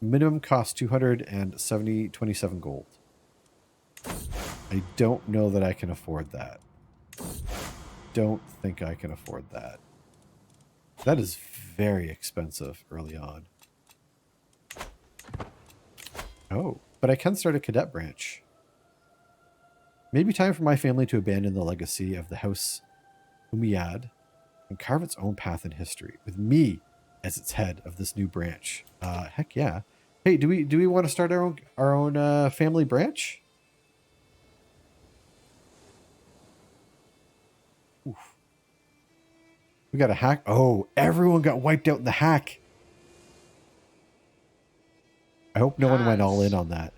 Minimum cost 27 gold. I don't know that I can afford that. Don't think I can afford that. That is very expensive early on. Oh, but I can start a cadet branch. Maybe time for my family to abandon the legacy of the House Umayyad and carve its own path in history, with me as its head of this new branch. Heck yeah. Hey, do we want to start our own family branch? Oof. We got a hack. Oh, everyone got wiped out in the hack. I hope no one went all in on that.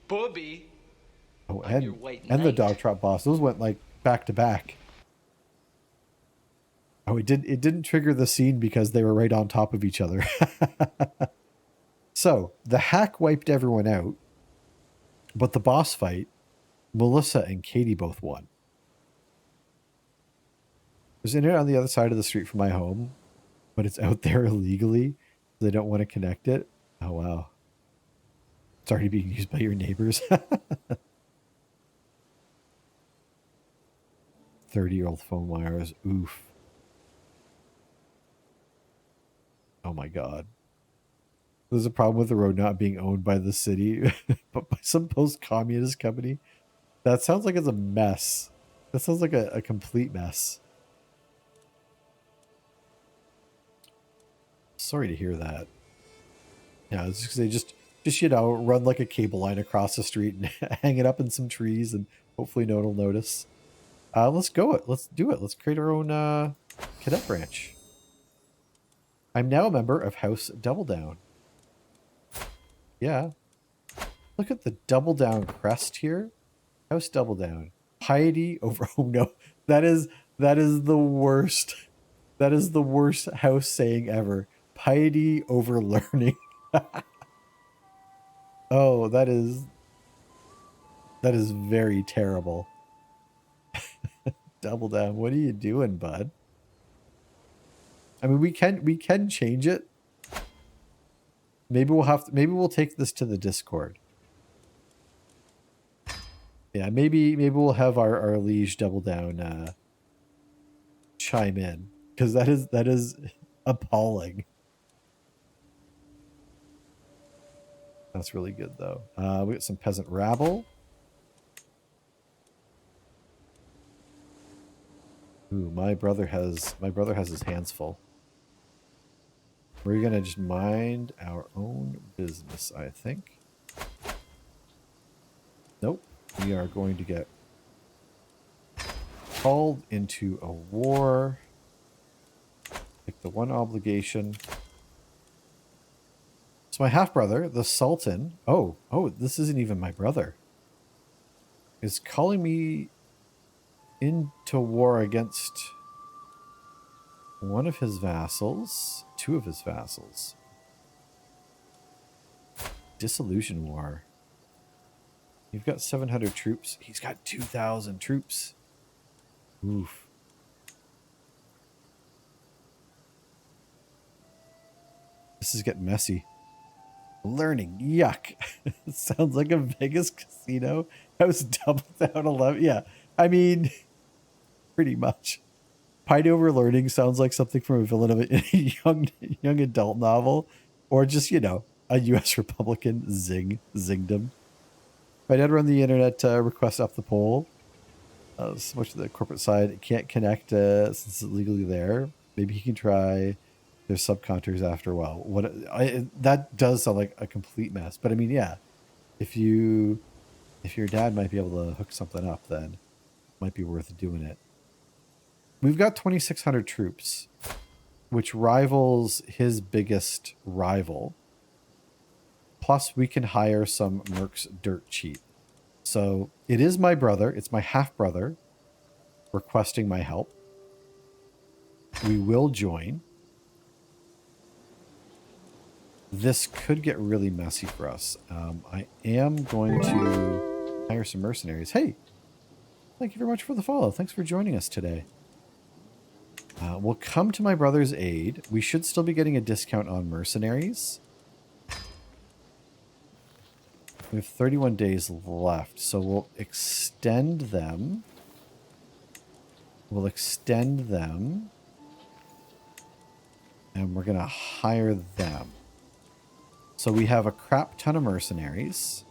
Bobby. Oh, I'm your white and the knight. dog trot boss. Those went like back to back. Oh, it didn't trigger the scene because they were right on top of each other. So the hack wiped everyone out, but the boss fight, Melissa and Katie both won. There's internet on the other side of the street from my home, but it's out there illegally. They don't want to connect it. Oh wow. It's already being used by your neighbors. 30-year-old phone wires. Oof. Oh my god. There's a problem with the road not being owned by the city, but by some post-communist company. That sounds like it's a mess. That sounds like a complete mess. Sorry to hear that. Yeah, it's just, they just you know, run like a cable line across the street and hang it up in some trees, and hopefully no one will notice. Let's go it. Let's do it. Let's create our own cadet branch. I'm now a member of House Double Down. Yeah. Look at the Double Down crest here. House Double Down. Piety over... Oh no. That is the worst. That is the worst house saying ever. Piety over learning. Oh, that is very terrible. Double Down. What are you doing, bud? I mean, we can change it. Maybe we'll take this to the Discord. Yeah, maybe we'll have our liege Double Down chime in, because that is appalling. That's really good though. We got some peasant rabble. Ooh, my brother has his hands full. We're gonna just mind our own business, I think. Nope. We are going to get called into a war. Pick the one obligation. So my half-brother, the Sultan... Oh, this isn't even my brother. Is calling me into war against one of his vassals. Two of his vassals. Dissolution war. You've got 700 troops. He's got 2,000 troops. Oof. This is getting messy. Learning. Yuck. It sounds like a Vegas casino. I was Double Down 11. Yeah. I mean, pretty much. Piety over learning sounds like something from a villain of a young adult novel. Or just, you know, a U.S. Republican zingdom. My dad run the internet request up the pole. So much of the corporate side. It can't connect since it's legally there. Maybe he can try their subcontractors after a while. That does sound like a complete mess. But I mean, yeah, if your dad might be able to hook something up, then it might be worth doing it. We've got 2,600 troops, which rivals his biggest rival. Plus, we can hire some mercs dirt cheap. So it is my brother. It's my half-brother requesting my help. We will join. This could get really messy for us. I am going to hire some mercenaries. Hey, thank you very much for the follow. Thanks for joining us today. We'll come to my brother's aid. We should still be getting a discount on mercenaries. We have 31 days left, so we'll extend them. We'll extend them. And we're going to hire them. So we have a crap ton of mercenaries.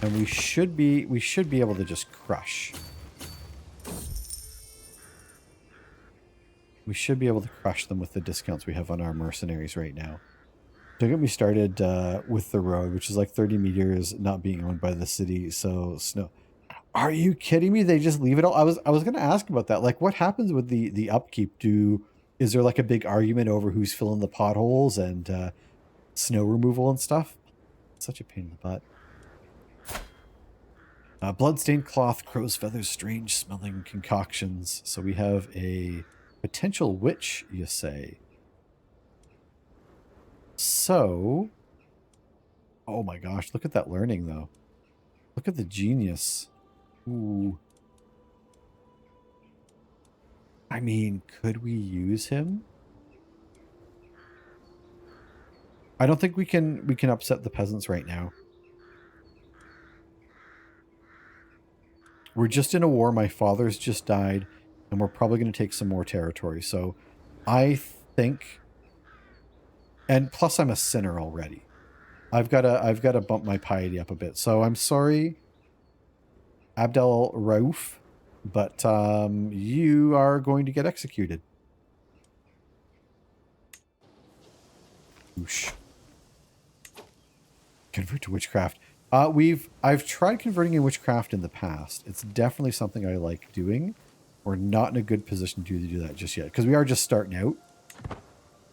And we should be able to just crush. We should be able to crush them with the discounts we have on our mercenaries right now. Don't get me started with the road, which is like 30 meters not being owned by the city. So snow. Are you kidding me? They just leave it all. I was going to ask about that. Like, what happens with the upkeep? Is there like a big argument over who's filling the potholes and snow removal and stuff? Such a pain in the butt. Bloodstained cloth, crow's feathers, strange smelling concoctions. So we have a potential witch, you say. So, oh my gosh, look at that learning though. Look at the genius. Ooh. I mean, could we use him? I don't think we can upset the peasants right now. We're just in a war. My father's just died, and we're probably going to take some more territory. So I think, and plus I'm a sinner already. I've got to bump my piety up a bit. So I'm sorry, Abdel Rauf, but you are going to get executed. Oosh. Convert to witchcraft. I've tried converting in witchcraft in the past. It's definitely something I like doing. We're not in a good position to do that just yet because we are just starting out.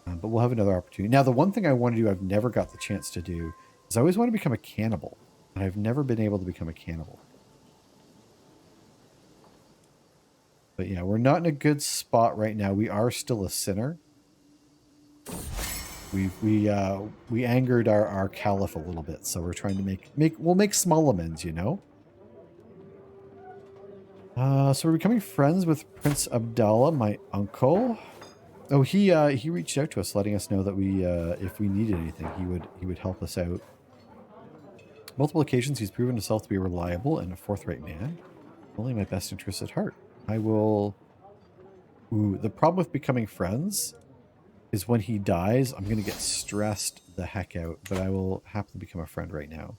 But we'll have another opportunity. Now, the one thing I want to do, I've never got the chance to do, is I always want to become a cannibal, and I've never been able to become a cannibal. But yeah, we're not in a good spot right now. We are still a sinner. We angered our caliph a little bit, so we're trying to we'll make small amends, you know. So we're becoming friends with Prince Abdallah, my uncle. Oh, he reached out to us, letting us know that if we needed anything, he would help us out. Multiple occasions, he's proven himself to be a reliable and a forthright man. Only my best interests at heart. I will. Ooh, the problem with becoming friends is when he dies, I'm going to get stressed the heck out, but I will happily become a friend right now.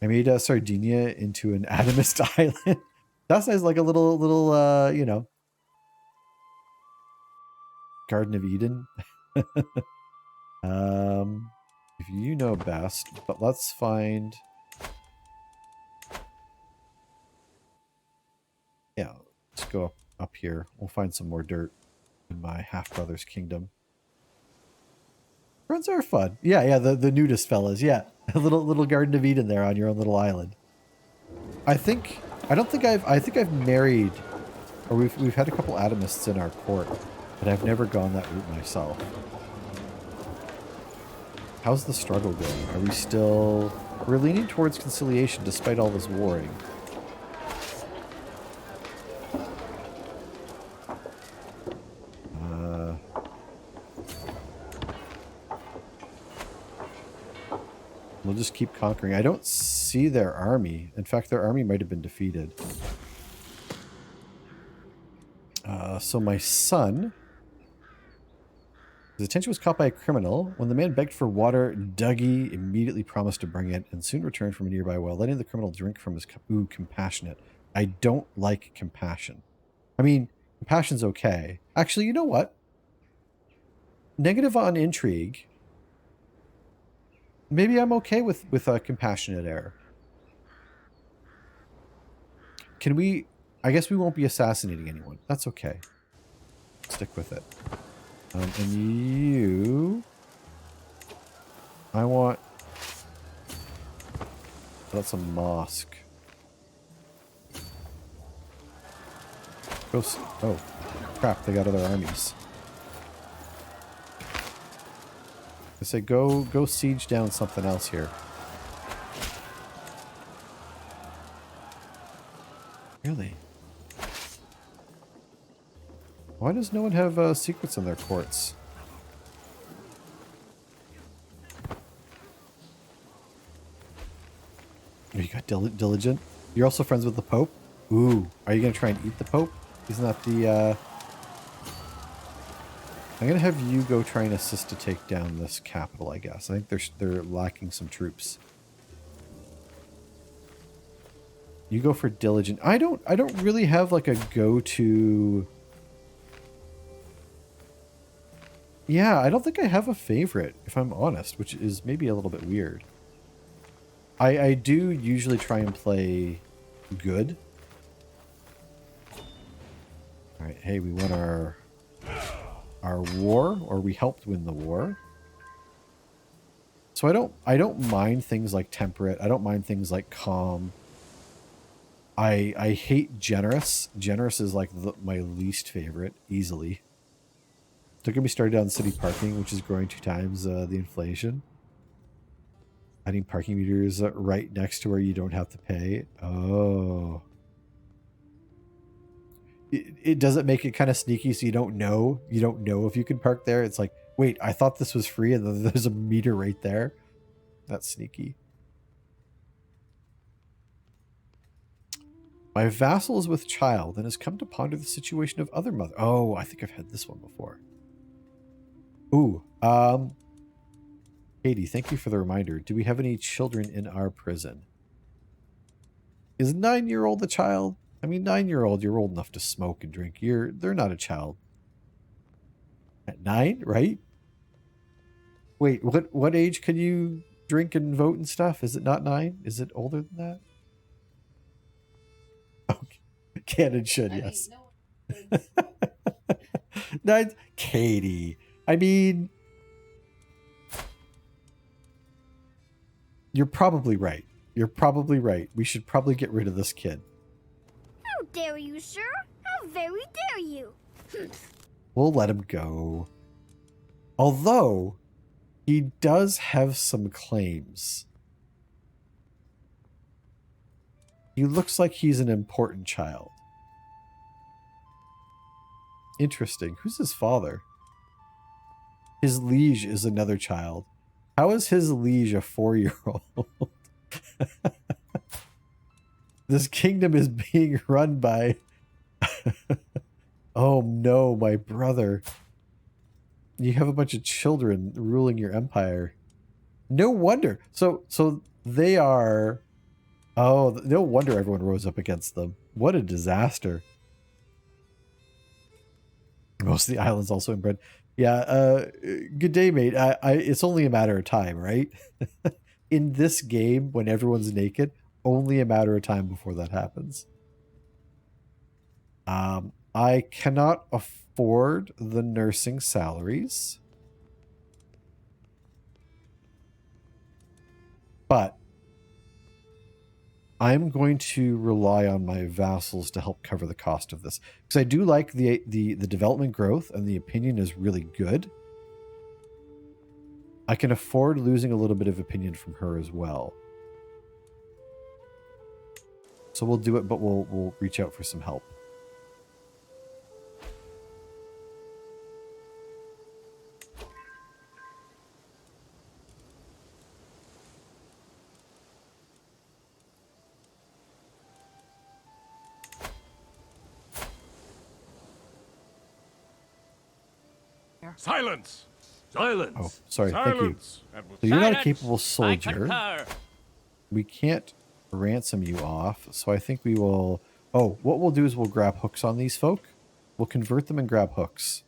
I made Sardinia into an atomist island. That sounds like a little, you know, Garden of Eden. If you know best, but let's find... Yeah, let's go up here. We'll find some more dirt in my half-brother's kingdom. Friends are fun. Yeah, the nudist fellas. Yeah, a little Garden of Eden there on your own little island. I think I've married, or we've had a couple atomists in our court, but I've never gone that route myself. How's the struggle going? Are we still... We're leaning towards conciliation despite all this warring. We'll just keep conquering. I don't see their army. In fact, their army might have been defeated. So my son... His attention was caught by a criminal. When the man begged for water, Dougie immediately promised to bring it and soon returned from a nearby well, letting the criminal drink from his cup. Ooh, compassionate. I don't like compassion. I mean, compassion's okay. Actually, you know what? Negative on intrigue. Maybe I'm okay with a compassionate heir. Can we... I guess we won't be assassinating anyone. That's okay. Stick with it. And you... I want... That's a mosque. Go... Oh, crap, they got other armies. I say go siege down something else here. Really? Why does no one have secrets in their courts? Oh, you got diligent. You're also friends with the Pope? Ooh, are you going to try and eat the Pope? Isn't that the... I'm going to have you go try and assist to take down this capital, I guess. I think they're lacking some troops. You go for diligent. I don't really have like a go-to... Yeah, I don't think I have a favorite, if I'm honest, which is maybe a little bit weird. I do usually try and play good. Alright, hey, we won our war, or we helped win the war. So I don't mind things like temperate. I don't mind things like calm. I hate generous. Generous is like my least favorite, easily. Don't get me started on city parking, which is growing 2 times the inflation. Adding parking meters right next to where you don't have to pay. Oh. It doesn't make it kind of sneaky, so you don't know if you can park there. It's like, wait, I thought this was free, and then there's a meter right there. That's sneaky. My vassal is with child and has come to ponder the situation of other mother. Oh, I think I've had this one before. Ooh, Katie, thank you for the reminder. Do we have any children in our prison? Is 9-year-old a child? I mean, 9-year-old, you're old enough to smoke and drink. They're not a child. At 9, right? Wait, what age can you drink and vote and stuff? Is it not 9? Is it older than that? Okay. Canon should, yes. Nine, Katie. I mean, you're probably right. You're probably right. We should probably get rid of this kid. How dare you, sir? How very dare you? We'll let him go. Although, he does have some claims. He looks like he's an important child. Interesting. Who's his father? His liege is another child. How is his liege a 4-year-old? This kingdom is being run by... Oh no, my brother. You have a bunch of children ruling your empire. No wonder. So they are... Oh, no wonder everyone rose up against them. What a disaster. Most of the island's also inbred. Yeah, good day, mate. It's only a matter of time, right? In this game, when everyone's naked, only a matter of time before that happens. I cannot afford the nursing salaries. But I'm going to rely on my vassals to help cover the cost of this. Because I do like the development growth, and the opinion is really good. I can afford losing a little bit of opinion from her as well. So we'll do it, but we'll reach out for some help. Silence! Silence! Oh, sorry. Silence! Thank you. So you're not a capable soldier. We can't ransom you off, so I think we will... Oh, what we'll do is we'll grab hooks on these folk. We'll convert them and grab hooks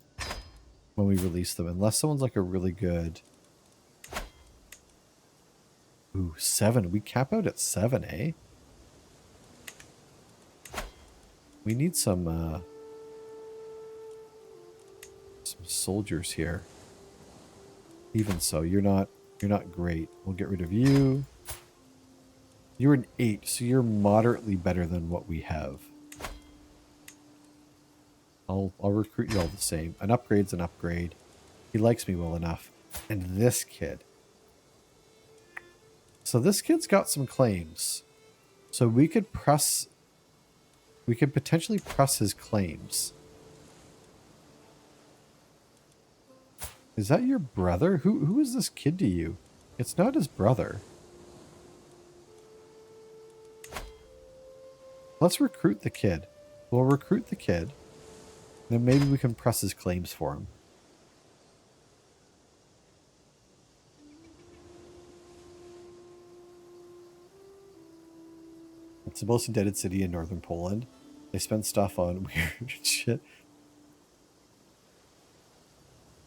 when we release them, unless someone's like a really good... Ooh, 7. We cap out at 7, eh? We need some soldiers here. Even so, you're not great. We'll get rid of you. You're an 8, so you're moderately better than what we have. I'll recruit you all the same. An upgrade's an upgrade. He likes me well enough. And this kid. So this kid's got some claims. So we could potentially press his claims. Is that your brother? Who is this kid to you? It's not his brother. Let's recruit the kid. We'll recruit the kid. Then maybe we can press his claims for him. It's the most indebted city in northern Poland. They spend stuff on weird shit.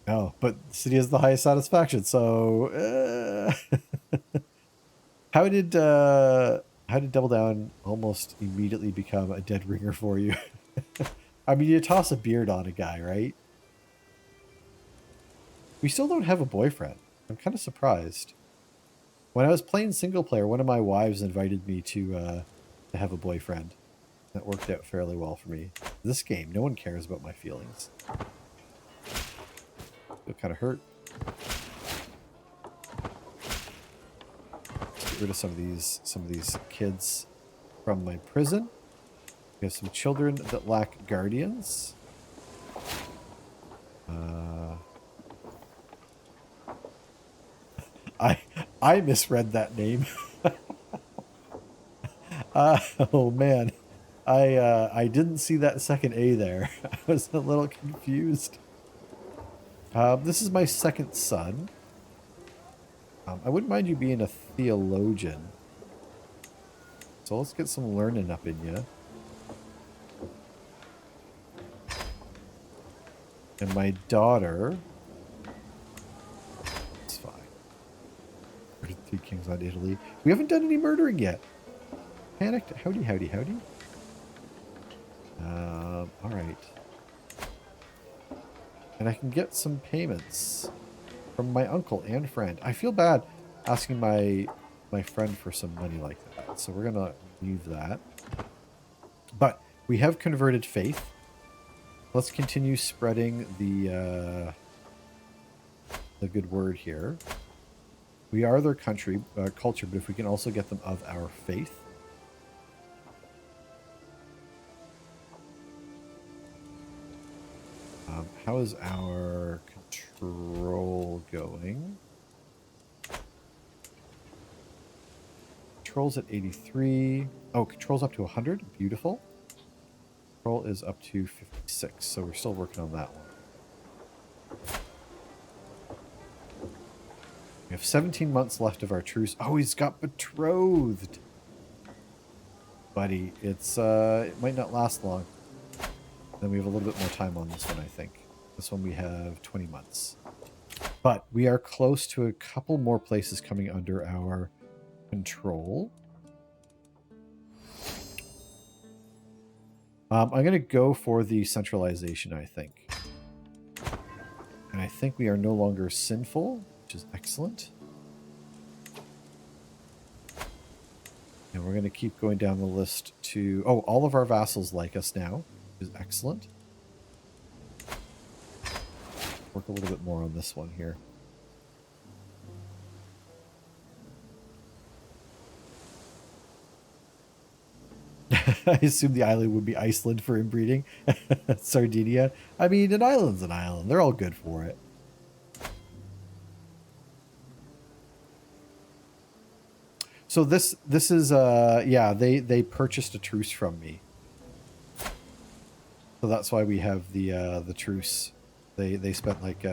No, but the city has the highest satisfaction, so... How did Double Down almost immediately become a dead ringer for you? I mean, you toss a beard on a guy, right? We still don't have a boyfriend. I'm kind of surprised. When I was playing single player, one of my wives invited me to have a boyfriend. That worked out fairly well for me. This game, no one cares about my feelings. Feel kind of hurt. Let's get rid of some of these kids from my prison. We have some children that lack guardians. I misread that name. Oh man, I didn't see that second A there. I was a little confused. This is my second son. I wouldn't mind you being a theologian. So let's get some learning up in you. And my daughter... It's fine. 3 kings on Italy. We haven't done any murdering yet. Panicked. Howdy, howdy, howdy. Alright. And I can get some payments from my uncle and friend. I feel bad asking my friend for some money like that. So we're going to leave that. But we have converted faith. Let's continue spreading the good word here. We are their country, culture, but if we can also get them of our faith. How is our control going? Control's at 83. Oh, control's up to 100. Beautiful. Control is up to 56, so we're still working on that one. We have 17 months left of our truce. Oh, he's got betrothed. Buddy, it's it might not last long. Then we have a little bit more time on this one, I think. This one we have 20 months. But we are close to a couple more places coming under our control. I'm going to go for the centralization, I think. And I think we are no longer sinful, which is excellent. And we're going to keep going down the list to... Oh, all of our vassals like us now, which is excellent. Work a little bit more on this one here. I assume the island would be Iceland for inbreeding. Sardinia. I mean, an island's an island. They're all good for it. So this is yeah, they purchased a truce from me. So that's why we have the truce. They spent like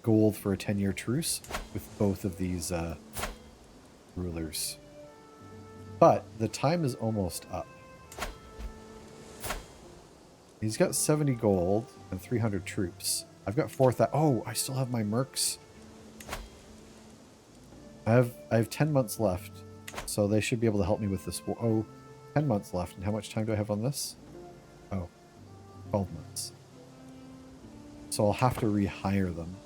gold for a 10-year truce with both of these rulers. But the time is almost up. He's got 70 gold and 300 troops. I've got 4,000. Oh, I still have my mercs. I have 10 months left, so they should be able to help me with this. Oh, 10 months left. And how much time do I have on this? Oh, 12 months. So I'll have to rehire them.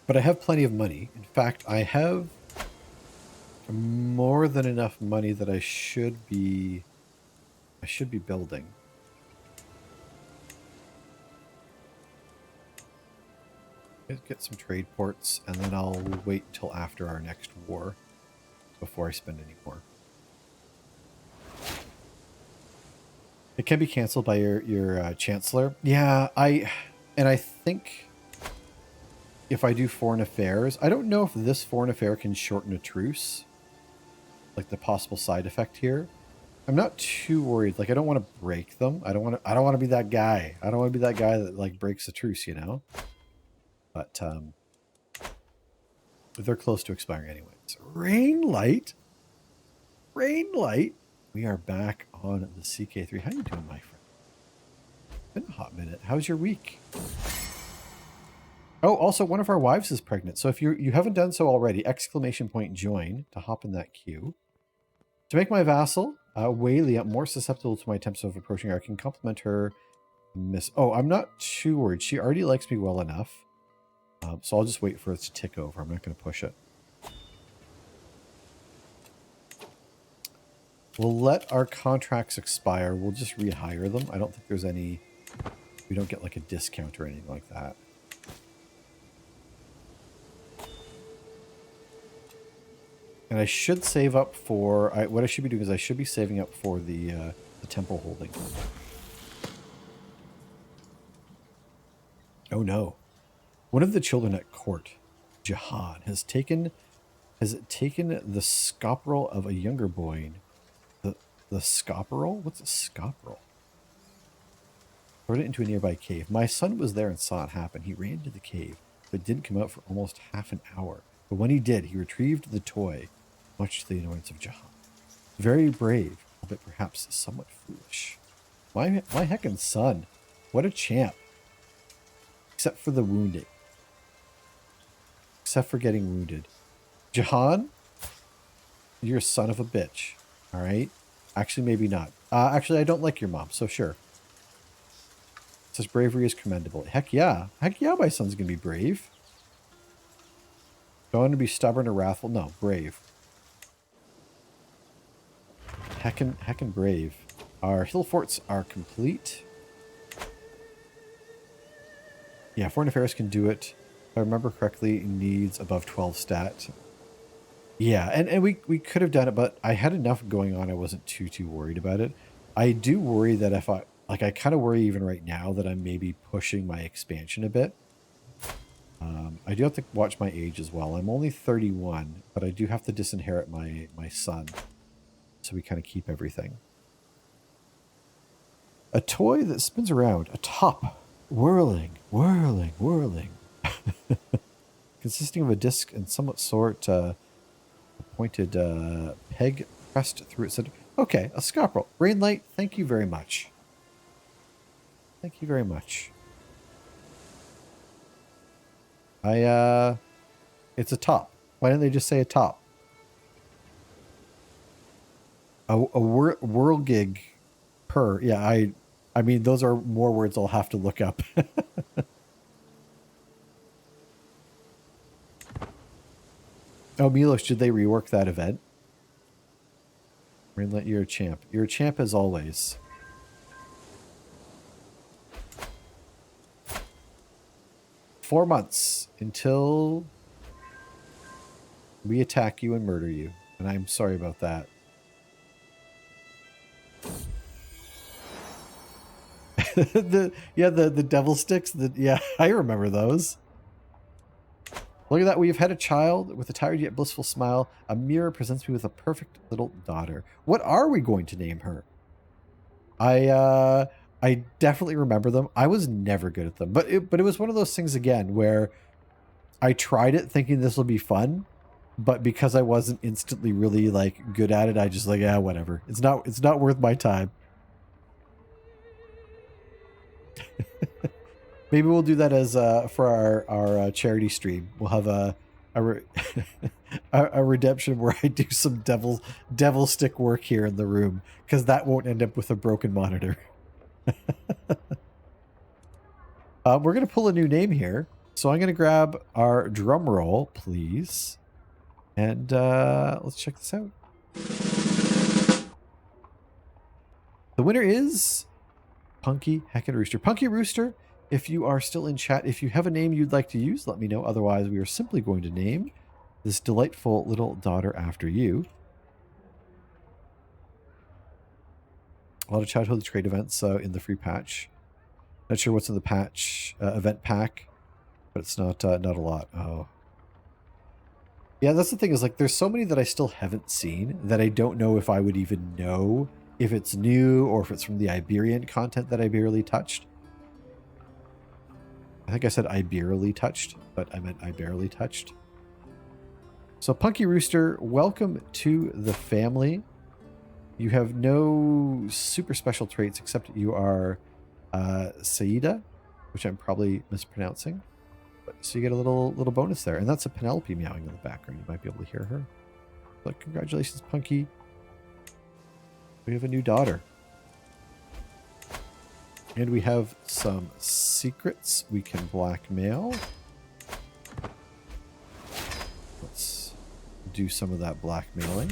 But I have plenty of money. In fact, I have more than enough money that I should be building. Let's get some trade ports, and then I'll wait till after our next war before I spend any more. It can be canceled by your chancellor. Yeah, I think if I do foreign affairs, I don't know if this foreign affair can shorten a truce. Like the possible side effect here. I'm not too worried. Like I don't want to break them. I don't want to be that guy. I don't want to be that guy that like breaks a truce, you know? But they're close to expiring anyways. Rain light. Rain light. We are back on the CK3. How you doing, my friend? Been a hot minute. How's your week? Oh, also one of our wives is pregnant. So if you haven't done so already, !join to hop in that queue. To make my vassal, Whaley, more susceptible to my attempts of approaching her, I can compliment her. Oh, I'm not too worried. She already likes me well enough. So I'll just wait for it to tick over. I'm not going to push it. We'll let our contracts expire. We'll just rehire them. I don't think there's any... We don't get like a discount or anything like that. And I should save up for... what I should be doing is I should be saving up for the temple holding. Oh no. One of the children at court, Jahan, has taken the scopral of a younger boy. The scopral? What's a scopral? Thrown it into a nearby cave. My son was there and saw it happen. He ran into the cave, but didn't come out for almost half an hour. But when he did, he retrieved the toy, much to the annoyance of Jahan. Very brave, but perhaps somewhat foolish. My heckin' son. What a champ. Except for the wounding. Except for getting wounded. Jahan, you're a son of a bitch. Alright? Actually, maybe not. Actually, I don't like your mom, so sure. It says bravery is commendable. Heck yeah. Heck yeah, my son's gonna be brave. Going to be stubborn or wrathful? No, brave. Heckin' brave. Our hill forts are complete. Yeah, foreign affairs can do it. If I remember correctly, it needs above 12 stat. Yeah, and we could have done it, but I had enough going on. I wasn't too worried about it. I do worry that if I kind of worry even right now that I'm maybe pushing my expansion a bit. I do have to watch my age as well. I'm only 31, but I do have to disinherit my son. So we kind of keep everything. A toy that spins around, a top, whirling. Consisting of a disc and somewhat sort pointed peg pressed through its center. Okay, a scopral. Rain light, thank you very much. Thank you very much. It's a top. Why didn't they just say a top? A whirlgig per. Yeah, I mean, those are more words I'll have to look up. Oh, Milos, did they rework that event? Rainlet, you're a champ. You're a champ as always. Four months until we attack you and murder you. And I'm sorry about that. the devil sticks. Yeah, I remember those. Look at that. We've had a child with a tired yet blissful smile. A mirror presents me with a perfect little daughter. What are we going to name her? I definitely remember them. I was never good at them, but it was one of those things again where I tried it thinking this will be fun, but because I wasn't instantly really like good at it, I just like, yeah, whatever. It's not worth my time. Maybe we'll do that as for our charity stream. We'll have a redemption where I do some devil stick work here in the room, because that won't end up with a broken monitor. We're gonna pull a new name here, so I'm gonna grab our drum roll, please, and let's check this out. The winner is Punky Heckin' Rooster. Punky Rooster, if you are still in chat, if you have a name you'd like to use, let me know. Otherwise, we are simply going to name this delightful little daughter after you. A lot of childhood trade events in the free patch. Not sure what's in the patch event pack, but it's not a lot. Oh. Yeah, that's the thing is like there's so many that I still haven't seen that I don't know if I would even know if it's new or if it's from the Iberian content that I barely touched. I think I said I barely touched, but I meant I barely touched. So Punky Rooster, welcome to the family. You have no super special traits except you are Saida, which I'm probably mispronouncing. So you get a little bonus there. And that's a Penelope meowing in the background. You might be able to hear her. But congratulations, Punky. We have a new daughter. And we have some secrets we can blackmail. Let's do some of that blackmailing.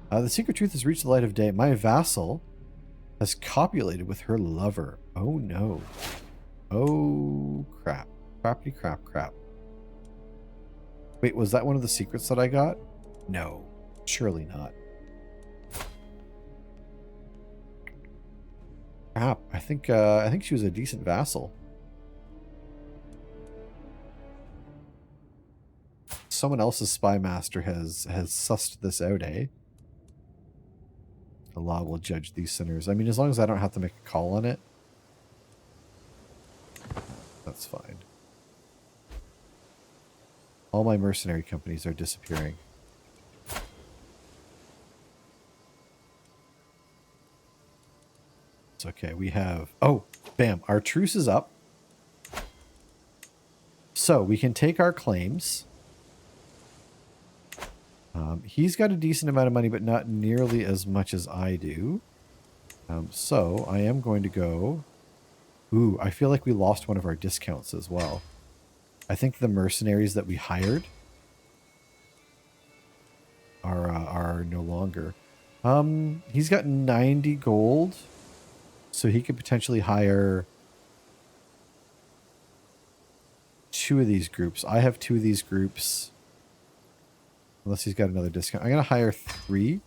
The secret truth has reached the light of day. My vassal has copulated with her lover. Oh no. Oh crap. Crappity crap crap. Wait, was that one of the secrets that I got? No, surely not. Crap. I think she was a decent vassal. Someone else's spy master has sussed this out, eh? The law will judge these sinners. I mean, as long as I don't have to make a call on it, that's fine. All my mercenary companies are disappearing. It's okay. We have... Oh, bam. Our truce is up. So we can take our claims. He's got a decent amount of money, but not nearly as much as I do. So I am going to go... Ooh, I feel like we lost one of our discounts as well. I think the mercenaries that we hired are no longer. He's got 90 gold, so he could potentially hire 2 of these groups. I have 2 of these groups, unless he's got another discount. I'm going to hire 3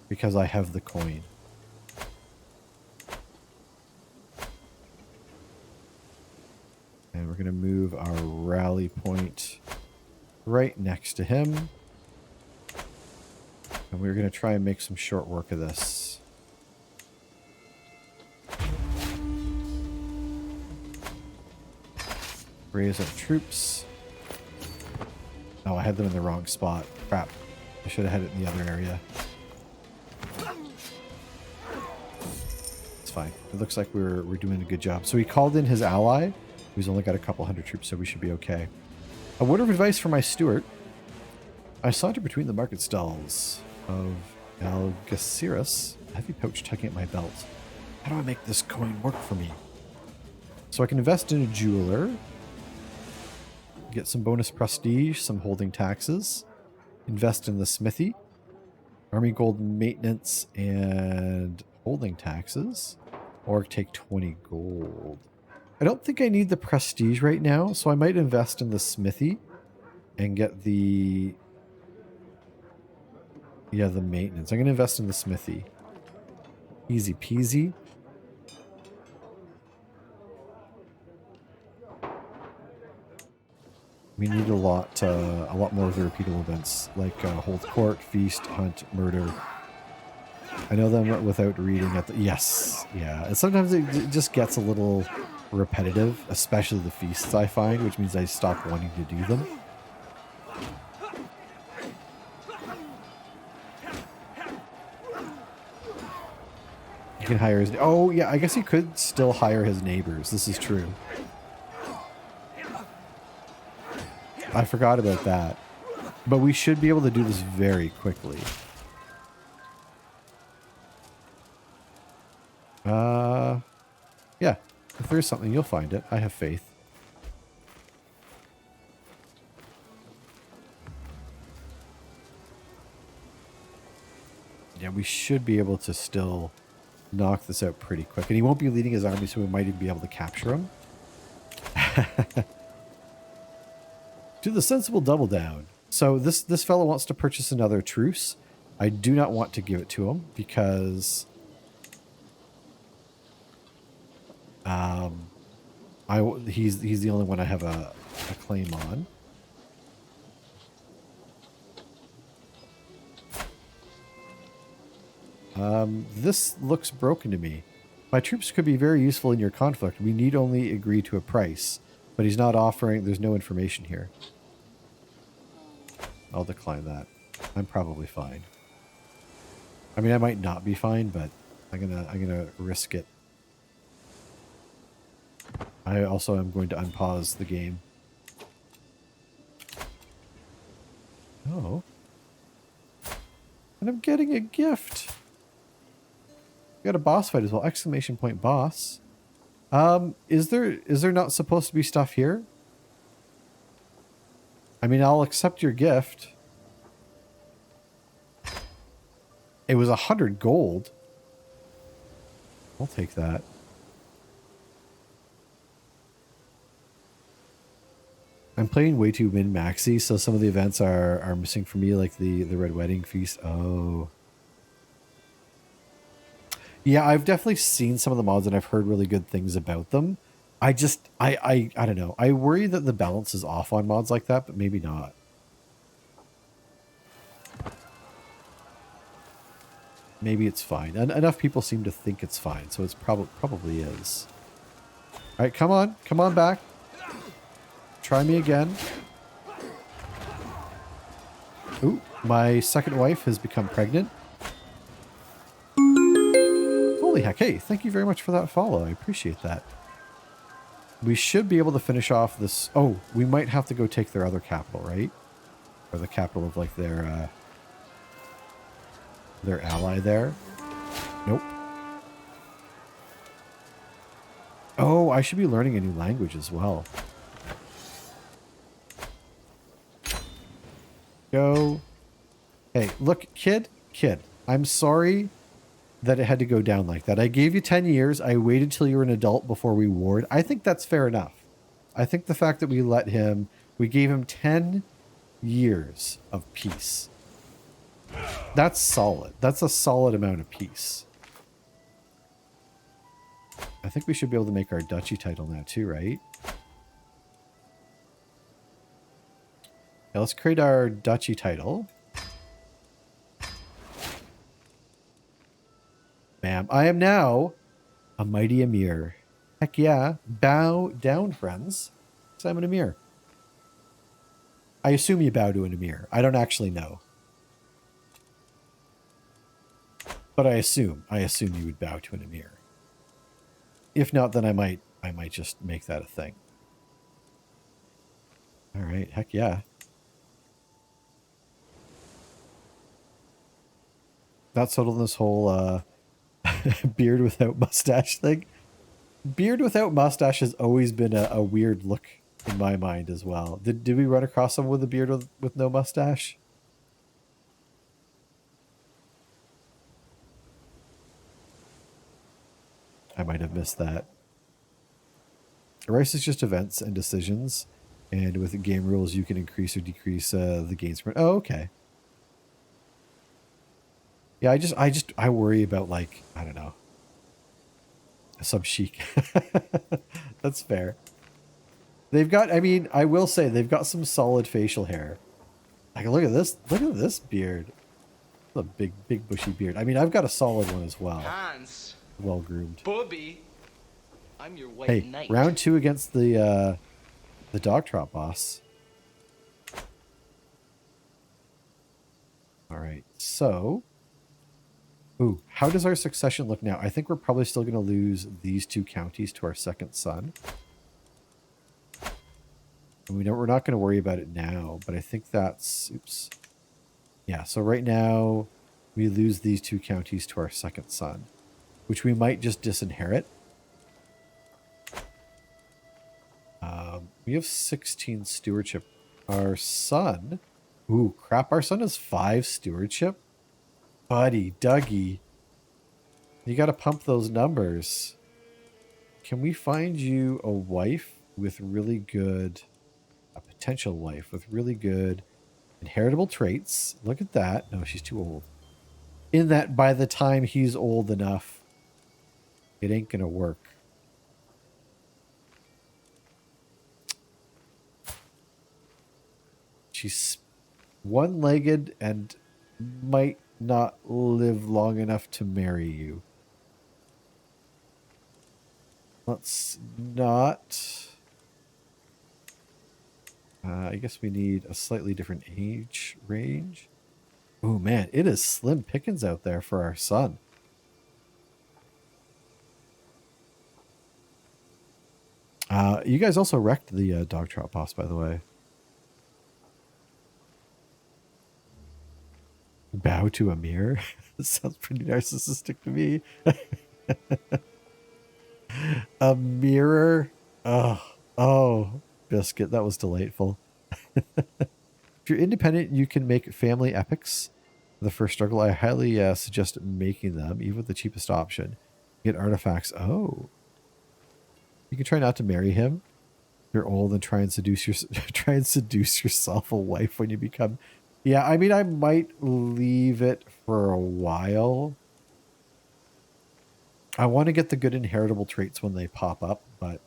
because I have the coin. And we're going to move our rally point right next to him. And we're going to try and make some short work of this. Raise up troops. Oh, I had them in the wrong spot. Crap. I should have had it in the other area. It's fine. It looks like we're doing a good job. So he called in his ally. He's only got a couple hundred troops, so we should be okay. A word of advice for my steward. I saunter between the market stalls of Algeciras, a heavy pouch tugging at my belt. How do I make this coin work for me? So I can invest in a jeweler, get some bonus prestige, some holding taxes, invest in the smithy, army gold maintenance, and holding taxes, or take 20 gold. I don't think I need the prestige right now, so I might invest in the smithy and get the... Yeah, the maintenance. I'm going to invest in the smithy. Easy peasy. We need a lot more of the repeatable events, like Hold Court, Feast, Hunt, Murder. I know them without reading at the... Yes, yeah. And sometimes it just gets a little repetitive, especially the feasts, I find, which means I stop wanting to do them. You can hire his... Oh, yeah, I guess he could still hire his neighbors. This is true. I forgot about that. But we should be able to do this very quickly. Yeah. If there's something, you'll find it. I have faith. Yeah, we should be able to still knock this out pretty quick. And he won't be leading his army, so we might even be able to capture him. To the sensible double down. So this fellow wants to purchase another truce. I do not want to give it to him because he's the only one I have a claim on. This looks broken to me. My troops could be very useful in your conflict. We need only agree to a price. But he's not offering... There's no information here. I'll decline that. I'm probably fine. I mean, I might not be fine, but I'm gonna risk it. I also am going to unpause the game. Oh. And I'm getting a gift. We got a boss fight as well. Exclamation point boss. Is there not supposed to be stuff here? I mean, I'll accept your gift. It was 100 gold. I'll take that. I'm playing way too min-maxy, so some of the events are missing for me, like the Red Wedding Feast. Oh. Yeah, I've definitely seen some of the mods and I've heard really good things about them. I don't know. I worry that the balance is off on mods like that, but maybe not. Maybe it's fine. And enough people seem to think it's fine, so it's probably is. All right, come on. Come on back. Try me again. Ooh, my second wife has become pregnant. Holy heck. Hey, thank you very much for that follow. I appreciate that. We should be able to finish off this. Oh, we might have to go take their other capital, right? Or the capital of like their ally there. Nope. Oh, I should be learning a new language as well. Go. Hey, look, kid. I'm sorry that it had to go down like that. I gave you 10 years. I waited till you were an adult before we warred. I think that's fair enough. I think the fact that we gave him 10 years of peace. That's solid. That's a solid amount of peace. I think we should be able to make our duchy title now too, right? Yeah, let's create our duchy title. Bam. I am now a mighty emir. Heck yeah. Bow down, friends. Because I'm an emir. I assume you bow to an emir. I don't actually know. But I assume you would bow to an emir. If not, then I might just make that a thing. All right. Heck yeah. That's settled this whole beard without mustache thing. Beard without mustache has always been a weird look in my mind as well. Did we run across someone with a beard with no mustache? I might have missed that. Rice is just events and decisions, and with the game rules, you can increase or decrease the gain sprint. Oh, okay. Yeah, I worry about, like, I don't know, some chic. That's fair. They've got, I mean, I will say they've got some solid facial hair. Like, look at this beard. A big bushy beard. I mean, I've got a solid one as well. Hans. Well groomed. Bobby. I'm your white Hey, knight. round 2 against the dog trot boss. All right, so, ooh, how does our succession look now? I think we're probably still going to lose these 2 counties to our second son. And we're not going to worry about it now, but I think that's, oops. Yeah, so right now we lose these 2 counties to our second son, which we might just disinherit. We have 16 stewardship. Our son, ooh, crap, our son has 5 stewardship. Buddy, Dougie, you got to pump those numbers. Can we find you a wife with really good, a potential wife with really good inheritable traits? Look at that. No, she's too old. in that by the time he's old enough, it ain't gonna work. She's one-legged and might not live long enough to marry you. Let's not. I guess we need a slightly different age range. Oh man, it is slim pickings out there for our son. You guys also wrecked the dog trot boss, by the way. Bow to a mirror? This sounds pretty narcissistic to me. A mirror? Oh, biscuit, that was delightful. If you're independent, you can make family epics. The first struggle, I highly suggest making them, even with the cheapest option. Get artifacts. Oh. You can try not to marry him. You're old and try and seduce yourself a wife when you become. Yeah, I mean, I might leave it for a while. I want to get the good inheritable traits when they pop up, but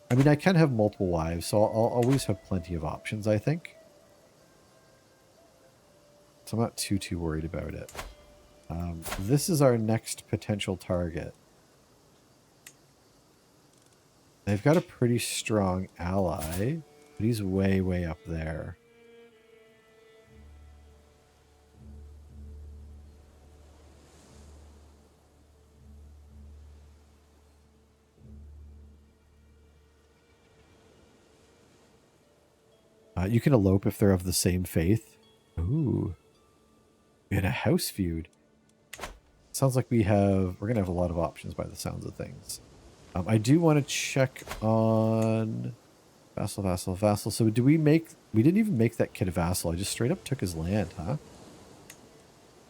I mean, I can have multiple wives, so I'll always have plenty of options, I think. So I'm not too worried about it. This is our next potential target. They've got a pretty strong ally, but he's way up there. You can elope if they're of the same faith. Ooh. We had a house feud. Sounds like we're going to have a lot of options by the sounds of things. I do want to check on vassal. So we didn't even make that kid a vassal. I just straight up took his land, huh? I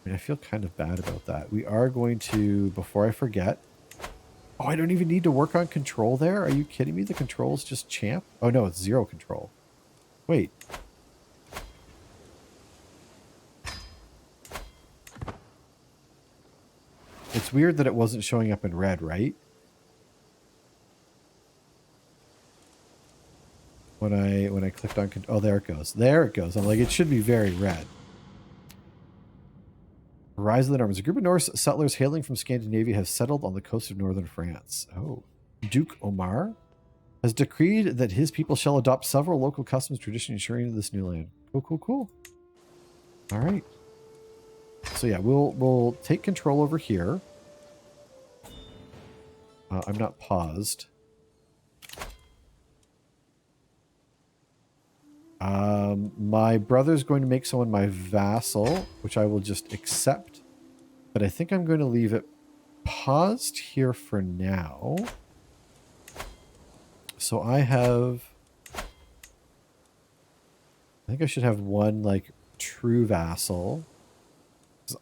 mean, I feel kind of bad about that. We are going to, before I forget. Oh, I don't even need to work on control there. Are you kidding me? The control's just champ. Oh no, it's 0 control. Wait. It's weird that it wasn't showing up in red, right? When I clicked on, oh, there it goes. There it goes. I'm like, it should be very red. Rise of the Normans. A group of Norse settlers hailing from Scandinavia have settled on the coast of northern France. Oh. Duke Omar has decreed that his people shall adopt several local customs, traditions, ensuring this new land. Cool. All right. So yeah, we'll take control over here. I'm not paused. My brother's going to make someone my vassal, which I will just accept. But I think I'm going to leave it paused here for now. So I think I should have one like true vassal.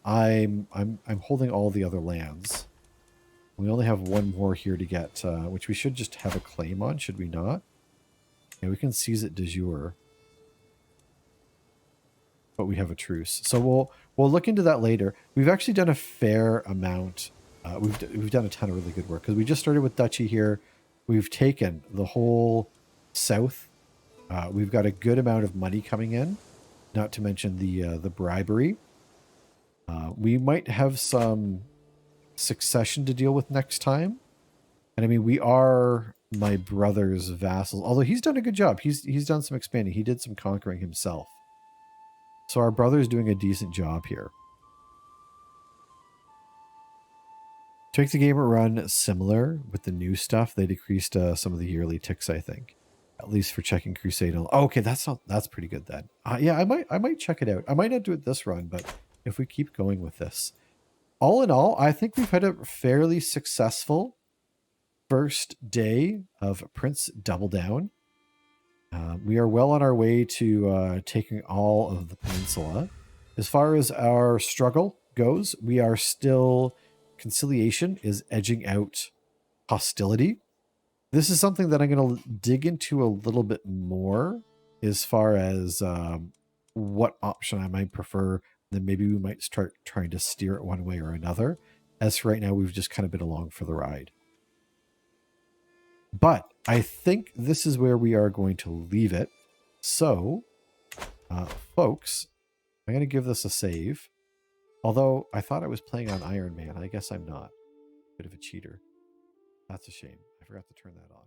I'm holding all the other lands. We only have one more here to get, which we should just have a claim on, should we not? Yeah, we can seize it de jure. But we have a truce. So we'll look into that later. We've actually done a fair amount. We've done a ton of really good work because we just started with Duchy here. We've taken the whole south. We've got a good amount of money coming in, not to mention the bribery. We might have some succession to deal with next time. And I mean, we are my brother's vassals, although he's done a good job. He's done some expanding. He did some conquering himself. So our brother's doing a decent job here. To make the game run similar with the new stuff, they decreased some of the yearly ticks, I think. At least for checking Crusader. Oh, okay, that's pretty good then. Yeah, I might check it out. I might not do it this run, but if we keep going with this. All in all, I think we've had a fairly successful first day of Prince Double Down. We are well on our way to taking all of the peninsula. As far as our struggle goes, we are still... Conciliation is edging out hostility. This is something that I'm going to dig into a little bit more as far as what option I might prefer Then maybe we might start trying to steer it one way or another. As for right now, we've just kind of been along for the ride. But I think this is where we are going to leave it. So, folks, I'm going to give this a save. Although I thought I was playing on Iron Man. I guess I'm not. Bit of a cheater. That's a shame. I forgot to turn that on.